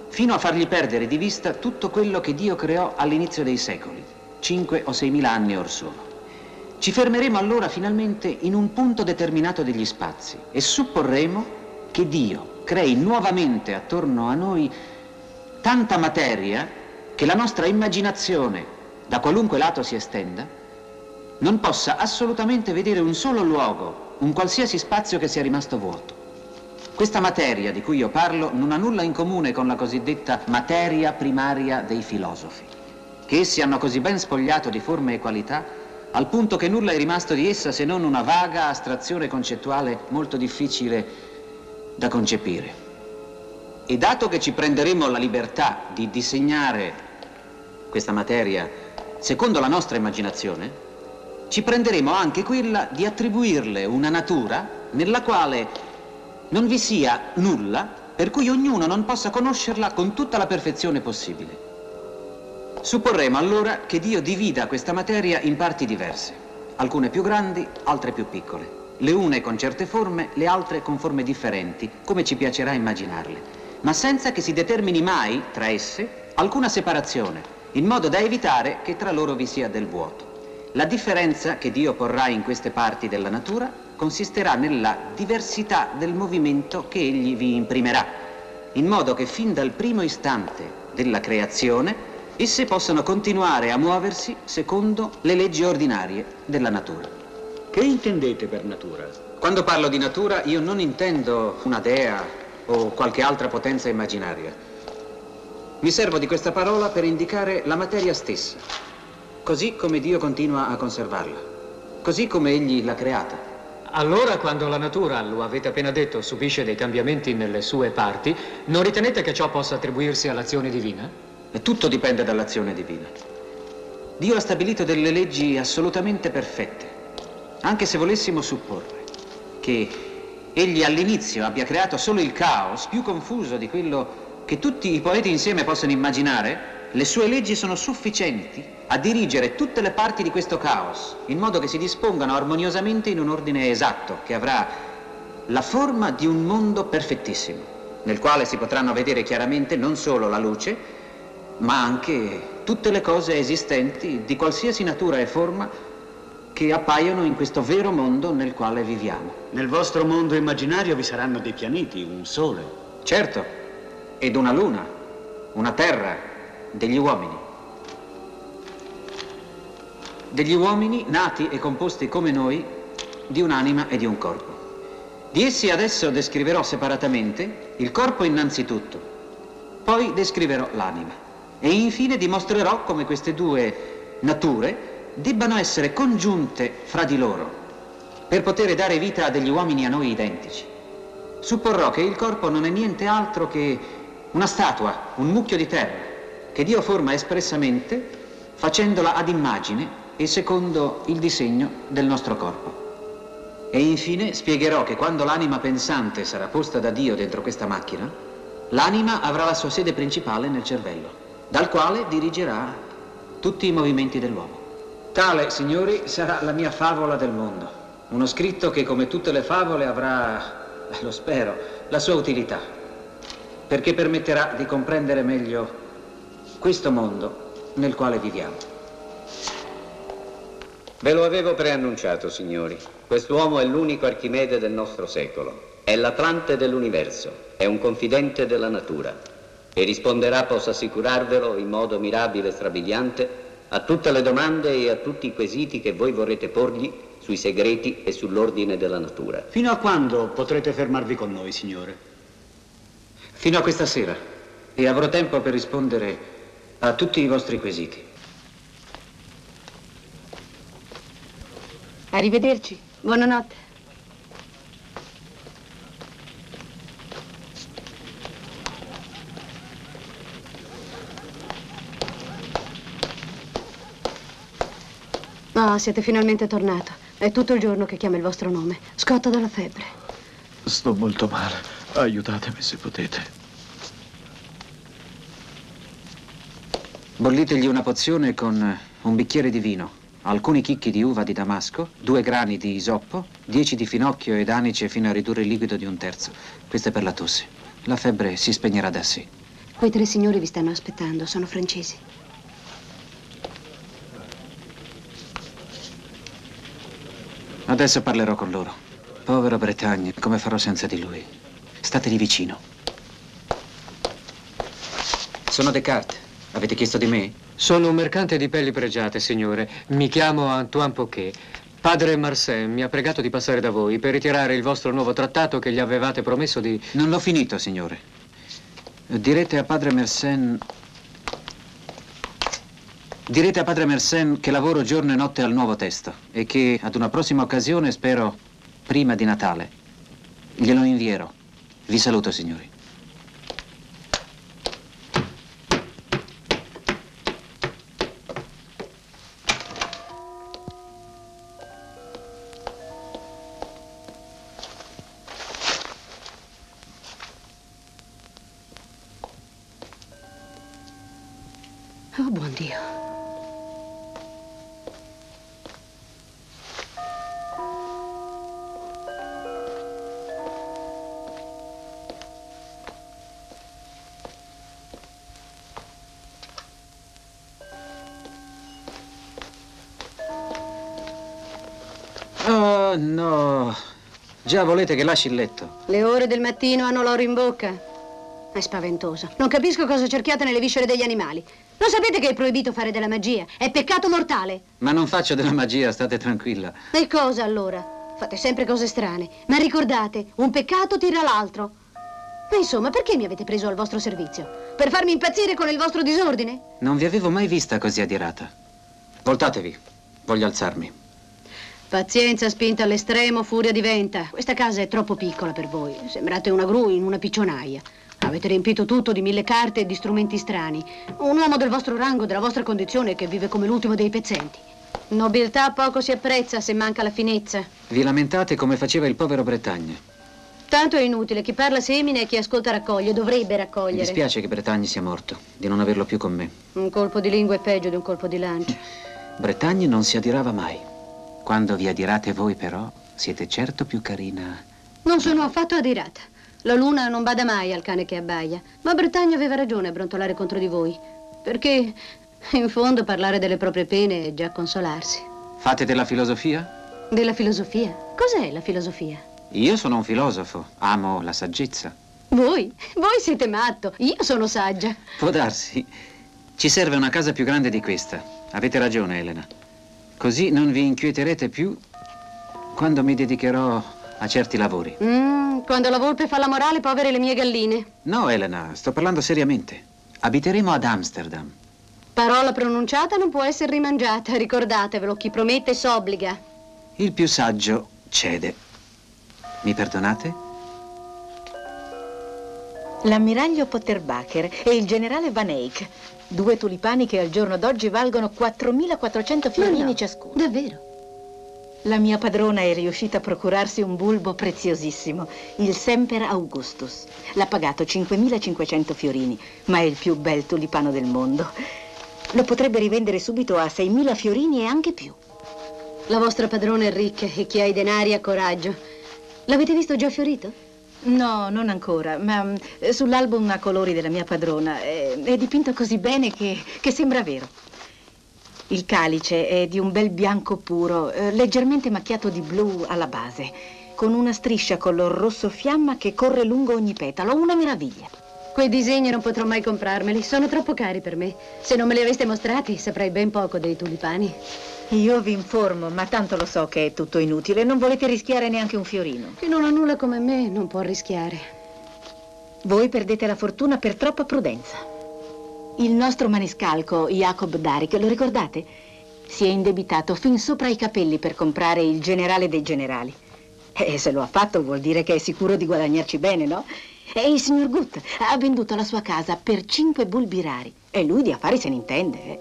fino a fargli perdere di vista tutto quello che Dio creò all'inizio dei secoli, 5 o 6.000 anni or sono. Ci fermeremo allora finalmente in un punto determinato degli spazi e supporremo che Dio crei nuovamente attorno a noi tanta materia che la nostra immaginazione, da qualunque lato si estenda, non possa assolutamente vedere un solo luogo, un qualsiasi spazio che sia rimasto vuoto. Questa materia di cui io parlo non ha nulla in comune con la cosiddetta materia primaria dei filosofi, che essi hanno così ben spogliato di forme e qualità, al punto che nulla è rimasto di essa se non una vaga astrazione concettuale molto difficile da concepire. E dato che ci prenderemo la libertà di disegnare questa materia secondo la nostra immaginazione, ci prenderemo anche quella di attribuirle una natura nella quale non vi sia nulla per cui ognuno non possa conoscerla con tutta la perfezione possibile. Supporremo allora che Dio divida questa materia in parti diverse, alcune più grandi, altre più piccole, le une con certe forme, le altre con forme differenti, come ci piacerà immaginarle, ma senza che si determini mai tra esse alcuna separazione, in modo da evitare che tra loro vi sia del vuoto. La differenza che Dio porrà in queste parti della natura consisterà nella diversità del movimento che Egli vi imprimerà, in modo che fin dal primo istante della creazione esse possano continuare a muoversi secondo le leggi ordinarie della natura. Che intendete per natura? Quando parlo di natura io non intendo una dea o qualche altra potenza immaginaria. Mi servo di questa parola per indicare la materia stessa, così come Dio continua a conservarla, così come Egli l'ha creata. Allora, quando la natura, lo avete appena detto, subisce dei cambiamenti nelle sue parti, non ritenete che ciò possa attribuirsi all'azione divina? E tutto dipende dall'azione divina. Dio ha stabilito delle leggi assolutamente perfette, anche se volessimo supporre che Egli all'inizio abbia creato solo il caos più confuso di quello che tutti i poeti insieme possono immaginare. Le sue leggi sono sufficienti a dirigere tutte le parti di questo caos, in modo che si dispongano armoniosamente in un ordine esatto, che avrà la forma di un mondo perfettissimo, nel quale si potranno vedere chiaramente non solo la luce, ma anche tutte le cose esistenti di qualsiasi natura e forma che appaiono in questo vero mondo nel quale viviamo. Nel vostro mondo immaginario vi saranno dei pianeti, un sole. Certo, ed una luna, una terra, degli uomini. Degli uomini nati e composti come noi di un'anima e di un corpo. Di essi adesso descriverò separatamente il corpo innanzitutto, poi descriverò l'anima e infine dimostrerò come queste due nature debbano essere congiunte fra di loro per poter dare vita a degli uomini a noi identici. Supporrò che il corpo non è niente altro che una statua, un mucchio di terra, che Dio forma espressamente facendola ad immagine e secondo il disegno del nostro corpo. E infine spiegherò che quando l'anima pensante sarà posta da Dio dentro questa macchina, l'anima avrà la sua sede principale nel cervello, dal quale dirigerà tutti i movimenti dell'uomo. Tale, signori, sarà la mia favola del mondo. Uno scritto che, come tutte le favole, avrà, lo spero, la sua utilità, perché permetterà di comprendere meglio questo mondo nel quale viviamo. Ve lo avevo preannunciato, signori. Quest'uomo è l'unico Archimede del nostro secolo. È l'Atlante dell'universo. È un confidente della natura. E risponderà, posso assicurarvelo, in modo mirabile e strabiliante, a tutte le domande e a tutti i quesiti che voi vorrete porgli sui segreti e sull'ordine della natura. Fino a quando potrete fermarvi con noi, signore? Fino a questa sera. E avrò tempo per rispondere a tutti i vostri quesiti. Arrivederci. Buonanotte. Ah, siete finalmente tornato. È tutto il giorno che chiamo il vostro nome. Scotta dalla febbre. Sto molto male. Aiutatemi se potete. Bollitegli una pozione con un bicchiere di vino, alcuni chicchi di uva di damasco, 2 grani di isoppo, 10 di finocchio ed anice fino a ridurre il liquido di 1/3. Questo è per la tosse. La febbre si spegnerà da sé. Quei 3 signori vi stanno aspettando, sono francesi. Adesso parlerò con loro. Povero Bretagne, come farò senza di lui? Stategli vicino. Sono Descartes. Avete chiesto di me? Sono un mercante di pelli pregiate, signore. Mi chiamo Antoine Poquet. Padre Marcin mi ha pregato di passare da voi per ritirare il vostro nuovo trattato che gli avevate promesso di... Non l'ho finito, signore. Direte a Padre Marcin che lavoro giorno e notte al nuovo testo e che ad una prossima occasione, spero prima di Natale, glielo invierò. Vi saluto, signori. Oh, buon Dio. Oh, no. Già volete che lasci il letto? Le ore del mattino hanno l'oro in bocca. È spaventoso. Non capisco cosa cerchiate nelle viscere degli animali. Non sapete che è proibito fare della magia? È peccato mortale. Ma non faccio della magia, state tranquilla. E cosa allora? Fate sempre cose strane. Ma ricordate, un peccato tira l'altro. Ma insomma, perché mi avete preso al vostro servizio? Per farmi impazzire con il vostro disordine? Non vi avevo mai vista così adirata. Voltatevi. Voglio alzarmi. Pazienza spinta all'estremo, furia diventa. Questa casa è troppo piccola per voi. Sembrate una gru in una piccionaia. Avete riempito tutto di 1000 carte e di strumenti strani. Un uomo del vostro rango, della vostra condizione, che vive come l'ultimo dei pezzenti. Nobiltà poco si apprezza se manca la finezza. Vi lamentate come faceva il povero Bretagne. Tanto è inutile. Chi parla semina e chi ascolta raccoglie. Dovrebbe Mi raccogliere. dispiace che Bretagne sia morto, di non averlo più con me. Un colpo di lingua è peggio di un colpo di lancia. Bretagne non si adirava mai. Quando vi adirate voi, però, siete certo più carina. Non sono affatto adirata. La luna non bada mai al cane che abbaia. Ma Bretagne aveva ragione a brontolare contro di voi. Perché, in fondo, parlare delle proprie pene è già consolarsi. Fate della filosofia? Della filosofia? Cos'è la filosofia? Io sono un filosofo, amo la saggezza. Voi? Voi siete matto. Io sono saggia. Può darsi. Ci serve una casa più grande di questa. Avete ragione, Elena. Così non vi inquieterete più quando mi dedicherò a certi lavori. Quando la volpe fa la morale, povere le mie galline. No, Elena, sto parlando seriamente. Abiteremo ad Amsterdam. Parola pronunciata non può essere rimangiata. Ricordatevelo, chi promette s'obbliga. Il più saggio cede. Mi perdonate? L'ammiraglio Potterbacher e il generale Van Eyck. 2 tulipani che al giorno d'oggi valgono 4.400 fiorini ciascuno. Davvero? La mia padrona è riuscita a procurarsi un bulbo preziosissimo, il Semper Augustus. L'ha pagato 5.500 fiorini, ma è il più bel tulipano del mondo. Lo potrebbe rivendere subito a 6.000 fiorini e anche più. La vostra padrona è ricca e chi ha i denari ha coraggio. L'avete visto già fiorito? No, non ancora, ma sull'album a colori della mia padrona è dipinto così bene che sembra vero. Il calice è di un bel bianco puro, leggermente macchiato di blu alla base, con una striscia color rosso fiamma che corre lungo ogni petalo. Una meraviglia. Quei disegni non potrò mai comprarmeli, sono troppo cari per me. Se non me li aveste mostrati, saprei ben poco dei tulipani. Io vi informo, ma tanto lo so che è tutto inutile. Non volete rischiare neanche un fiorino. Chi non ha nulla come me non può rischiare. Voi perdete la fortuna per troppa prudenza. Il nostro maniscalco, Jacob Darik, lo ricordate? Si è indebitato fin sopra i capelli per comprare il generale dei generali. E se lo ha fatto vuol dire che è sicuro di guadagnarci bene, no? E il signor Gut ha venduto la sua casa per 5 bulbi rari. E lui di affari se ne intende, eh?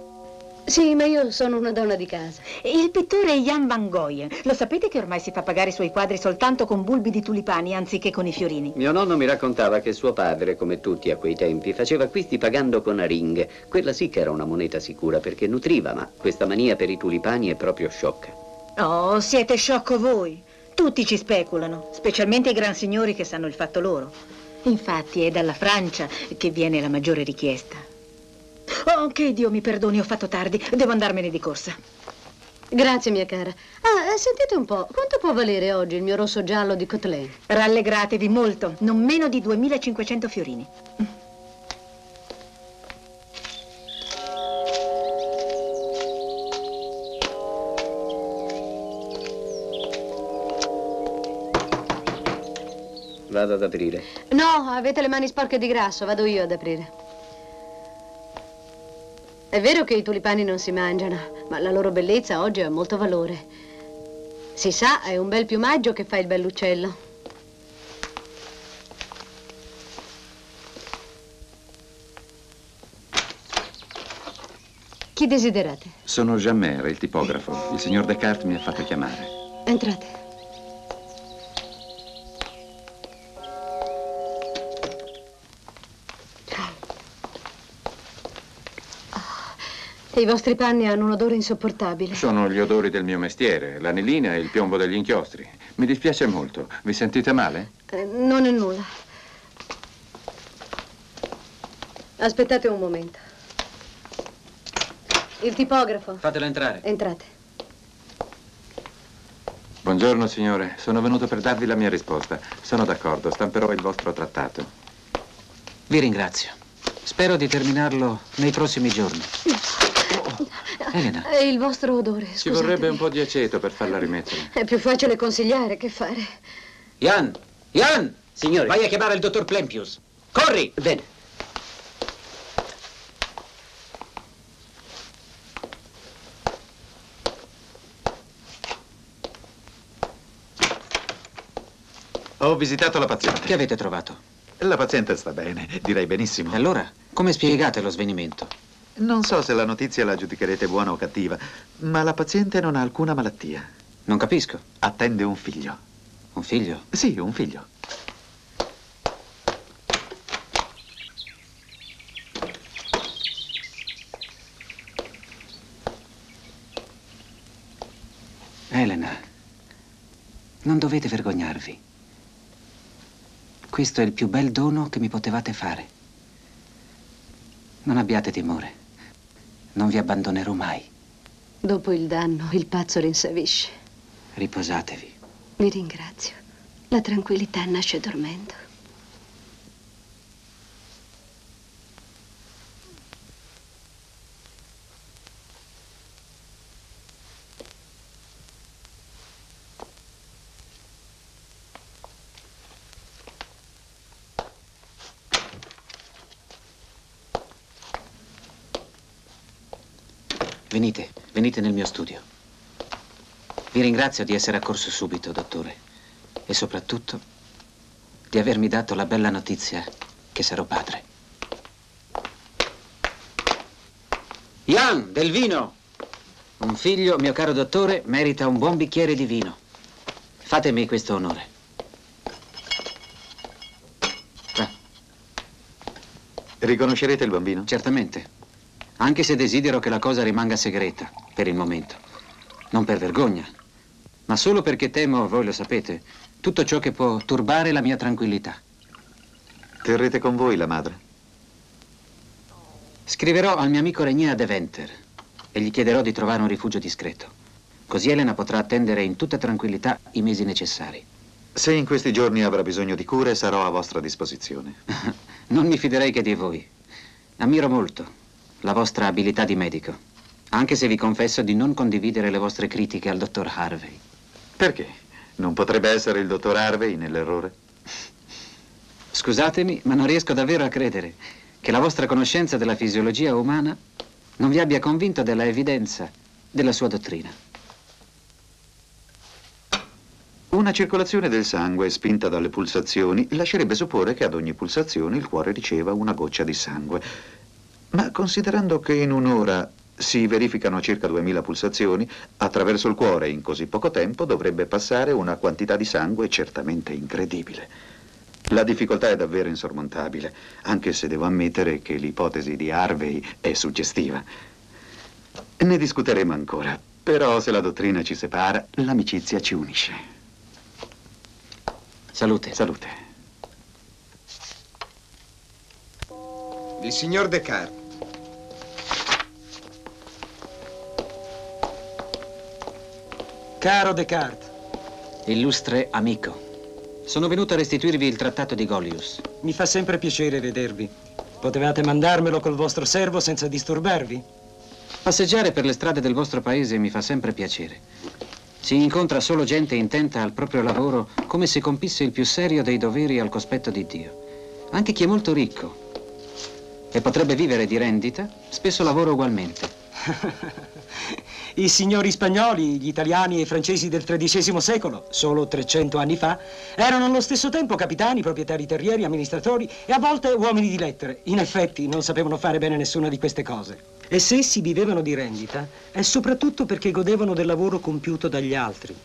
Sì, ma io sono una donna di casa. Il pittore Jan van Goyen. Lo sapete che ormai si fa pagare i suoi quadri soltanto con bulbi di tulipani anziché con i fiorini? Mio nonno mi raccontava che suo padre, come tutti a quei tempi, faceva acquisti pagando con aringhe. Quella sì che era una moneta sicura perché nutriva, ma questa mania per i tulipani è proprio sciocca. Oh, siete sciocco voi. Tutti ci speculano, specialmente i gran signori che sanno il fatto loro. Infatti è dalla Francia che viene la maggiore richiesta. Oh, che Dio mi perdoni, ho fatto tardi. Devo andarmene di corsa. Grazie, mia cara. Ah, sentite un po', quanto può valere oggi il mio rosso giallo di Cotelin? Rallegratevi molto, non meno di 2500 fiorini. Vado ad aprire. No, avete le mani sporche di grasso, vado io ad aprire. È vero che i tulipani non si mangiano, ma la loro bellezza oggi ha molto valore. Si sa, è un bel piumaggio che fa il bell'uccello. Chi desiderate? Sono Jammer, il tipografo. Il signor Descartes mi ha fatto chiamare. Entrate. I vostri panni hanno un odore insopportabile. Sono gli odori del mio mestiere, l'anilina e il piombo degli inchiostri. Mi dispiace molto. Vi sentite male? Non è nulla. Aspettate un momento. Il tipografo. Fatelo entrare. Entrate. Buongiorno, signore. Sono venuto per darvi la mia risposta. Sono d'accordo, stamperò il vostro trattato. Vi ringrazio. Spero di terminarlo nei prossimi giorni. Elena. È il vostro odore, scusate. Ci vorrebbe un po' di aceto per farla rimettere. È più facile consigliare che fare. Jan! Jan! Signore. Vai a chiamare il dottor Plempius. Corri! Bene. Ho visitato la paziente. Che avete trovato? La paziente sta bene, direi benissimo. E allora, come spiegate lo svenimento? Non so se la notizia la giudicherete buona o cattiva, ma la paziente non ha alcuna malattia. Non capisco. Attende un figlio. Un figlio? Sì, un figlio. Elena, non dovete vergognarvi. Questo è il più bel dono che mi potevate fare. Non abbiate timore. Non vi abbandonerò mai. Dopo il danno, il pazzo rinsavisce. Riposatevi. Vi ringrazio. La tranquillità nasce dormendo. Venite nel mio studio. Vi ringrazio di essere accorso subito, dottore. E soprattutto di avermi dato la bella notizia che sarò padre. Jan, del vino! Un figlio, mio caro dottore, merita un buon bicchiere di vino. Fatemi questo onore. Riconoscerete il bambino? Certamente. Anche se desidero che la cosa rimanga segreta, per il momento. Non per vergogna, ma solo perché temo, voi lo sapete, tutto ciò che può turbare la mia tranquillità. Terrete con voi la madre? Scriverò al mio amico Regnier a Deventer e gli chiederò di trovare un rifugio discreto. Così Elena potrà attendere in tutta tranquillità i mesi necessari. Se in questi giorni avrà bisogno di cure, sarò a vostra disposizione. Non mi fiderei che di voi. Ammiro molto la vostra abilità di medico, anche se vi confesso di non condividere le vostre critiche al dottor Harvey. Perché? Non potrebbe essere il dottor Harvey nell'errore? Scusatemi, ma non riesco davvero a credere che la vostra conoscenza della fisiologia umana non vi abbia convinto della evidenza della sua dottrina. Una circolazione del sangue spinta dalle pulsazioni lascerebbe supporre che ad ogni pulsazione il cuore riceva una goccia di sangue. Ma considerando che in un'ora si verificano circa 2000 pulsazioni, attraverso il cuore in così poco tempo dovrebbe passare una quantità di sangue certamente incredibile. La difficoltà è davvero insormontabile, anche se devo ammettere che l'ipotesi di Harvey è suggestiva. Ne discuteremo ancora, però se la dottrina ci separa, l'amicizia ci unisce. Salute. Salute. Il signor Descartes. Caro Descartes. Illustre amico. Sono venuto a restituirvi il trattato di Gollius. Mi fa sempre piacere vedervi. Potevate mandarmelo col vostro servo senza disturbarvi? Passeggiare per le strade del vostro paese mi fa sempre piacere. Si incontra solo gente intenta al proprio lavoro come se compisse il più serio dei doveri al cospetto di Dio. Anche chi è molto ricco e potrebbe vivere di rendita, spesso lavora ugualmente. I signori spagnoli, gli italiani e i francesi del XIII secolo, solo 300 anni fa, erano allo stesso tempo capitani, proprietari terrieri, amministratori e a volte uomini di lettere. In effetti non sapevano fare bene nessuna di queste cose. E se essi vivevano di rendita, è soprattutto perché godevano del lavoro compiuto dagli altri,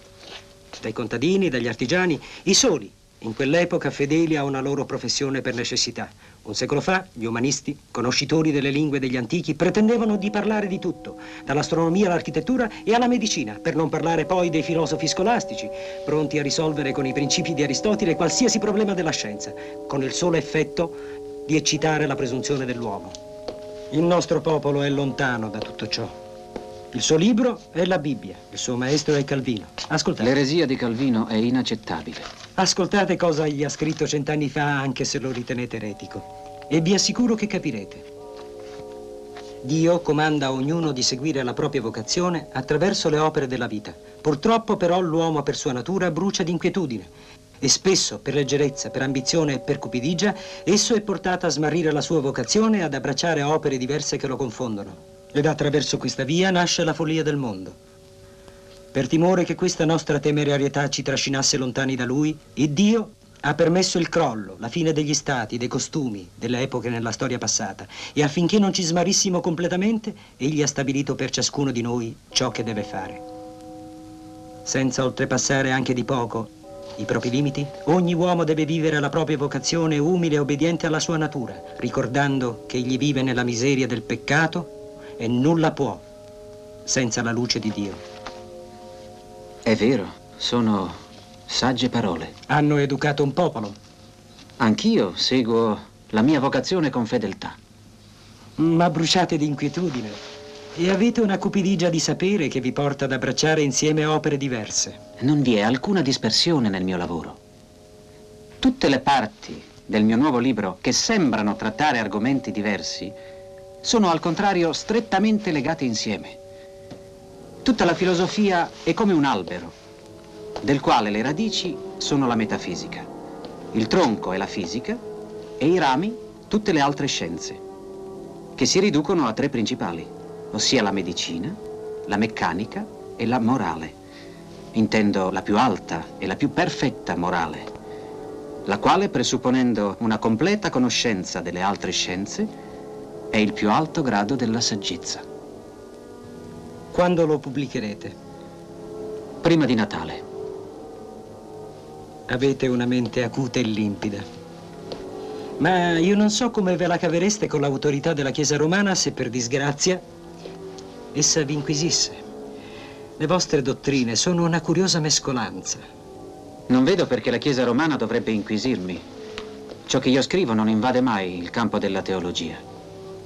dai contadini, dagli artigiani, i soli, in quell'epoca fedeli a una loro professione per necessità. Un secolo fa, gli umanisti, conoscitori delle lingue degli antichi, pretendevano di parlare di tutto, dall'astronomia all'architettura e alla medicina, per non parlare poi dei filosofi scolastici, pronti a risolvere con i principi di Aristotele qualsiasi problema della scienza, con il solo effetto di eccitare la presunzione dell'uomo. Il nostro popolo è lontano da tutto ciò. Il suo libro è la Bibbia, il suo maestro è Calvino. Ascoltate. L'eresia di Calvino è inaccettabile. Ascoltate cosa egli ha scritto 100 anni fa, anche se lo ritenete eretico. E vi assicuro che capirete. Dio comanda a ognuno di seguire la propria vocazione attraverso le opere della vita. Purtroppo però l'uomo per sua natura brucia d'inquietudine. E spesso, per leggerezza, per ambizione e per cupidigia, esso è portato a smarrire la sua vocazione e ad abbracciare opere diverse che lo confondono. Ed attraverso questa via nasce la follia del mondo. Per timore che questa nostra temerarietà ci trascinasse lontani da lui, il Dio ha permesso il crollo, la fine degli stati, dei costumi, delle epoche nella storia passata. E affinché non ci smarrissimo completamente, egli ha stabilito per ciascuno di noi ciò che deve fare. Senza oltrepassare anche di poco i propri limiti, ogni uomo deve vivere la propria vocazione umile e obbediente alla sua natura, ricordando che egli vive nella miseria del peccato e nulla può senza la luce di Dio. È vero, sono sagge parole. Hanno educato un popolo. Anch'io seguo la mia vocazione con fedeltà. Ma bruciate di inquietudine e avete una cupidigia di sapere che vi porta ad abbracciare insieme opere diverse. Non vi è alcuna dispersione nel mio lavoro. Tutte le parti del mio nuovo libro che sembrano trattare argomenti diversi sono al contrario strettamente legate insieme. Tutta la filosofia è come un albero, del quale le radici sono la metafisica, il tronco è la fisica e i rami tutte le altre scienze, che si riducono a tre principali, ossia la medicina, la meccanica e la morale. Intendo la più alta e la più perfetta morale, la quale, presupponendo una completa conoscenza delle altre scienze, è il più alto grado della saggezza. Quando lo pubblicherete? Prima di Natale. Avete una mente acuta e limpida. Ma io non so come ve la cavereste con l'autorità della Chiesa romana se per disgrazia essa vi inquisisse. Le vostre dottrine sono una curiosa mescolanza. Non vedo perché la Chiesa romana dovrebbe inquisirmi. Ciò che io scrivo non invade mai il campo della teologia.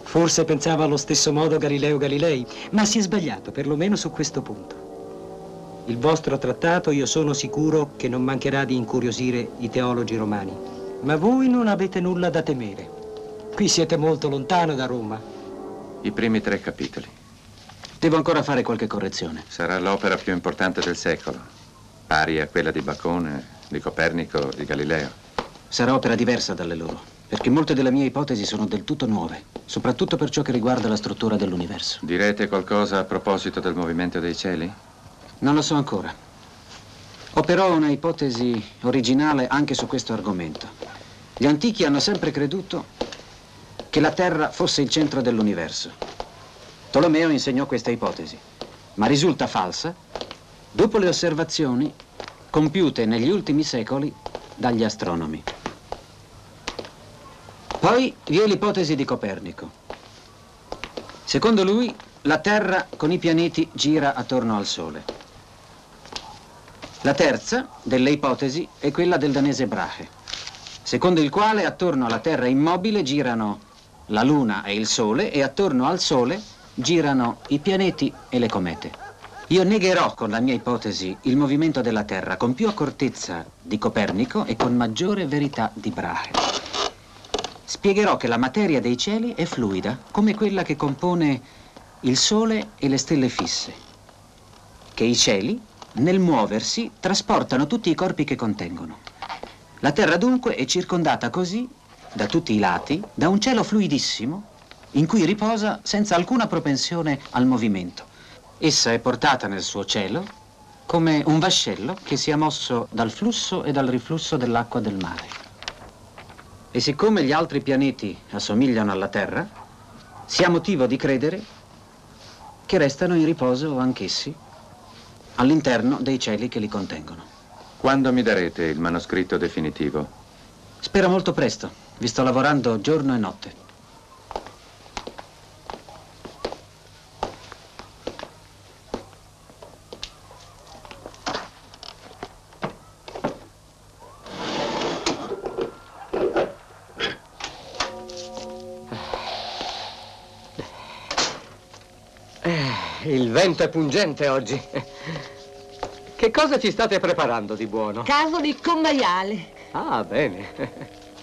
Forse pensava allo stesso modo Galileo Galilei, ma si è sbagliato, perlomeno su questo punto. Il vostro trattato, io sono sicuro che non mancherà di incuriosire i teologi romani. Ma voi non avete nulla da temere. Qui siete molto lontano da Roma. I primi 3 capitoli. Devo ancora fare qualche correzione. Sarà l'opera più importante del secolo, pari a quella di Bacone, di Copernico, di Galileo. Sarà opera diversa dalle loro, perché molte delle mie ipotesi sono del tutto nuove, soprattutto per ciò che riguarda la struttura dell'universo. Direte qualcosa a proposito del movimento dei cieli? Non lo so ancora. Ho però una ipotesi originale anche su questo argomento. Gli antichi hanno sempre creduto che la Terra fosse il centro dell'universo. Tolomeo insegnò questa ipotesi, ma risulta falsa dopo le osservazioni compiute negli ultimi secoli dagli astronomi. Poi vi è l'ipotesi di Copernico. Secondo lui, la Terra con i pianeti gira attorno al Sole. La terza delle ipotesi è quella del danese Brahe, secondo il quale attorno alla Terra immobile girano la Luna e il Sole e attorno al Sole girano i pianeti e le comete. Io negherò con la mia ipotesi il movimento della Terra con più accortezza di Copernico e con maggiore verità di Brahe. Spiegherò che la materia dei cieli è fluida, come quella che compone il Sole e le stelle fisse, che i cieli, nel muoversi, trasportano tutti i corpi che contengono. La Terra dunque è circondata così, da tutti i lati, da un cielo fluidissimo, in cui riposa senza alcuna propensione al movimento. Essa è portata nel suo cielo come un vascello che sia mosso dal flusso e dal riflusso dell'acqua del mare. E siccome gli altri pianeti assomigliano alla Terra, si ha motivo di credere che restano in riposo anch'essi all'interno dei cieli che li contengono. Quando mi darete il manoscritto definitivo? Spero molto presto. Vi sto lavorando giorno e notte. Il vento è pungente oggi. Che cosa ci state preparando di buono? Cavoli con maiale. Ah, bene.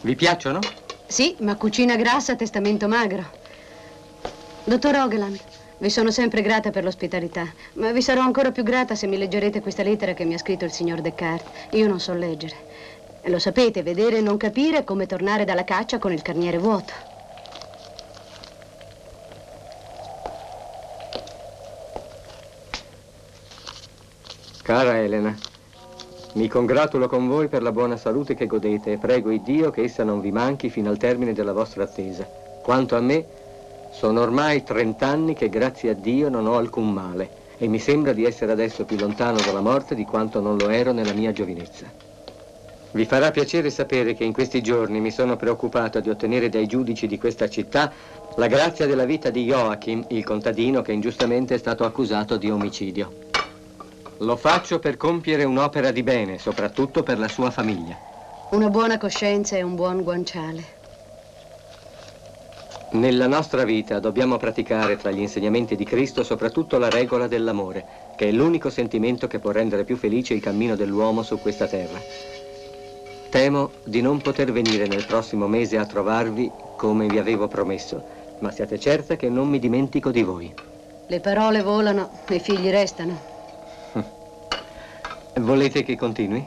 Vi piacciono? Sì, ma cucina grassa, testamento magro. Dottor Hogeland, vi sono sempre grata per l'ospitalità, ma vi sarò ancora più grata se mi leggerete questa lettera che mi ha scritto il signor Descartes. Io non so leggere. E lo sapete, vedere e non capire è come tornare dalla caccia con il carniere vuoto. Cara Elena, mi congratulo con voi per la buona salute che godete e prego Iddio che essa non vi manchi fino al termine della vostra attesa. Quanto a me, sono ormai 30 anni che grazie a Dio non ho alcun male e mi sembra di essere adesso più lontano dalla morte di quanto non lo ero nella mia giovinezza. Vi farà piacere sapere che in questi giorni mi sono preoccupato di ottenere dai giudici di questa città la grazia della vita di Joachim, il contadino che ingiustamente è stato accusato di omicidio. Lo faccio per compiere un'opera di bene, soprattutto per la sua famiglia. Una buona coscienza e un buon guanciale. Nella nostra vita dobbiamo praticare tra gli insegnamenti di Cristo soprattutto la regola dell'amore, che è l'unico sentimento che può rendere più felice il cammino dell'uomo su questa terra. Temo di non poter venire nel prossimo mese a trovarvi come vi avevo promesso, ma siate certa che non mi dimentico di voi. Le parole volano e i figli restano. Volete che continui?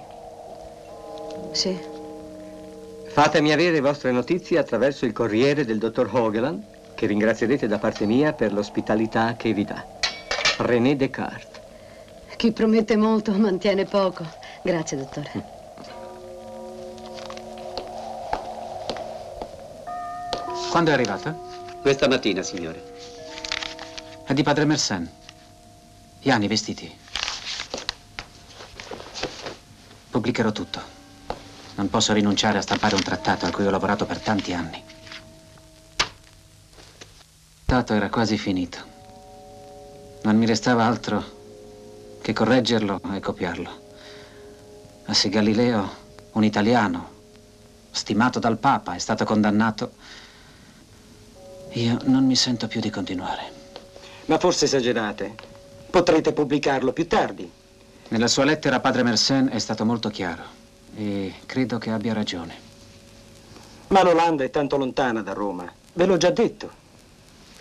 Sì. Fatemi avere vostre notizie attraverso il corriere del dottor Hogeland, che ringrazierete da parte mia per l'ospitalità che vi dà. René Descartes. Chi promette molto mantiene poco. Grazie, dottore. Quando è arrivata? Questa mattina, signore. È di padre Mersenne. Iani, i vestiti. Pubblicherò tutto. Non posso rinunciare a stampare un trattato a cui ho lavorato per tanti anni. Il trattato era quasi finito. Non mi restava altro che correggerlo e copiarlo. Ma se Galileo, un italiano, stimato dal Papa, è stato condannato, Io non mi sento più di continuare. Ma forse esagerate. Potrete pubblicarlo più tardi. Nella sua lettera padre Mersenne è stato molto chiaro e credo che abbia ragione. Ma l'Olanda è tanto lontana da Roma. Ve l'ho già detto.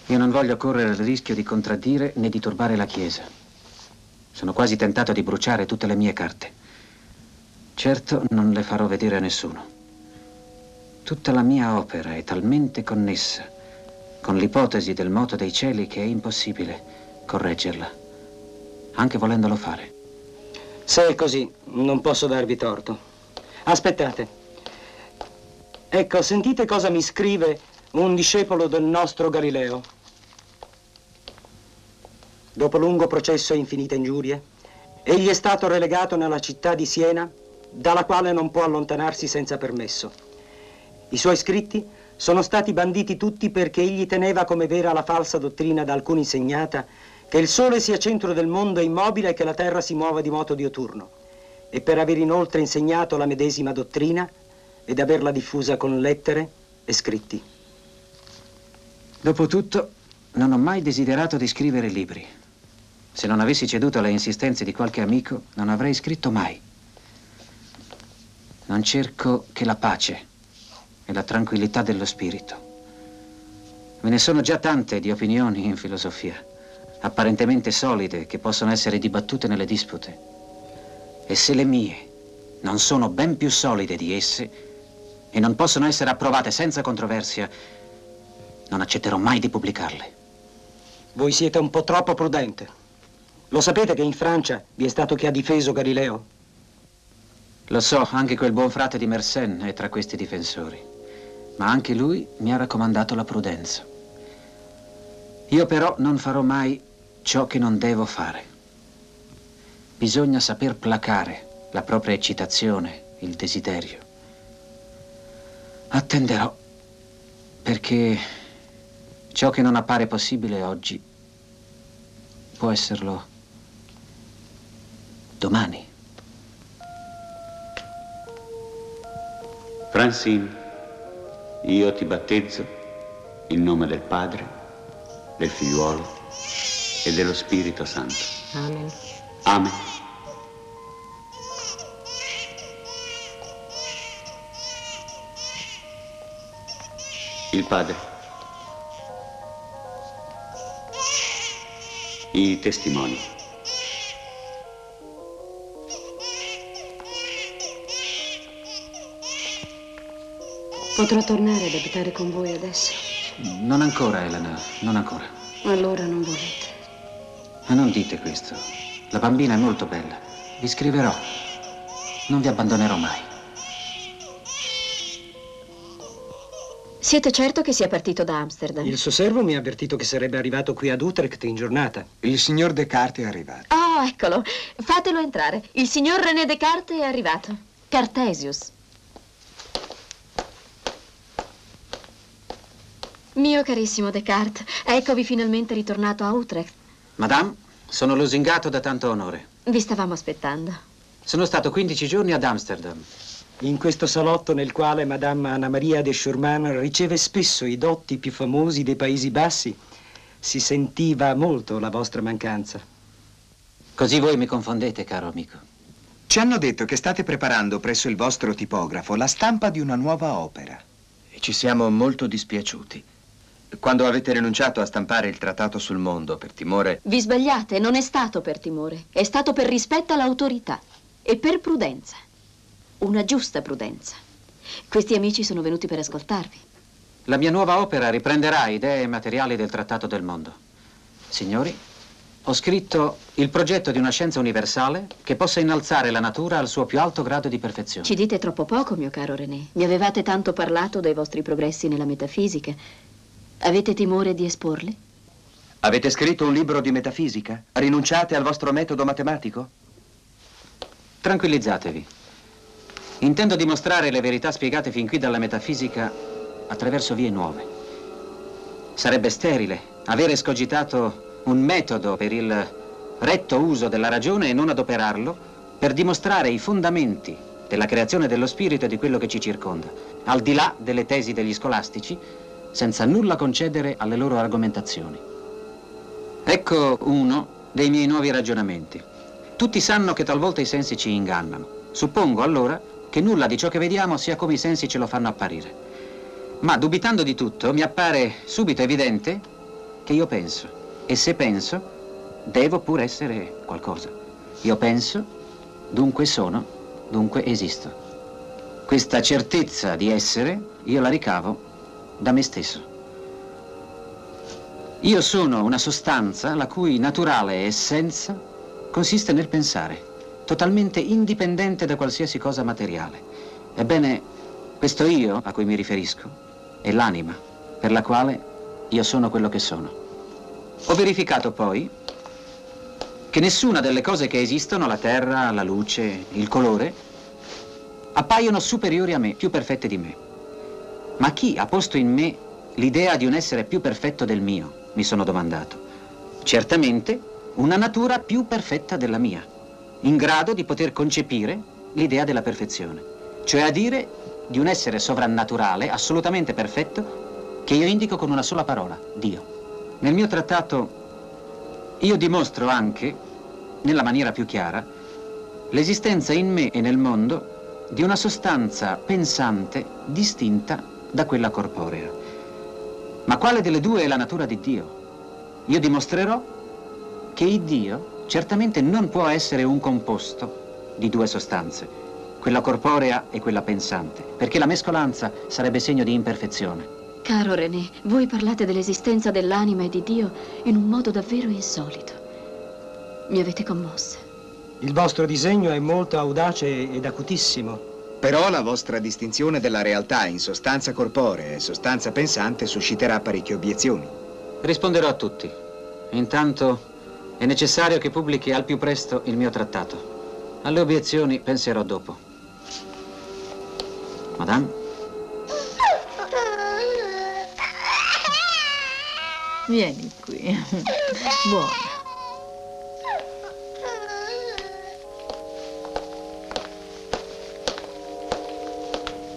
Io non voglio correre il rischio di contraddire né di turbare la Chiesa. Sono quasi tentato di bruciare tutte le mie carte. Certo, non le farò vedere a nessuno. Tutta la mia opera è talmente connessa con l'ipotesi del moto dei cieli che è impossibile correggerla, anche volendolo fare. Se è così, non posso darvi torto. Aspettate. Ecco, sentite cosa mi scrive un discepolo del nostro Galileo. Dopo lungo processo e infinite ingiurie, egli è stato relegato nella città di Siena, dalla quale non può allontanarsi senza permesso. I suoi scritti sono stati banditi tutti perché egli teneva come vera la falsa dottrina da alcuni insegnata che il sole sia centro del mondo e immobile e che la terra si muova di moto diuturno, e per aver inoltre insegnato la medesima dottrina ed averla diffusa con lettere e scritti. Dopotutto, non ho mai desiderato di scrivere libri. Se non avessi ceduto alle insistenze di qualche amico, non avrei scritto mai. Non cerco che la pace e la tranquillità dello spirito. Ve ne sono già tante di opinioni in filosofia, apparentemente solide, che possono essere dibattute nelle dispute. E se le mie non sono ben più solide di esse e non possono essere approvate senza controversia, non accetterò mai di pubblicarle. Voi siete un po' troppo prudente. Lo sapete che in Francia vi è stato chi ha difeso Galileo? Lo so, anche quel buon frate di Mersenne è tra questi difensori. Ma anche lui mi ha raccomandato la prudenza. Io però non farò mai ciò che non devo fare. Bisogna saper placare la propria eccitazione, il desiderio. Attenderò, perché ciò che non appare possibile oggi può esserlo domani. Francine, io ti battezzo in nome del Padre, del Figliuolo e dello Spirito Santo. Amen. Amen. Il Padre, i testimoni. Potrò tornare ad abitare con voi adesso? Non ancora, Elena, non ancora. Allora non volete. Ma non dite questo. La bambina è molto bella. Vi scriverò. Non vi abbandonerò mai. Siete certo che sia partito da Amsterdam? Il suo servo mi ha avvertito che sarebbe arrivato qui ad Utrecht in giornata. Il signor Descartes è arrivato. Oh, eccolo. Fatelo entrare. Il signor René Descartes è arrivato. Cartesius. Mio carissimo Descartes, eccovi finalmente ritornato a Utrecht. Madame, sono lusingato da tanto onore. Vi stavamo aspettando. Sono stato 15 giorni ad Amsterdam. In questo salotto nel quale Madame Anna Maria de Schurman riceve spesso i dotti più famosi dei Paesi Bassi, si sentiva molto la vostra mancanza. Così voi mi confondete, caro amico. Ci hanno detto che state preparando presso il vostro tipografo la stampa di una nuova opera. E ci siamo molto dispiaciuti. Quando avete rinunciato a stampare il trattato sul mondo per timore... Vi sbagliate, non è stato per timore. È stato per rispetto all'autorità e per prudenza. Una giusta prudenza. Questi amici sono venuti per ascoltarvi. La mia nuova opera riprenderà idee e materiali del trattato del mondo. Signori, ho scritto il progetto di una scienza universale che possa innalzare la natura al suo più alto grado di perfezione. Ci dite troppo poco, mio caro René. Mi avevate tanto parlato dei vostri progressi nella metafisica. Avete timore di esporli? Avete scritto un libro di metafisica? Rinunciate al vostro metodo matematico? Tranquillizzatevi. Intendo dimostrare le verità spiegate fin qui dalla metafisica attraverso vie nuove. Sarebbe sterile avere escogitato un metodo per il retto uso della ragione e non adoperarlo per dimostrare i fondamenti della creazione dello spirito e di quello che ci circonda, al di là delle tesi degli scolastici, senza nulla concedere alle loro argomentazioni. Ecco uno dei miei nuovi ragionamenti. Tutti sanno che talvolta i sensi ci ingannano. Suppongo allora che nulla di ciò che vediamo sia come i sensi ce lo fanno apparire. Ma dubitando di tutto, mi appare subito evidente che io penso. E se penso, devo pur essere qualcosa. Io penso, dunque sono, dunque esisto. Questa certezza di essere, io la ricavo da me stesso. Io sono una sostanza la cui naturale essenza consiste nel pensare, totalmente indipendente da qualsiasi cosa materiale. Ebbene, questo io a cui mi riferisco è l'anima per la quale io sono quello che sono. Ho verificato poi che nessuna delle cose che esistono, la terra, la luce, il colore, appaiono superiori a me, più perfette di me. Ma chi ha posto in me l'idea di un essere più perfetto del mio, mi sono domandato. Certamente una natura più perfetta della mia, in grado di poter concepire l'idea della perfezione, cioè a dire di un essere sovrannaturale, assolutamente perfetto, che io indico con una sola parola, Dio. Nel mio trattato io dimostro anche, nella maniera più chiara, l'esistenza in me e nel mondo di una sostanza pensante distinta da quella corporea. Ma quale delle due è la natura di Dio? Io dimostrerò che il Dio certamente non può essere un composto di due sostanze, quella corporea e quella pensante, perché la mescolanza sarebbe segno di imperfezione. Caro René, voi parlate dell'esistenza dell'anima e di Dio in un modo davvero insolito. Mi avete commossa. Il vostro disegno è molto audace ed acutissimo. Però la vostra distinzione della realtà in sostanza corporea e sostanza pensante susciterà parecchie obiezioni. Risponderò a tutti. Intanto è necessario che pubblichi al più presto il mio trattato. Alle obiezioni penserò dopo. Madame? Vieni qui. Buona.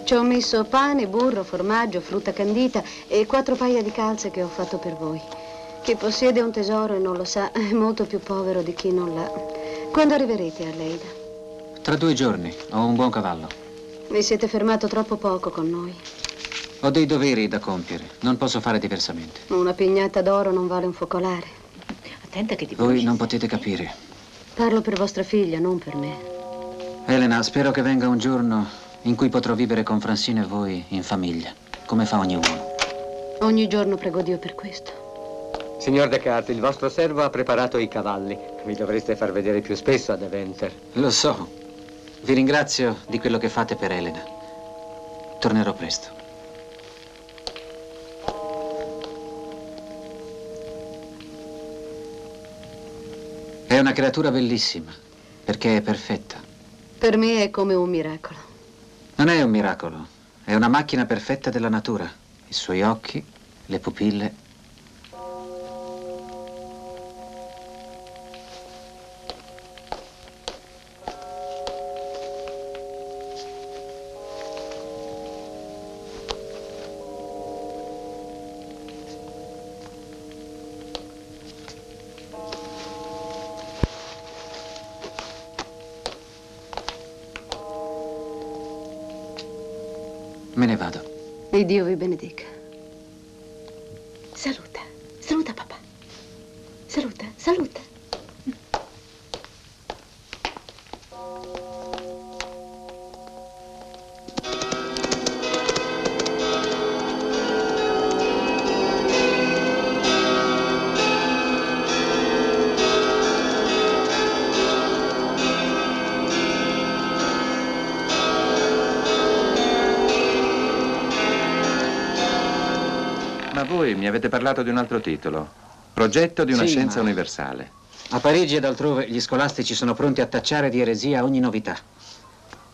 Ci ho messo pane, burro, formaggio, frutta candita e 4 paia di calze che ho fatto per voi. Chi possiede un tesoro e non lo sa è molto più povero di chi non l'ha. Quando arriverete a Leida? Tra 2 giorni. Ho un buon cavallo. Vi siete fermato troppo poco con noi. Ho dei doveri da compiere. Non posso fare diversamente. Una pignata d'oro non vale un focolare. Attenta che ti Voi non potete capire. Parlo per vostra figlia, non per me. Elena, spero che venga un giorno in cui potrò vivere con Francine e voi in famiglia, come fa ogni uomo. Ogni giorno prego Dio per questo. Signor Descartes, il vostro servo ha preparato i cavalli. Mi dovreste far vedere più spesso a Deventer. Lo so. Vi ringrazio di quello che fate per Elena. Tornerò presto. È una creatura bellissima, perché è perfetta. Per me è come un miracolo. Non è un miracolo, è una macchina perfetta della natura. I suoi occhi, le pupille. Me ne vado. E Dio vi benedica. Saluta. Saluta papà. Saluta, saluta. Ma voi mi avete parlato di un altro titolo. Progetto di una Sì, scienza ma universale. A Parigi ed altrove gli scolastici sono pronti a tacciare di eresia ogni novità.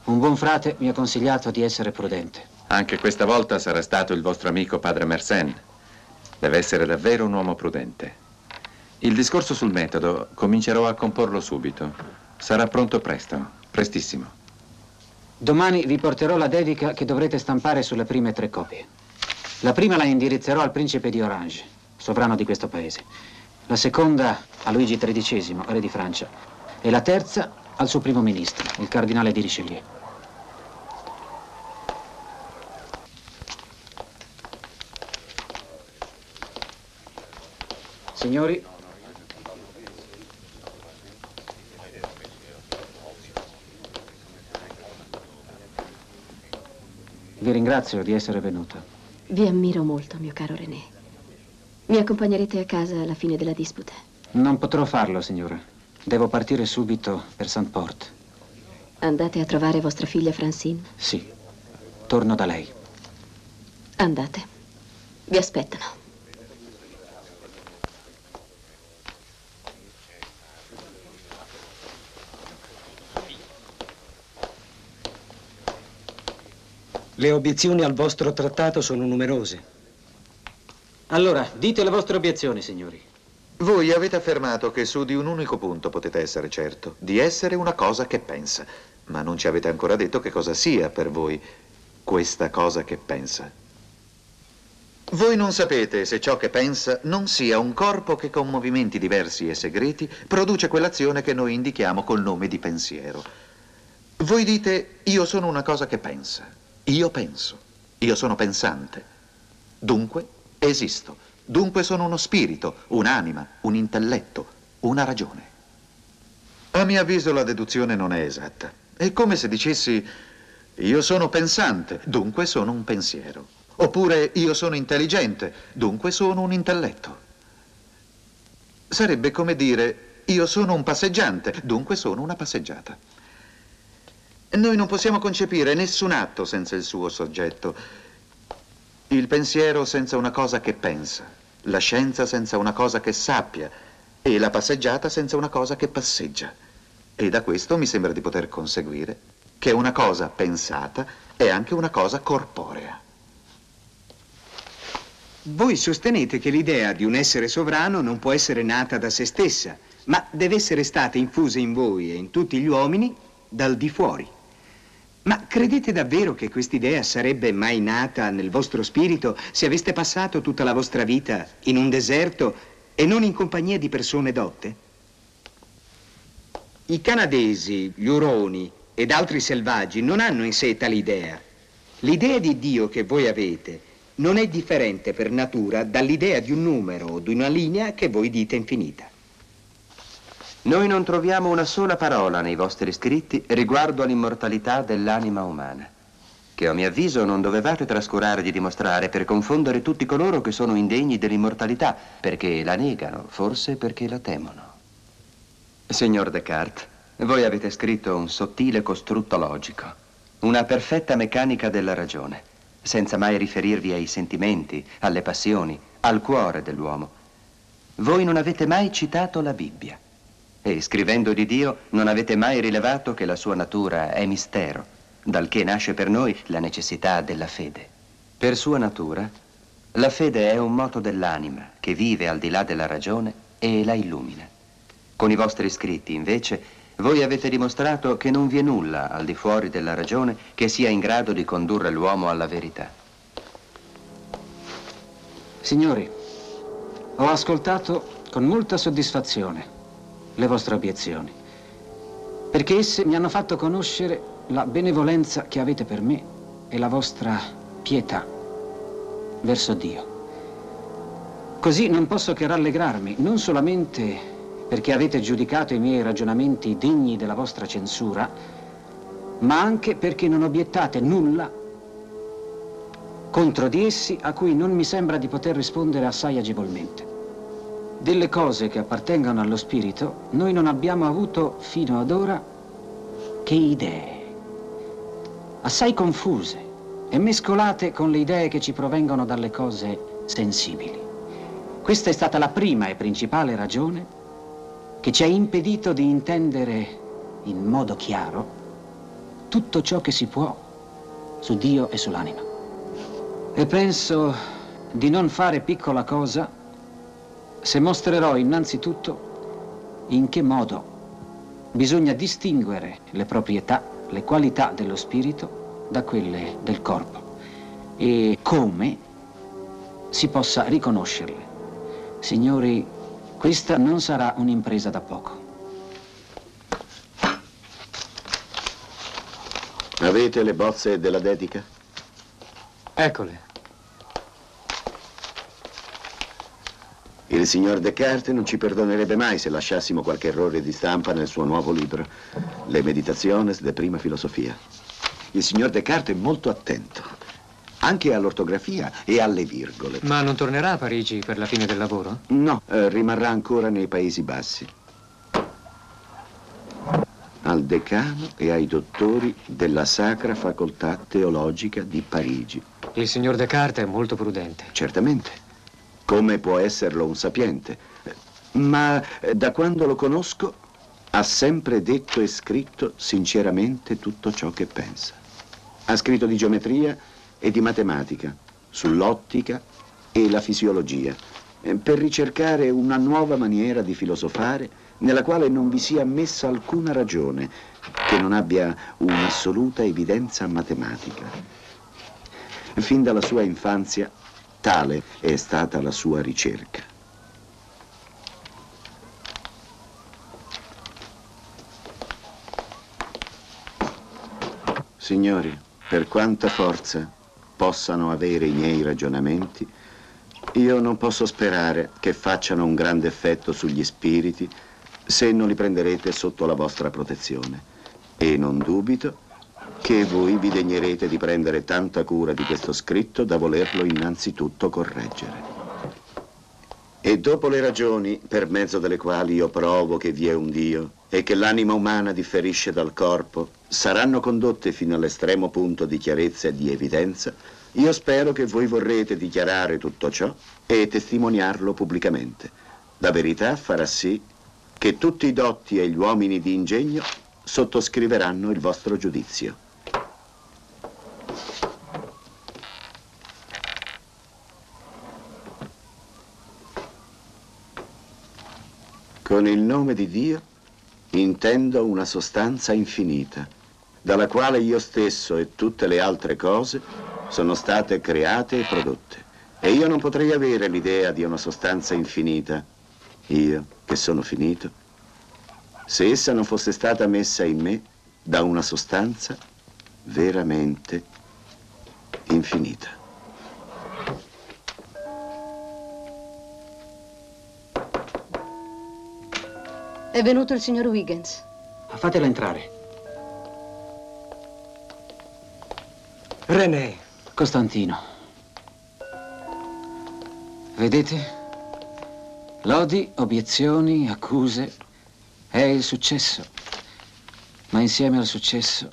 Un buon frate mi ha consigliato di essere prudente. Anche questa volta sarà stato il vostro amico padre Mersenne. Deve essere davvero un uomo prudente. Il discorso sul metodo comincerò a comporlo subito. Sarà pronto presto, prestissimo. Domani vi porterò la dedica che dovrete stampare sulle prime 3 copie. La prima la indirizzerò al principe di Orange, sovrano di questo paese. La seconda a Luigi XIII, re di Francia. E la terza al suo primo ministro, il cardinale di Richelieu. Signori, vi ringrazio di essere venuta. Vi ammiro molto, mio caro René. Mi accompagnerete a casa alla fine della disputa? Non potrò farlo, signora. Devo partire subito per Saint-Port. Andate a trovare vostra figlia Francine? Sì, torno da lei. Andate. Vi aspettano. Le obiezioni al vostro trattato sono numerose. Allora, dite le vostre obiezioni, signori. Voi avete affermato che su di un unico punto potete essere certo, di essere una cosa che pensa, ma non ci avete ancora detto che cosa sia per voi questa cosa che pensa. Voi non sapete se ciò che pensa non sia un corpo che con movimenti diversi e segreti produce quell'azione che noi indichiamo col nome di pensiero. Voi dite, io sono una cosa che pensa, io penso, io sono pensante, dunque esisto. Dunque sono uno spirito, un'anima, un intelletto, una ragione. A mio avviso la deduzione non è esatta. È come se dicessi io sono pensante, dunque sono un pensiero. Oppure io sono intelligente, dunque sono un intelletto. Sarebbe come dire io sono un passeggiante, dunque sono una passeggiata. Noi non possiamo concepire nessun atto senza il suo soggetto. Il pensiero senza una cosa che pensa, la scienza senza una cosa che sappia e la passeggiata senza una cosa che passeggia. E da questo mi sembra di poter conseguire che una cosa pensata è anche una cosa corporea. Voi sostenete che l'idea di un essere sovrano non può essere nata da se stessa, ma deve essere stata infusa in voi e in tutti gli uomini dal di fuori. Ma credete davvero che quest'idea sarebbe mai nata nel vostro spirito se aveste passato tutta la vostra vita in un deserto e non in compagnia di persone dotte? I canadesi, gli uroni ed altri selvaggi non hanno in sé tale idea. L'idea di Dio che voi avete non è differente per natura dall'idea di un numero o di una linea che voi dite infinita. Noi non troviamo una sola parola nei vostri scritti riguardo all'immortalità dell'anima umana, che a mio avviso non dovevate trascurare di dimostrare per confondere tutti coloro che sono indegni dell'immortalità, perché la negano, forse perché la temono. Signor Descartes, voi avete scritto un sottile costrutto logico, una perfetta meccanica della ragione, senza mai riferirvi ai sentimenti, alle passioni, al cuore dell'uomo. Voi non avete mai citato la Bibbia. E scrivendo di Dio non avete mai rilevato che la sua natura è mistero, dal che nasce per noi la necessità della fede. Per sua natura, la fede è un moto dell'anima che vive al di là della ragione e la illumina. Con i vostri scritti, invece, voi avete dimostrato che non vi è nulla al di fuori della ragione che sia in grado di condurre l'uomo alla verità. Signori, ho ascoltato con molta soddisfazione le vostre obiezioni, perché esse mi hanno fatto conoscere la benevolenza che avete per me e la vostra pietà verso Dio. Così non posso che rallegrarmi, non solamente perché avete giudicato i miei ragionamenti degni della vostra censura, ma anche perché non obiettate nulla contro di essi a cui non mi sembra di poter rispondere assai agevolmente. Delle cose che appartengono allo spirito, noi non abbiamo avuto fino ad ora che idee, assai confuse e mescolate con le idee che ci provengono dalle cose sensibili. Questa è stata la prima e principale ragione che ci ha impedito di intendere in modo chiaro tutto ciò che si può su Dio e sull'anima. E penso di non fare piccola cosa se mostrerò innanzitutto in che modo bisogna distinguere le proprietà, le qualità dello spirito da quelle del corpo e come si possa riconoscerle. Signori, questa non sarà un'impresa da poco. Avete le bozze della dedica? Eccole. Il signor Descartes non ci perdonerebbe mai se lasciassimo qualche errore di stampa nel suo nuovo libro, Le Meditaciones de Prima Filosofia. Il signor Descartes è molto attento, anche all'ortografia e alle virgole. Ma non tornerà a Parigi per la fine del lavoro? No, rimarrà ancora nei Paesi Bassi. Al decano e ai dottori della Sacra Facoltà Teologica di Parigi. Il signor Descartes è molto prudente. Certamente. Come può esserlo un sapiente? Ma da quando lo conosco ha sempre detto e scritto sinceramente tutto ciò che pensa. Ha scritto di geometria e di matematica, sull'ottica e la fisiologia, per ricercare una nuova maniera di filosofare nella quale non vi sia ammessa alcuna ragione che non abbia un'assoluta evidenza matematica. Fin dalla sua infanzia tale è stata la sua ricerca. Signori, per quanta forza possano avere i miei ragionamenti, io non posso sperare che facciano un grande effetto sugli spiriti se non li prenderete sotto la vostra protezione. E non dubito che voi vi degnerete di prendere tanta cura di questo scritto da volerlo innanzitutto correggere. E dopo le ragioni per mezzo delle quali io provo che vi è un Dio e che l'anima umana differisce dal corpo saranno condotte fino all'estremo punto di chiarezza e di evidenza, io spero che voi vorrete dichiarare tutto ciò e testimoniarlo pubblicamente. La verità farà sì che tutti i dotti e gli uomini di ingegno sottoscriveranno il vostro giudizio. Con il nome di Dio intendo una sostanza infinita, dalla quale io stesso e tutte le altre cose sono state create e prodotte. E io non potrei avere l'idea di una sostanza infinita, io che sono finito, se essa non fosse stata messa in me da una sostanza veramente infinita. È venuto il signor Huygens. Fatela entrare. René. Costantino. Vedete? Lodi, obiezioni, accuse. È il successo. Ma insieme al successo,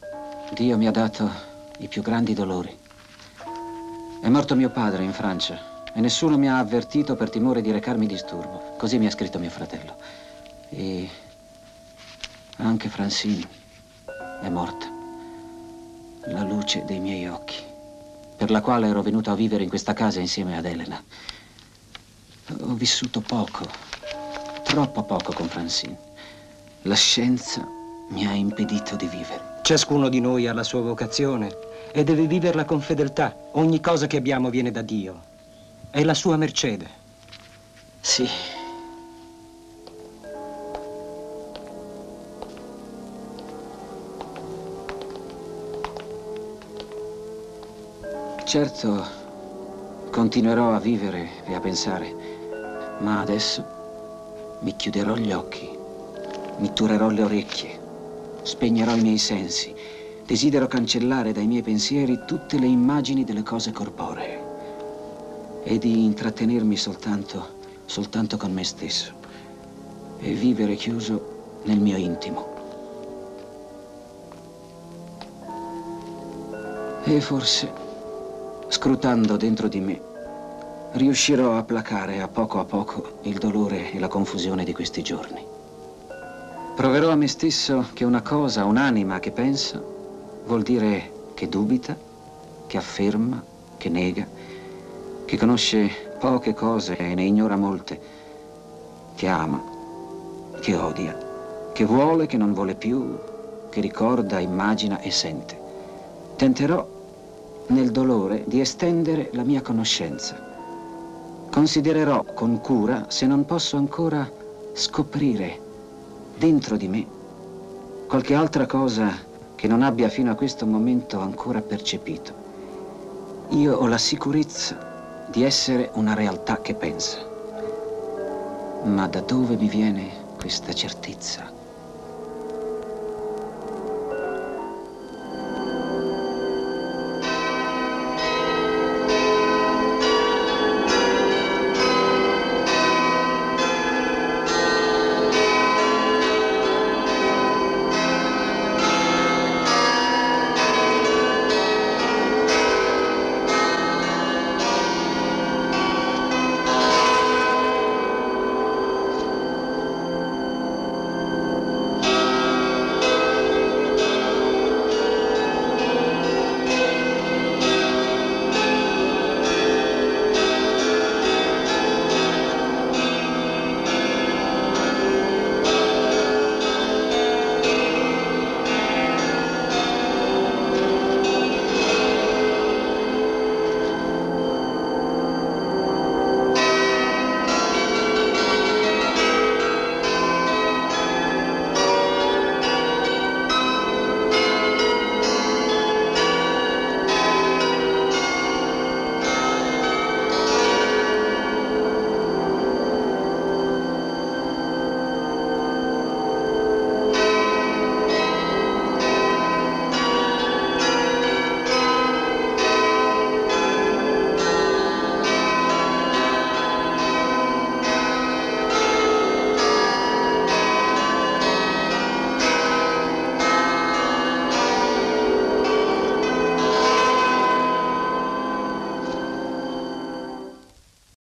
Dio mi ha dato i più grandi dolori. È morto mio padre in Francia e nessuno mi ha avvertito per timore di recarmi disturbo. Così mi ha scritto mio fratello. E anche Francine è morta. La luce dei miei occhi, per la quale ero venuto a vivere in questa casa insieme ad Elena. Ho vissuto poco, troppo poco con Francine. La scienza mi ha impedito di vivere. Ciascuno di noi ha la sua vocazione e deve viverla con fedeltà. Ogni cosa che abbiamo viene da Dio. È la sua mercede. Sì. Certo, continuerò a vivere e a pensare, ma adesso mi chiuderò gli occhi, mi turerò le orecchie, spegnerò i miei sensi. Desidero cancellare dai miei pensieri tutte le immagini delle cose corporee e di intrattenermi soltanto con me stesso e vivere chiuso nel mio intimo. E forse, scrutando dentro di me, riuscirò a placare a poco il dolore e la confusione di questi giorni. Proverò a me stesso che una cosa, un'anima che pensa, vuol dire che dubita, che afferma, che nega, che conosce poche cose e ne ignora molte, che ama, che odia, che vuole, che non vuole più, che ricorda, immagina e sente. Tenterò nel dolore di estendere la mia conoscenza Considererò con cura se non posso ancora scoprire dentro di me qualche altra cosa che non abbia fino a questo momento ancora percepito. Io ho la sicurezza di essere una realtà che pensa. Ma da dove mi viene questa certezza?